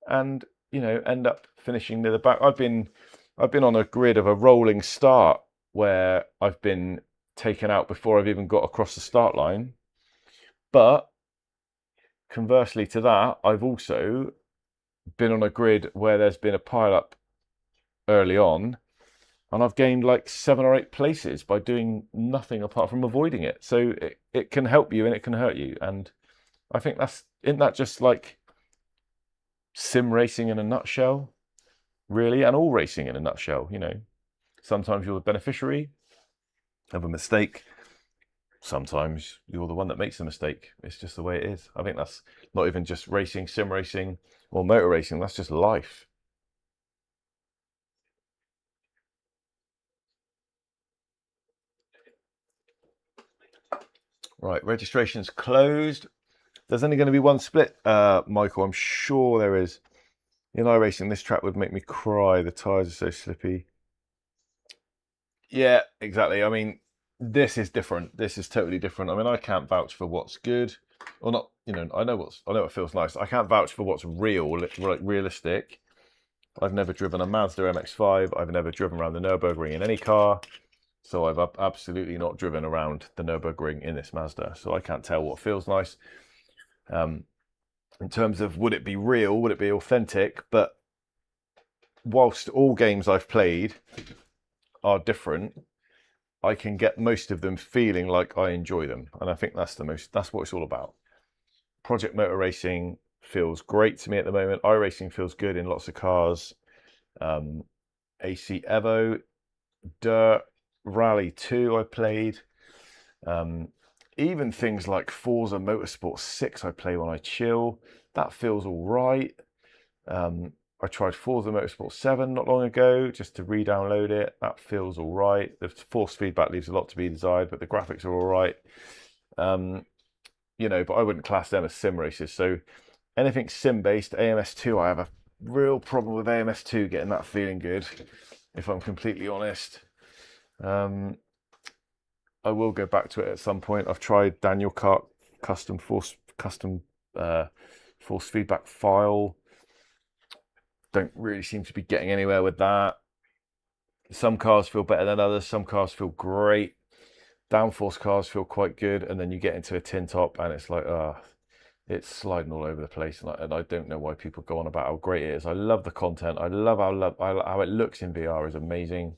and end up finishing near the back. I've been on a grid of a rolling start where I've been taken out before I've even got across the start line. But conversely to that, I've also been on a grid where there's been a pile up early on, and I've gained like 7 or 8 places by doing nothing apart from avoiding it. So it can help you and it can hurt you. And I think isn't that just like sim racing in a nutshell, really, and all racing in a nutshell? Sometimes you're the beneficiary of a mistake. Sometimes you're the one that makes the mistake. It's just the way it is. I think that's not even just racing, sim racing, or motor racing. That's just life. Right, registration's closed. There's only going to be one split, Michael. I'm sure there is. In iRacing, this track would make me cry. The tyres are so slippy. Yeah, exactly. I mean, this is different. This is totally different. I mean, I can't vouch for what's good or not. I know what feels nice. I can't vouch for what's realistic. I've never driven a Mazda MX-5. I've never driven around the Nürburgring in any car. So I've absolutely not driven around the Nürburgring in this Mazda. So I can't tell what feels nice. In terms of would it be real, would it be authentic? But whilst all games I've played are different, I can get most of them feeling like I enjoy them. And I think that's what it's all about. Project Motor Racing feels great to me at the moment. iRacing feels good in lots of cars. AC Evo, Dirt, Rally 2 I played. Even things like Forza Motorsport 6 I play when I chill. That feels all right. I tried Forza Motorsport 7 not long ago just to re-download it. That feels all right. The force feedback leaves a lot to be desired, but the graphics are all right. But I wouldn't class them as sim races. So anything sim-based, AMS2, I have a real problem with AMS2 getting that feeling good, if I'm completely honest. I will go back to it at some point. I've tried Daniel Kart custom force feedback file. Don't really seem to be getting anywhere with that. Some cars feel better than others. Some cars feel great. Downforce cars feel quite good, and then you get into a tin top and it's like, it's sliding all over the place, and I don't know why people go on about how great it is. I love the content. I love how it looks in VR is amazing.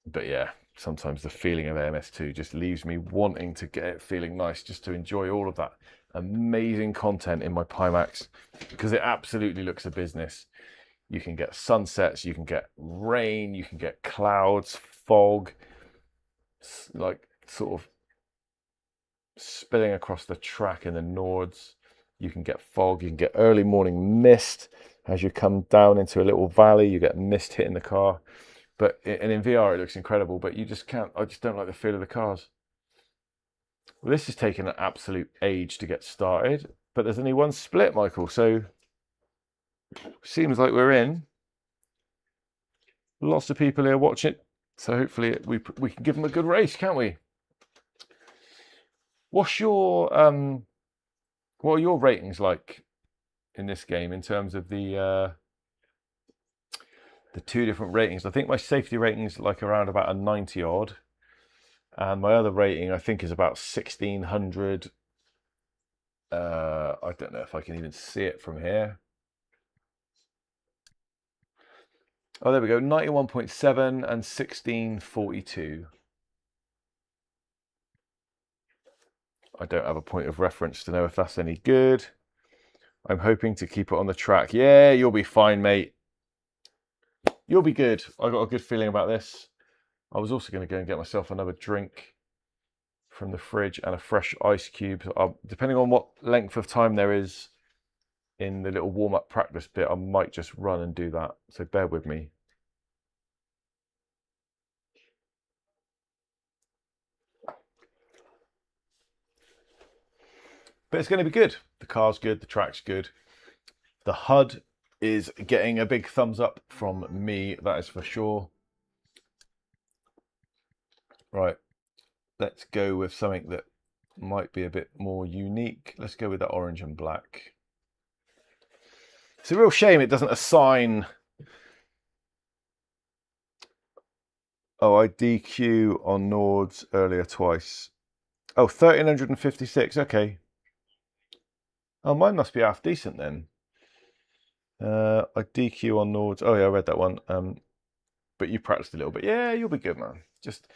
But yeah, sometimes the feeling of AMS2 just leaves me wanting to get it feeling nice, just to enjoy all of that amazing content in my Pimax, because it absolutely looks a business. You can get sunsets, you can get rain, you can get clouds, fog, like sort of spilling across the track in the Nords. You can get fog, you can get early morning mist as you come down into a little valley. You get mist hitting the car. And in VR it looks incredible, but you just can't. I just don't like the feel of the cars. Well, this has taken an absolute age to get started, but there's only one split, Michael, so seems like we're in. Lots of people here watching, so hopefully we can give them a good race, can't we? What's your What are your ratings like in this game in terms of the two different ratings? I think my safety rating is like around about a 90 odd, and my other rating I think is about 1600. I don't know if I can even see it from here. Oh, there we go, 91.7 and 1642. I don't have a point of reference to know if that's any good. I'm hoping to keep it on the track. Yeah, you'll be fine, mate. You'll be good. I got a good feeling about this. I was also going to go and get myself another drink from the fridge and a fresh ice cube. Depending on what length of time there is in the little warm-up practice bit, I might just run and do that. So bear with me. But it's going to be good. The car's good, the track's good. The HUD is getting a big thumbs up from me, that is for sure. Right, let's go with something that might be a bit more unique. Let's go with that orange and black. It's a real shame it doesn't assign... Oh, I DQ on Nords earlier twice. Oh, 1356, okay. Oh, mine must be half decent then. I DQ on Nords. Oh yeah, I read that one. But you practiced a little bit. Yeah, you'll be good, man. Just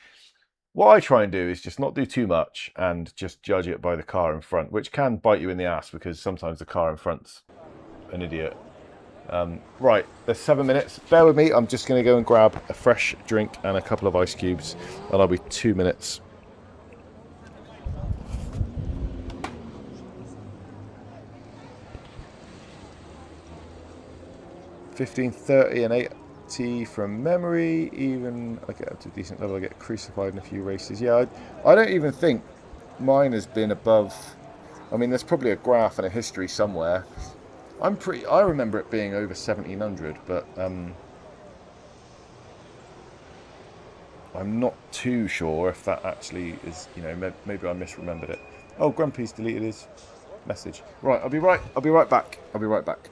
what I try and do is just not do too much and just judge it by the car in front, which can bite you in the ass because sometimes the car in front's an idiot. Right, there's 7 minutes. Bear with me. I'm just going to go and grab a fresh drink and a couple of ice cubes, and I'll be 2 minutes. $15.30 and 80 from memory. Even I get up to a decent level, I get crucified in a few races. Yeah, I don't even think mine has been above. I mean, there's probably a graph and a history somewhere. I remember it being over 1700, but I'm not too sure if that actually is. You know, maybe I misremembered it. Oh, Grumpy's deleted his message. Right, I'll be right back. I'll be right back.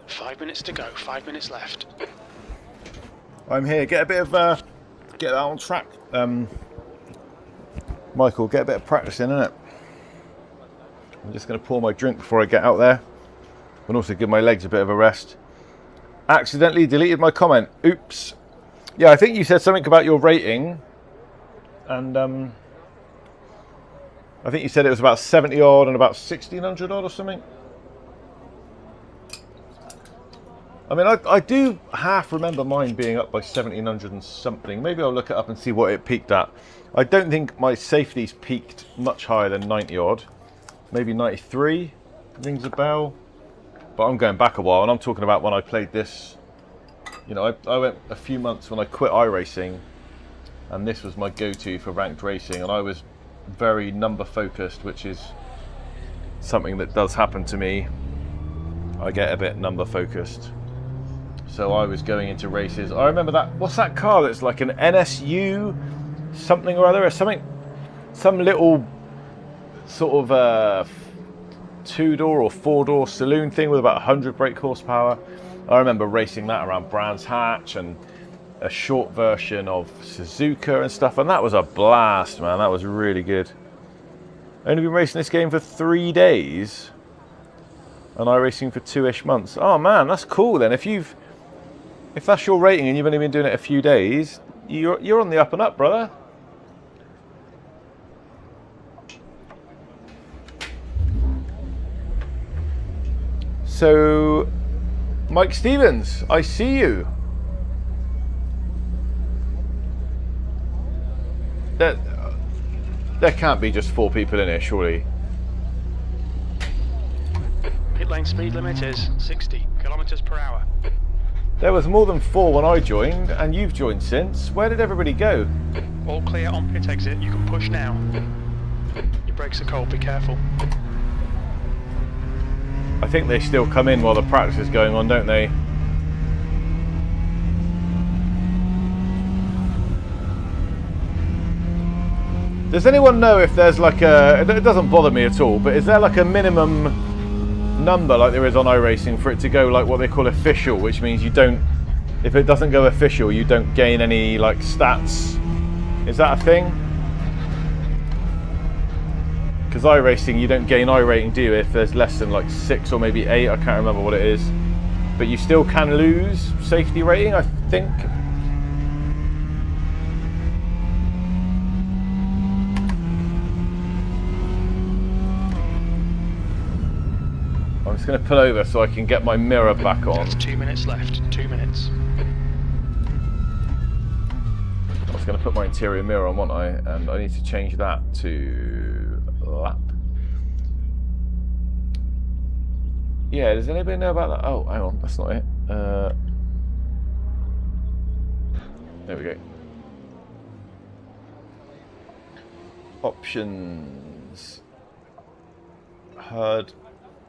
Five minutes to go, 5 minutes left. I'm here. Get a bit of get that on track. Michael, get a bit of practice in, innit? I'm just going to pour my drink before I get out there, and also give my legs a bit of a rest. Accidentally deleted my comment. Oops. Yeah, I think you said something about your rating, and I think you said it was about 70 odd and about 1600 odd or something. I mean, I do half remember mine being up by 1700 and something. Maybe I'll look it up and see what it peaked at. I don't think my safeties peaked much higher than 90 odd. Maybe 93 rings a bell. But I'm going back a while, and I'm talking about when I played this. You know, I went a few months when I quit iRacing, and this was my go-to for ranked racing, and I was very number focused, which is something that does happen to me. I get a bit number focused. So I was going into races. I remember that. What's that car that's like an NSU something or other? Or something. some little sort of 2-door or 4-door saloon thing with about 100 brake horsepower. I remember racing that around Brands Hatch and a short version of Suzuka and stuff, and that was a blast, man. That was really good. Only been racing this game for 3 days, and iRacing for 2-ish months. Oh man, that's cool then. If that's your rating and you've only been doing it a few days, you're on the up and up, brother. So, Mike Stevens, I see you. There can't be just 4 people in here, surely. Pit lane speed limit is 60 kilometers per hour. There was more than 4 when I joined, and you've joined since. Where did everybody go? All clear on pit exit. You can push now. Your brakes are cold. Be careful. I think they still come in while the practice is going on, don't they? Does anyone know if there's like a... It doesn't bother me at all, but is there like a minimum number like there is on iRacing for it to go like what they call official, which means you don't... If it doesn't go official, you don't gain any like stats. Is that a thing? Because iRacing, you don't gain iRating, do you, if there's less than like 6 or maybe 8, I can't remember what it is. But you still can lose safety rating, I think. I'm just going to pull over so I can get my mirror back on. That's 2 minutes left. 2 minutes. I was going to put my interior mirror on, wasn't I? And I need to change that to lap. Yeah, does anybody know about that? Oh, hang on, that's not it. There we go. Options. HUD.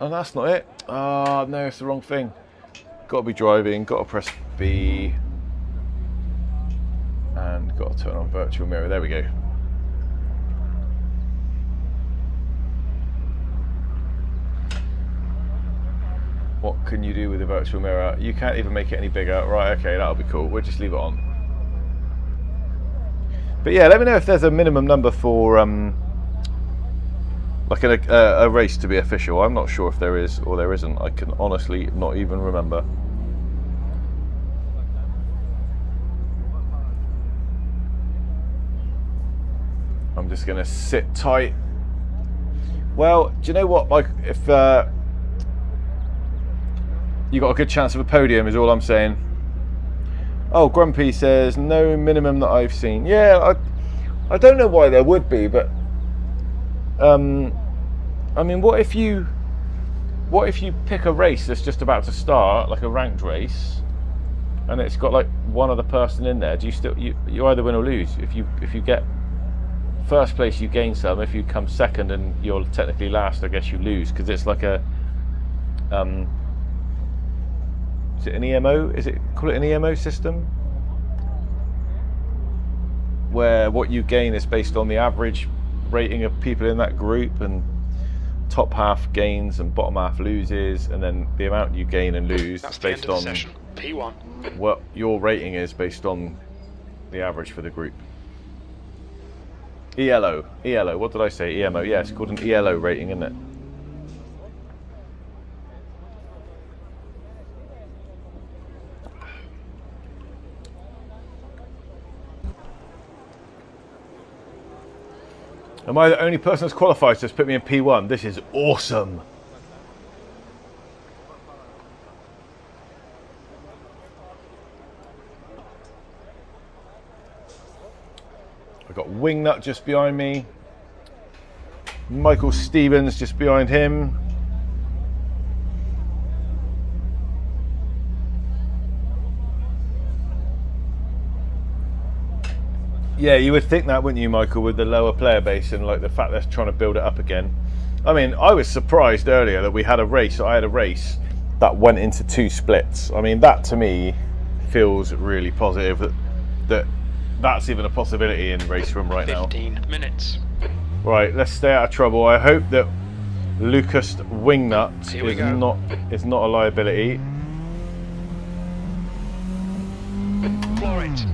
Oh, that's not it. Oh, no, it's the wrong thing. Got to be driving, got to press B. And got to turn on virtual mirror. There we go. What can you do with the virtual mirror? You can't even make it any bigger. Right, okay, that'll be cool. We'll just leave it on. But yeah, let me know if there's a minimum number for like a race to be official. I'm not sure if there is or there isn't. I can honestly not even remember. I'm just going to sit tight. Well, do you know what, Mike? If you got a good chance of a podium, is all I'm saying. Oh, Grumpy says no minimum that I've seen. Yeah, I don't know why there would be, but I mean, what if you pick a race that's just about to start, like a ranked race, and it's got like one other person in there? Do you still you either win or lose? If you get first place, you gain some. If you come second and you're technically last, I guess you lose, because it's like a is it an EMO? Call it an EMO system? Where what you gain is based on the average rating of people in that group, and top half gains and bottom half loses, and then the amount you gain and lose is based on P1. What your rating is based on the average for the group. ELO, what did I say? EMO, yeah, it's called an ELO rating, isn't it? Am I the only person that's qualified to just put me in P1? This is awesome. I've got Wingnut just behind me. Michael Stevens just behind him. Yeah, you would think that, wouldn't you, Michael, with the lower player base and like the fact they're trying to build it up again. I mean, I was surprised earlier that I had a race that went into 2 splits. I mean, that to me feels really positive that's even a possibility in RaceRoom right now. 15 minutes. Right, let's stay out of trouble. I hope that Lucas Wingnut Here we go. is not a liability. Floor it.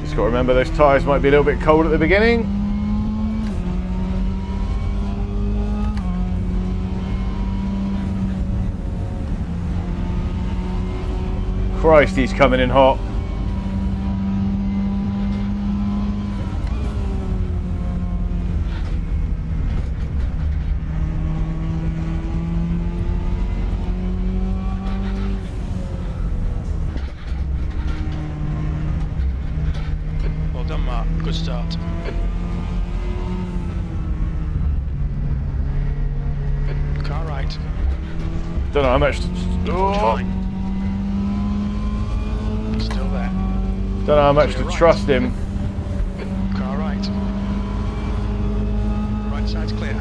Just got to remember those tyres might be a little bit cold at the beginning. Christ, he's coming in hot. Well done, Mark. Good start. Car right. Don't know how much. Fine. Still there. Don't know how much to trust him. Car right. Right side's clear.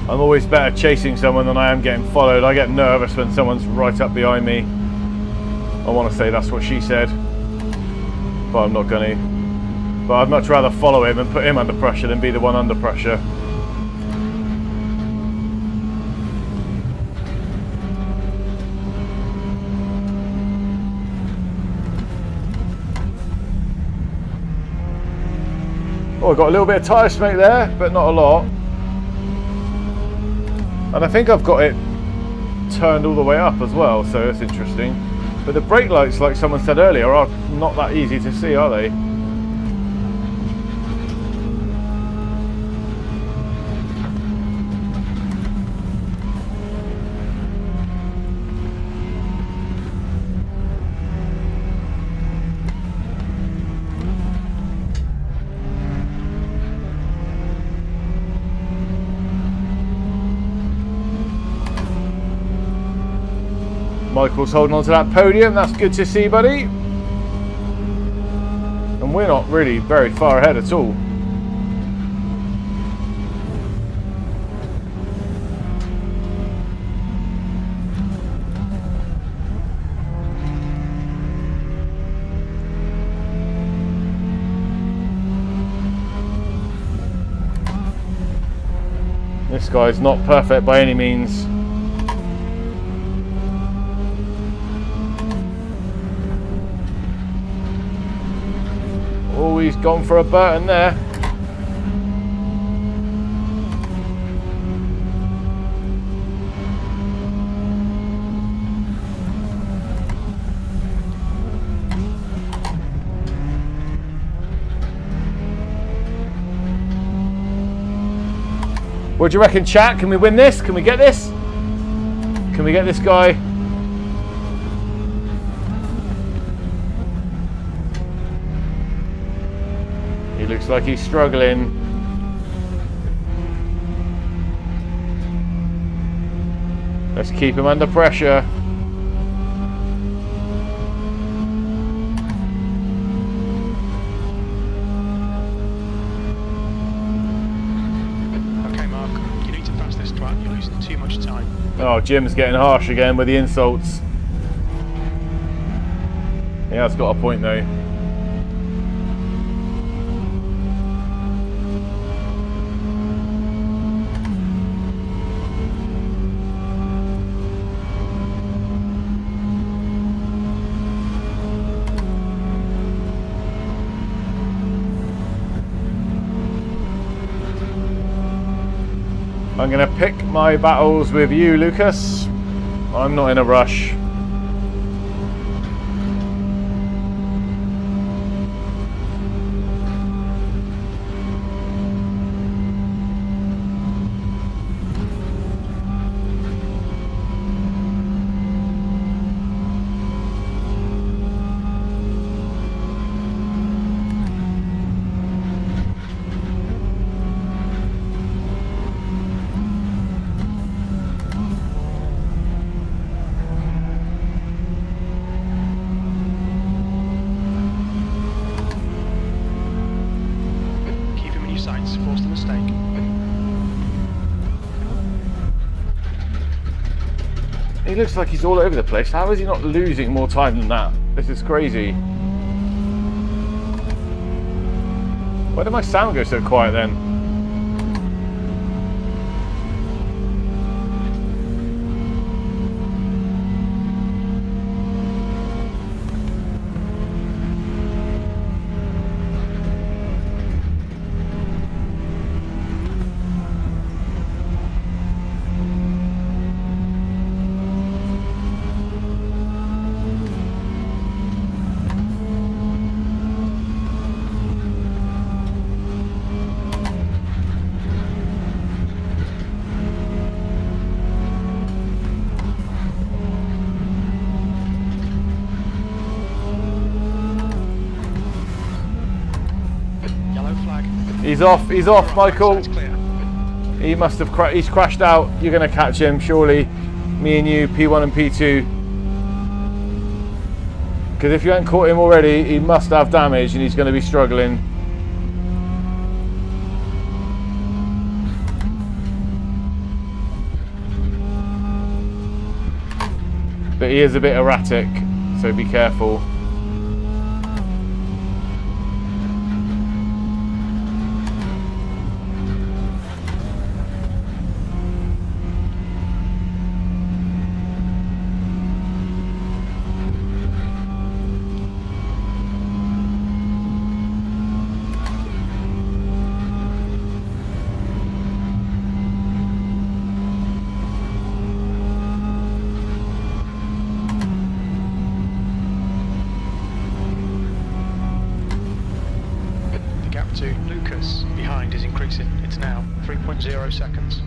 I'm always better chasing someone than I am getting followed. I get nervous when someone's right up behind me. I want to say that's what she said, but I'm not going to. But I'd much rather follow him and put him under pressure than be the one under pressure. Oh, I got a little bit of tyre smoke there, but not a lot. And I think I've got it turned all the way up as well, so that's interesting. But the brake lights, like someone said earlier, are not that easy to see, are they? Michael's holding on to that podium, that's good to see, buddy. And we're not really very far ahead at all. This guy's not perfect by any means. Oh, he's gone for a Burton there. What do you reckon, chat? Can we win this? Can we get this? Can we get this guy? He looks like he's struggling. Let's keep him under pressure. Okay, Mark, you need to pass this track. You're losing too much time. Oh, Jim's getting harsh again with the insults. Yeah, that's got a point though. I'm going to pick my battles with you, Lucas. I'm not in a rush. He looks like he's all over the place. How is he not losing more time than that? This is crazy. Why did my sound go so quiet then? He's off, Michael. He must have he's crashed out. You're going to catch him, surely. Me and you, P1 and P2. Because if you haven't caught him already, he must have damage and he's going to be struggling. But he is a bit erratic, so be careful. To Lucas behind is increasing. It's now 3.0 seconds.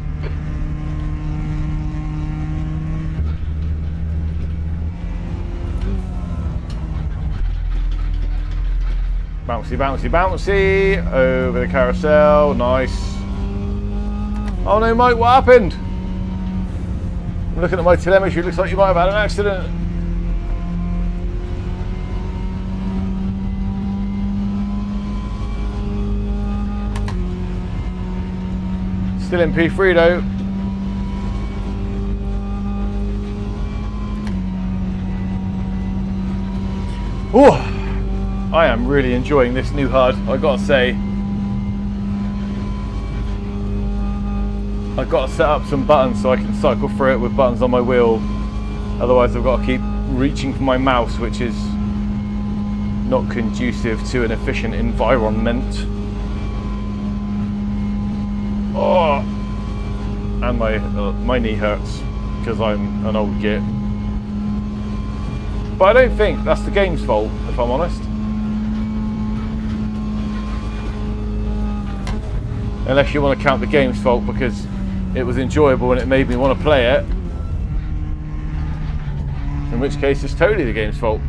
Bouncy, bouncy, bouncy over the carousel. Nice. Oh no, Mike, what happened? I'm looking at my telemetry. It looks like you might have had an accident. Still in P3 though. Oh, I am really enjoying this new HUD, I gotta say. I've got to set up some buttons so I can cycle through it with buttons on my wheel. Otherwise I've got to keep reaching for my mouse, which is not conducive to an efficient environment. Oh, and my knee hurts because I'm an old git. But I don't think that's the game's fault, if I'm honest. Unless you want to count the game's fault because it was enjoyable and it made me want to play it. In which case it's totally the game's fault.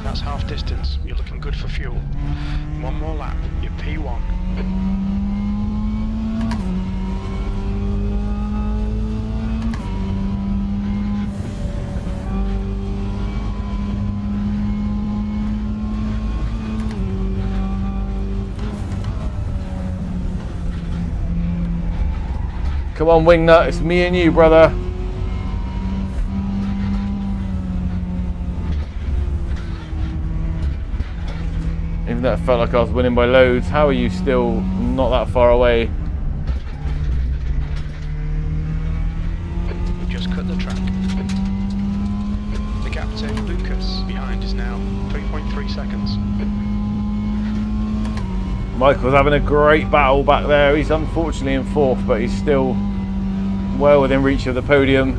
That's half distance. You're looking good for fuel. One more lap. You're P1. Come on, Wingnut. It's me and you, brother. Even though it felt like I was winning by loads, how are you still not that far away? You just cut the track. The gap to Lucas behind is now 3.3 seconds. Michael's having a great battle back there. He's unfortunately in fourth, but he's still well within reach of the podium.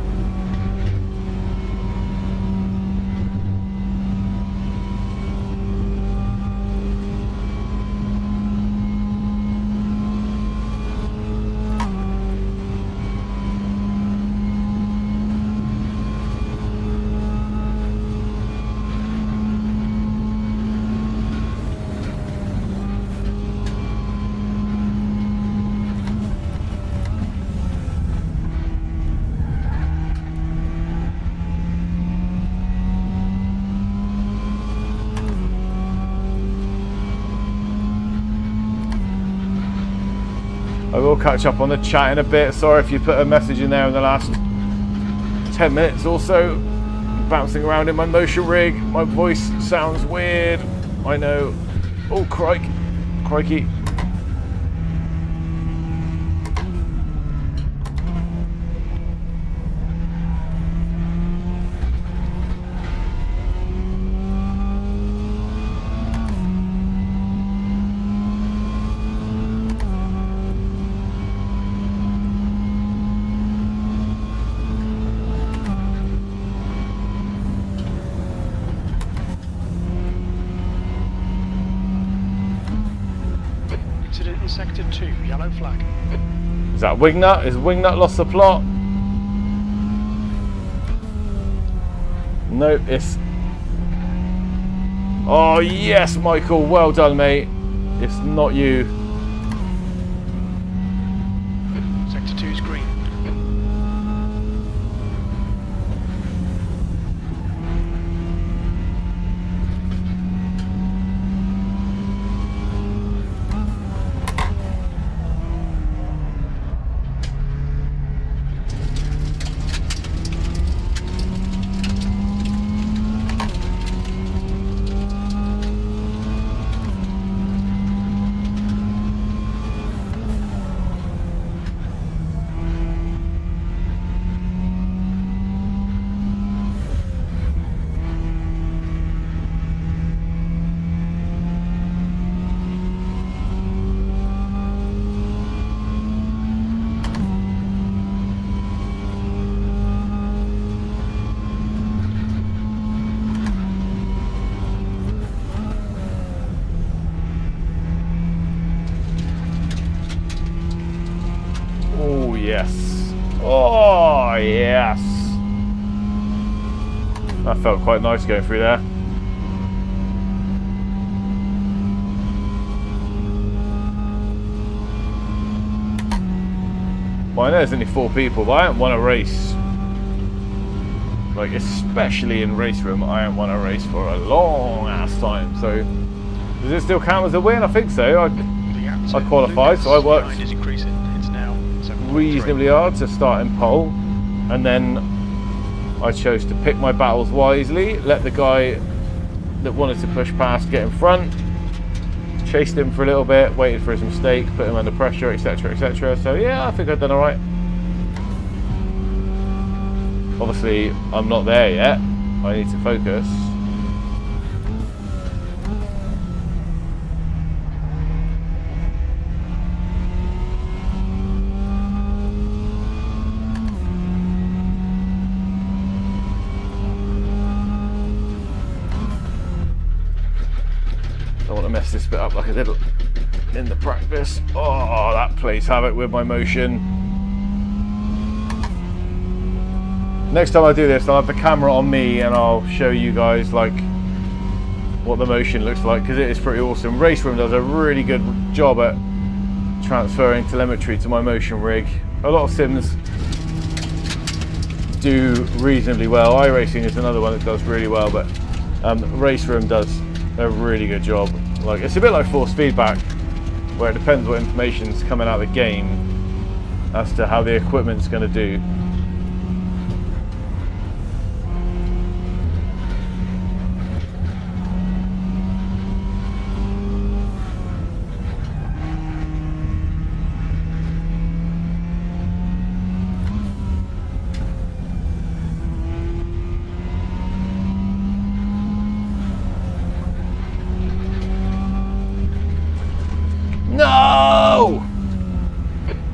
catch up on the chat in a bit. Sorry if you put a message in there in the last 10 minutes or so. Bouncing around in my motion rig. My voice sounds weird. I know. Oh, crikey. Incident in Sector 2, yellow flag. Is that Wingnut? Is Wingnut lost the plot? No, it's... Oh, yes, Michael. Well done, mate. It's not you. Sector 2 is green. Oh, yes. Oh, yes. That felt quite nice going through there. Well, I know there's only 4 people, but I haven't won a race. Like, especially in RaceRoom, I haven't won a race for a long ass time. So, does it still count as a win? I think so. I qualified, so I worked reasonably hard to start in pole, and then I chose to pick my battles wisely, let the guy that wanted to push past get in front, chased him for a little bit, waited for his mistake, put him under pressure, etc, etc. So yeah, I think I've done alright. Obviously I'm not there yet, I need to focus. Don't want to mess this bit up like I did in the practice. Oh, that plays havoc with my motion. Next time I do this, I'll have the camera on me and I'll show you guys like what the motion looks like, because it is pretty awesome. RaceRoom does a really good job at transferring telemetry to my motion rig. A lot of sims do reasonably well. iRacing is another one that does really well, but RaceRoom does a really good job. Like, it's a bit like force feedback, where it depends what information's coming out of the game as to how the equipment's going to do. No!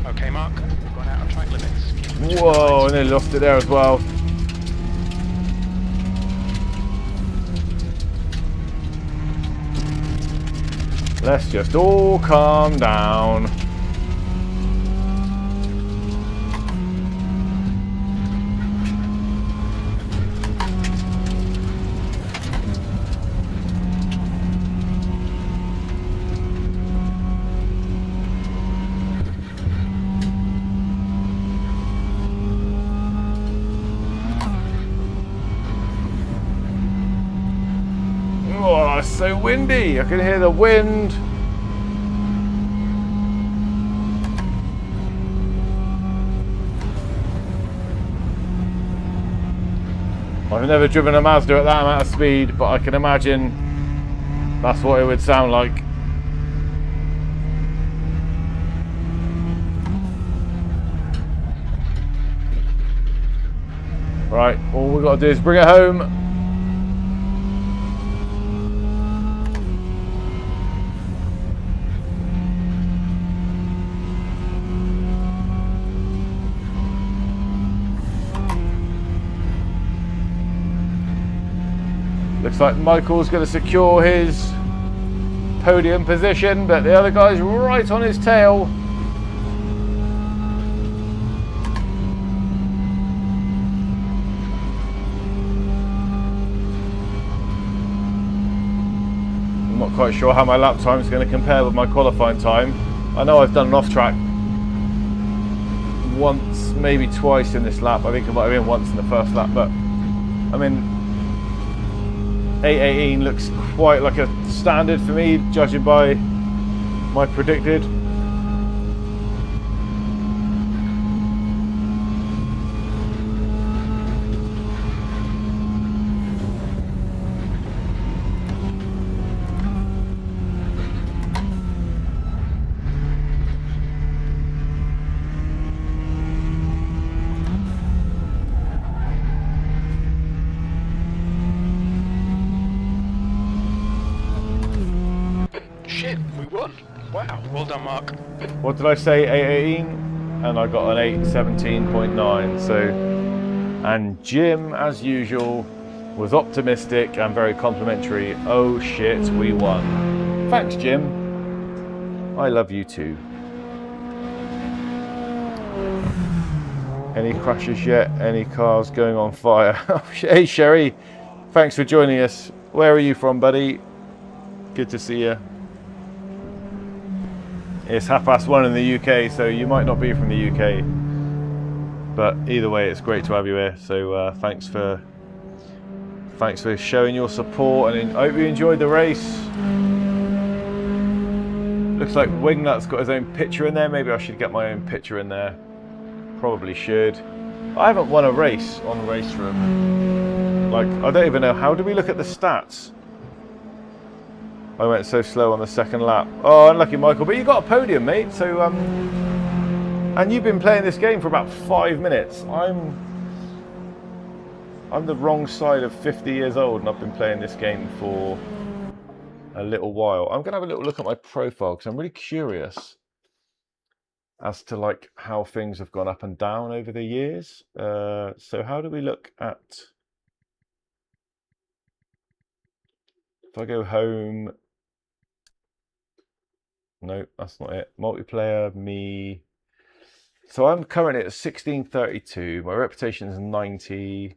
Okay, Mark, we've gone out of track limits. Whoa, and then lost it there as well. Let's just all calm down. Oh, it's so windy. I can hear the wind. I've never driven a Mazda at that amount of speed, but I can imagine that's what it would sound like. Right, all we've got to do is bring it home. Looks like Michael's going to secure his podium position, but the other guy's right on his tail. I'm not quite sure how my lap time is going to compare with my qualifying time. I know I've done an off track once, maybe twice in this lap. I think it might have been once in the first lap, but I mean, 8:18 looks quite like a standard for me, judging by my predicted. Shit, we won. Wow, well done, Mark. What did I say? 8:18, and I got an 8:17.9. So, and Jim, as usual, was optimistic and very complimentary. Oh shit, we won. Thanks, Jim. I love you too. Any crashes yet? Any cars going on fire? Hey, Sherry, thanks for joining us. Where are you from, buddy? Good to see you. It's 1:30 in the UK, so you might not be from the UK, but either way, it's great to have you here. So thanks for showing your support, and I hope you enjoyed the race. Looks like Wingnut's got his own picture in there. Maybe I should get my own picture in there. Probably should. I haven't won a race on RaceRoom. Like, I don't even know, how do we look at the stats? I went so slow on the second lap. Oh, unlucky, Michael, but you got a podium, mate. So, and you've been playing this game for about 5 minutes. I'm the wrong side of 50 years old, and I've been playing this game for a little while. I'm gonna have a little look at my profile because I'm really curious as to like how things have gone up and down over the years. So how do we look at? If I go home. No, that's not it. Multiplayer, me. So I'm currently at 1632. My reputation is 90.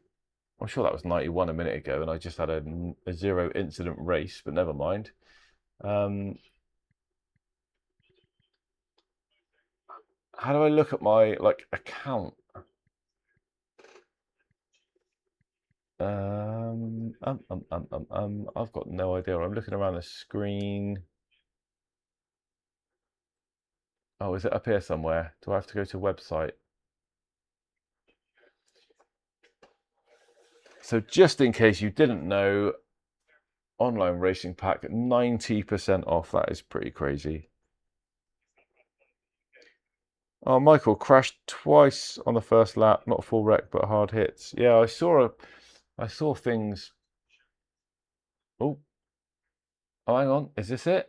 I'm sure that was 91 a minute ago, and I just had a 0 incident race, but never mind. How do I look at my like account? I've got no idea. I'm looking around the screen. Oh, is it up here somewhere? Do I have to go to website? So just in case you didn't know, online racing pack 90% off. That is pretty crazy. Oh, Michael crashed twice on the first lap. Not full wreck, but hard hits. Yeah, I saw things. Oh, hang on. Is this it?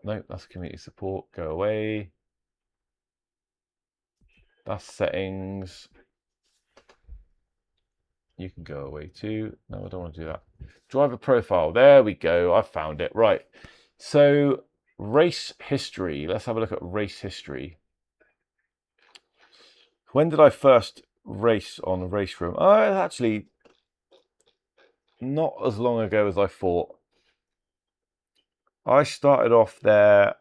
No, that's community support. Go away. That's settings. You can go away too. No, I don't want to do that. Driver profile. There we go. I found it. Right. So race history. Let's have a look at race history. When did I first race on RaceRoom? Oh, actually not as long ago as I thought. I started off there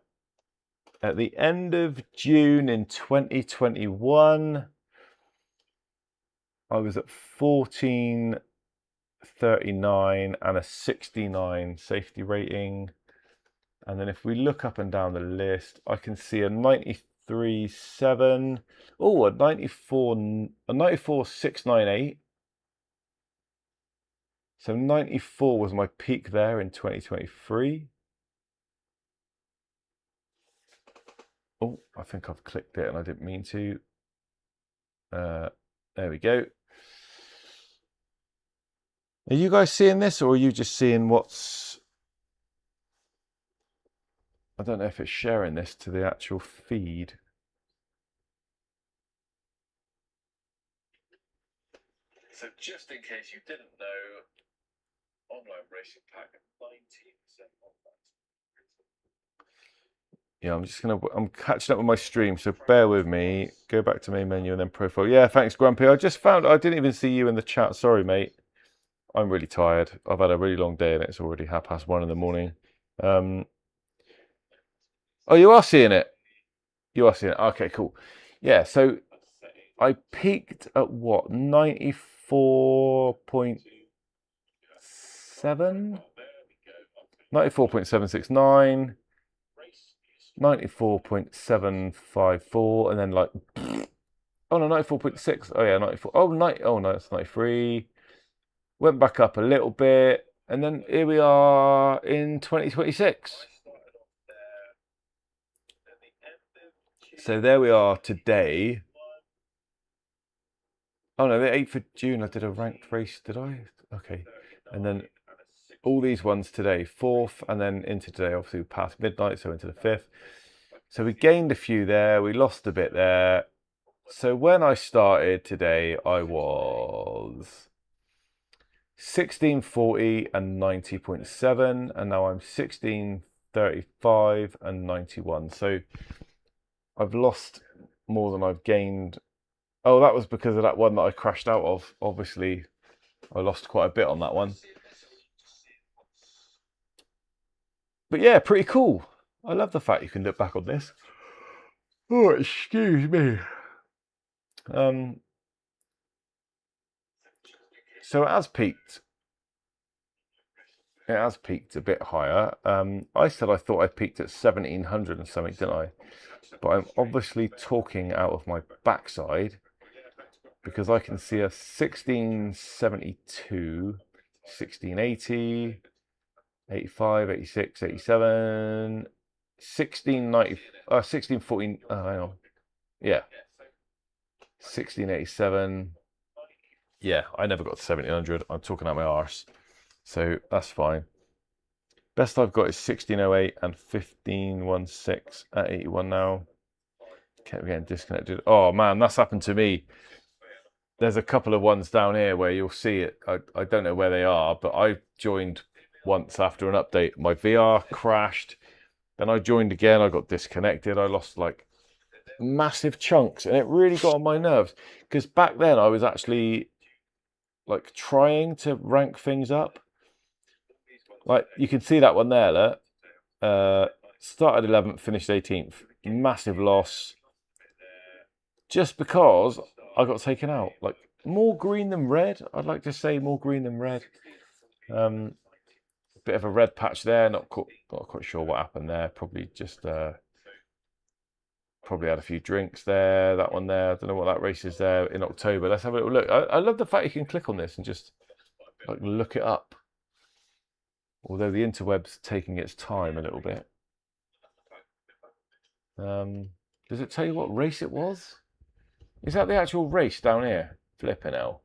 at the end of June in 2021. I was at 1439 and a 69 safety rating. And then if we look up and down the list, I can see a 93.7. Oh, a 94.698. So 94 was my peak there in 2023. Oh, I think I've clicked it and I didn't mean to. There we go. Are you guys seeing this, or are you just seeing what's... I don't know if it's sharing this to the actual feed. So just in case you didn't know, online racing pack 19% off that. Yeah, I'm catching up with my stream, so bear with me. Go back to main menu and then profile. Yeah, thanks, Grumpy. I didn't even see you in the chat. Sorry, mate. I'm really tired. I've had a really long day and it's already 1:30 in the morning. Oh, you are seeing it. You are seeing it. Okay, cool. Yeah, so I peaked at what? 94.7? 94.769. 94.754, and then like, oh no, 94.6. Oh yeah, 94. Oh no, it's 93. Went back up a little bit, and then here we are in 2026. So there we are today. Oh no, the 8th of June, I did a ranked race, did I? Okay. And then all these ones today, 4th, and then into today, obviously past midnight, so into the 5th. So we gained a few there, we lost a bit there. So when I started today, I was 1640 and 90.7, and now I'm 1635 and 91. So I've lost more than I've gained. Oh, that was because of that one that I crashed out of. Obviously, I lost quite a bit on that one. But yeah, pretty cool. I love the fact you can look back on this. Oh, excuse me. So it has peaked. It has peaked a bit higher. I said I thought I peaked at 1700 and something, didn't I? But I'm obviously talking out of my backside, because I can see a 1672, 1680, 85, 86, 87, 1690, 1614, hang on. Yeah. 1687. Yeah, I never got to 1700. I'm talking out my arse. So that's fine. Best I've got is 1608 and 1516 at 81 now. Kept getting disconnected. Oh man, that's happened to me. There's a couple of ones down here where you'll see it. I don't know where they are, but I joined once after an update. My VR crashed. Then I joined again. I got disconnected. I lost like massive chunks, and it really got on my nerves, because back then I was actually like trying to rank things up. Like you can see that one there, look. Started 11th, finished 18th. Massive loss. Just because I got taken out. Like more green than red. I'd like to say more green than red. Bit of a red patch there. Not quite sure what happened there. Probably just probably had a few drinks there. That one there. I don't know what that race is there in October. Let's have a little look. I love the fact you can click on this and just like look it up. Although the interweb's taking its time a little bit. Does it tell you what race it was? Is that the actual race down here? Flipping hell.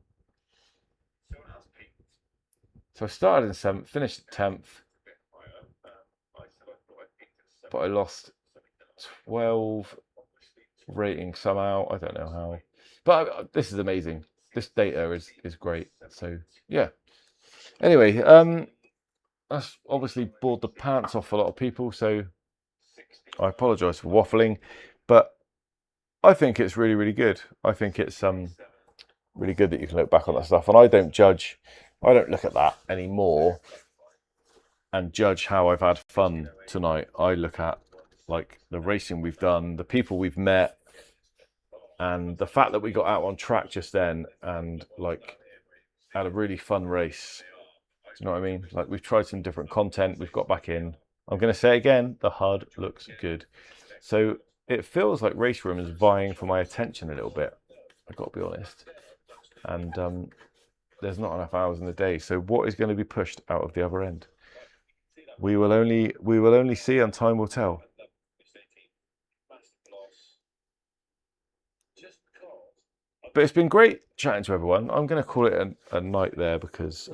So I started in 7th, finished 10th. But I lost 12 rating somehow. I don't know how. But this is amazing. This data is great. So yeah. Anyway, that's obviously bored the pants off a lot of people, so I apologise for waffling, but I think it's really, really good. I think it's really good that you can look back on that stuff, and I don't judge. I don't look at that anymore and judge how I've had fun tonight. I look at like the racing we've done, the people we've met, and the fact that we got out on track just then and like had a really fun race. Do you know what I mean? Like we've tried some different content, we've got back in. I'm going to say again, the HUD looks good. So it feels like RaceRoom is vying for my attention a little bit. I've got to be honest. And there's not enough hours in the day. So what is going to be pushed out of the other end? We will only see, and time will tell. But it's been great chatting to everyone. I'm going to call it a night there because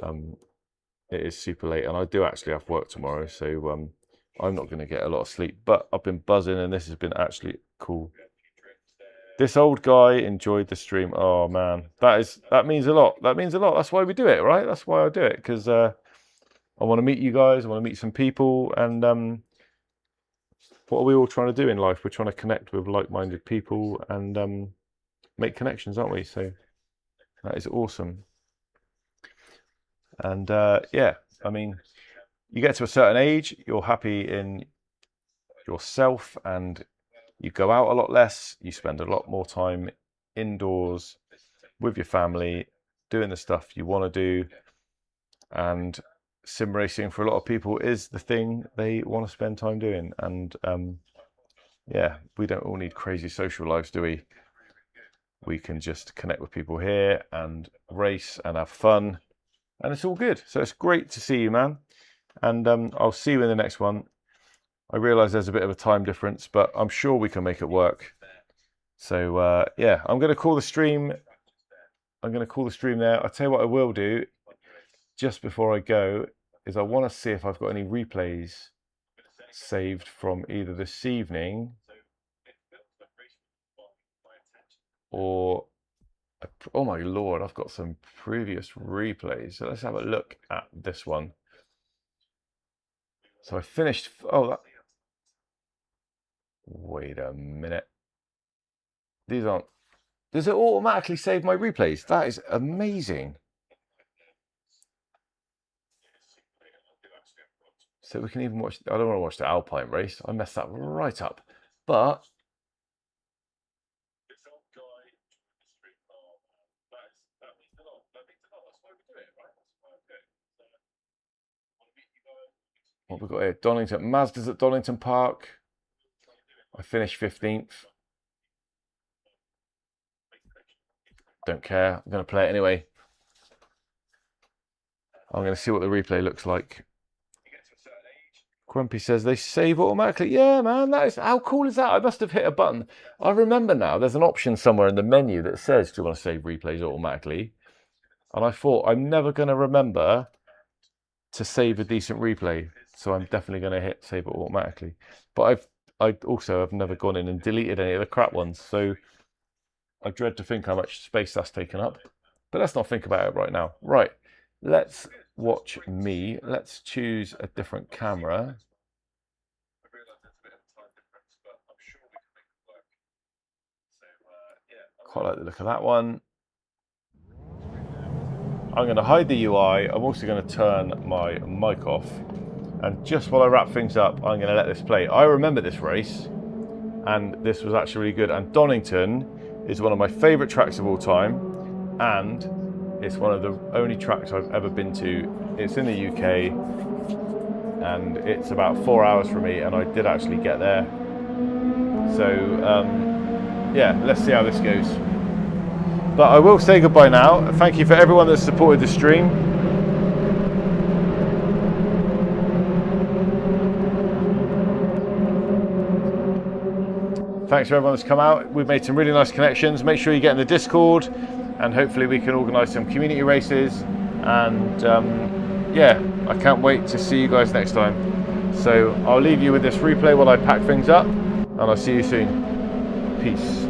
it is super late, and I do actually have work tomorrow, so I'm not going to get a lot of sleep. But I've been buzzing, and this has been actually cool. This old guy enjoyed the stream. Oh man, that means a lot. That means a lot. That's why we do it, right? That's why I do it, because I want to meet you guys. I want to meet some people, and what are we all trying to do in life? We're trying to connect with like-minded people and make connections, aren't we? So that is awesome. And yeah, I mean, you get to a certain age, you're happy in yourself, and you go out a lot less. You spend a lot more time indoors with your family, doing the stuff you want to do. And sim racing for a lot of people is the thing they want to spend time doing. And yeah, we don't all need crazy social lives, do we? We can just connect with people here and race and have fun, and it's all good. So it's great to see you, man. And I'll see you in the next one. I realise there's a bit of a time difference, but I'm sure we can make it work. So yeah, I'm going to call the stream. I'm going to call the stream there. I'll tell you what I will do just before I go is I want to see if I've got any replays saved from either this evening or, oh my lord, I've got some previous replays. So let's have a look at this one. So I finished, wait a minute. These aren't, does it automatically save my replays? That is amazing. So we can even watch, I don't want to watch the Alpine race. I messed that right up. But what we've got here, Donington, Mazda's at Donington Park. I finished 15th. Don't care, I'm going to play it anyway. I'm going to see what the replay looks like. Grumpy says they save automatically. Yeah, man, that is, how cool is that? I must have hit a button. I remember now, there's an option somewhere in the menu that says, do you want to save replays automatically? And I thought, I'm never going to remember to save a decent replay. So I'm definitely going to hit save it automatically. But I also have never gone in and deleted any of the crap ones. So I dread to think how much space that's taken up. But let's not think about it right now. Right, let's watch me. Let's choose a different camera. Quite like the look of that one. I'm going to hide the UI. I'm also going to turn my mic off. And just while I wrap things up, I'm going to let this play. I remember this race, and this was actually really good. And Donington is one of my favourite tracks of all time, and it's one of the only tracks I've ever been to. It's in the UK, and it's about 4 hours from me, and I did actually get there. So, yeah, let's see how this goes. But I will say goodbye now. Thank you for everyone that's supported the stream. Thanks for everyone that's come out. We've made some really nice connections. Make sure you get in the Discord, and hopefully we can organise some community races. And yeah, I can't wait to see you guys next time. So I'll leave you with this replay while I pack things up, and I'll see you soon. Peace.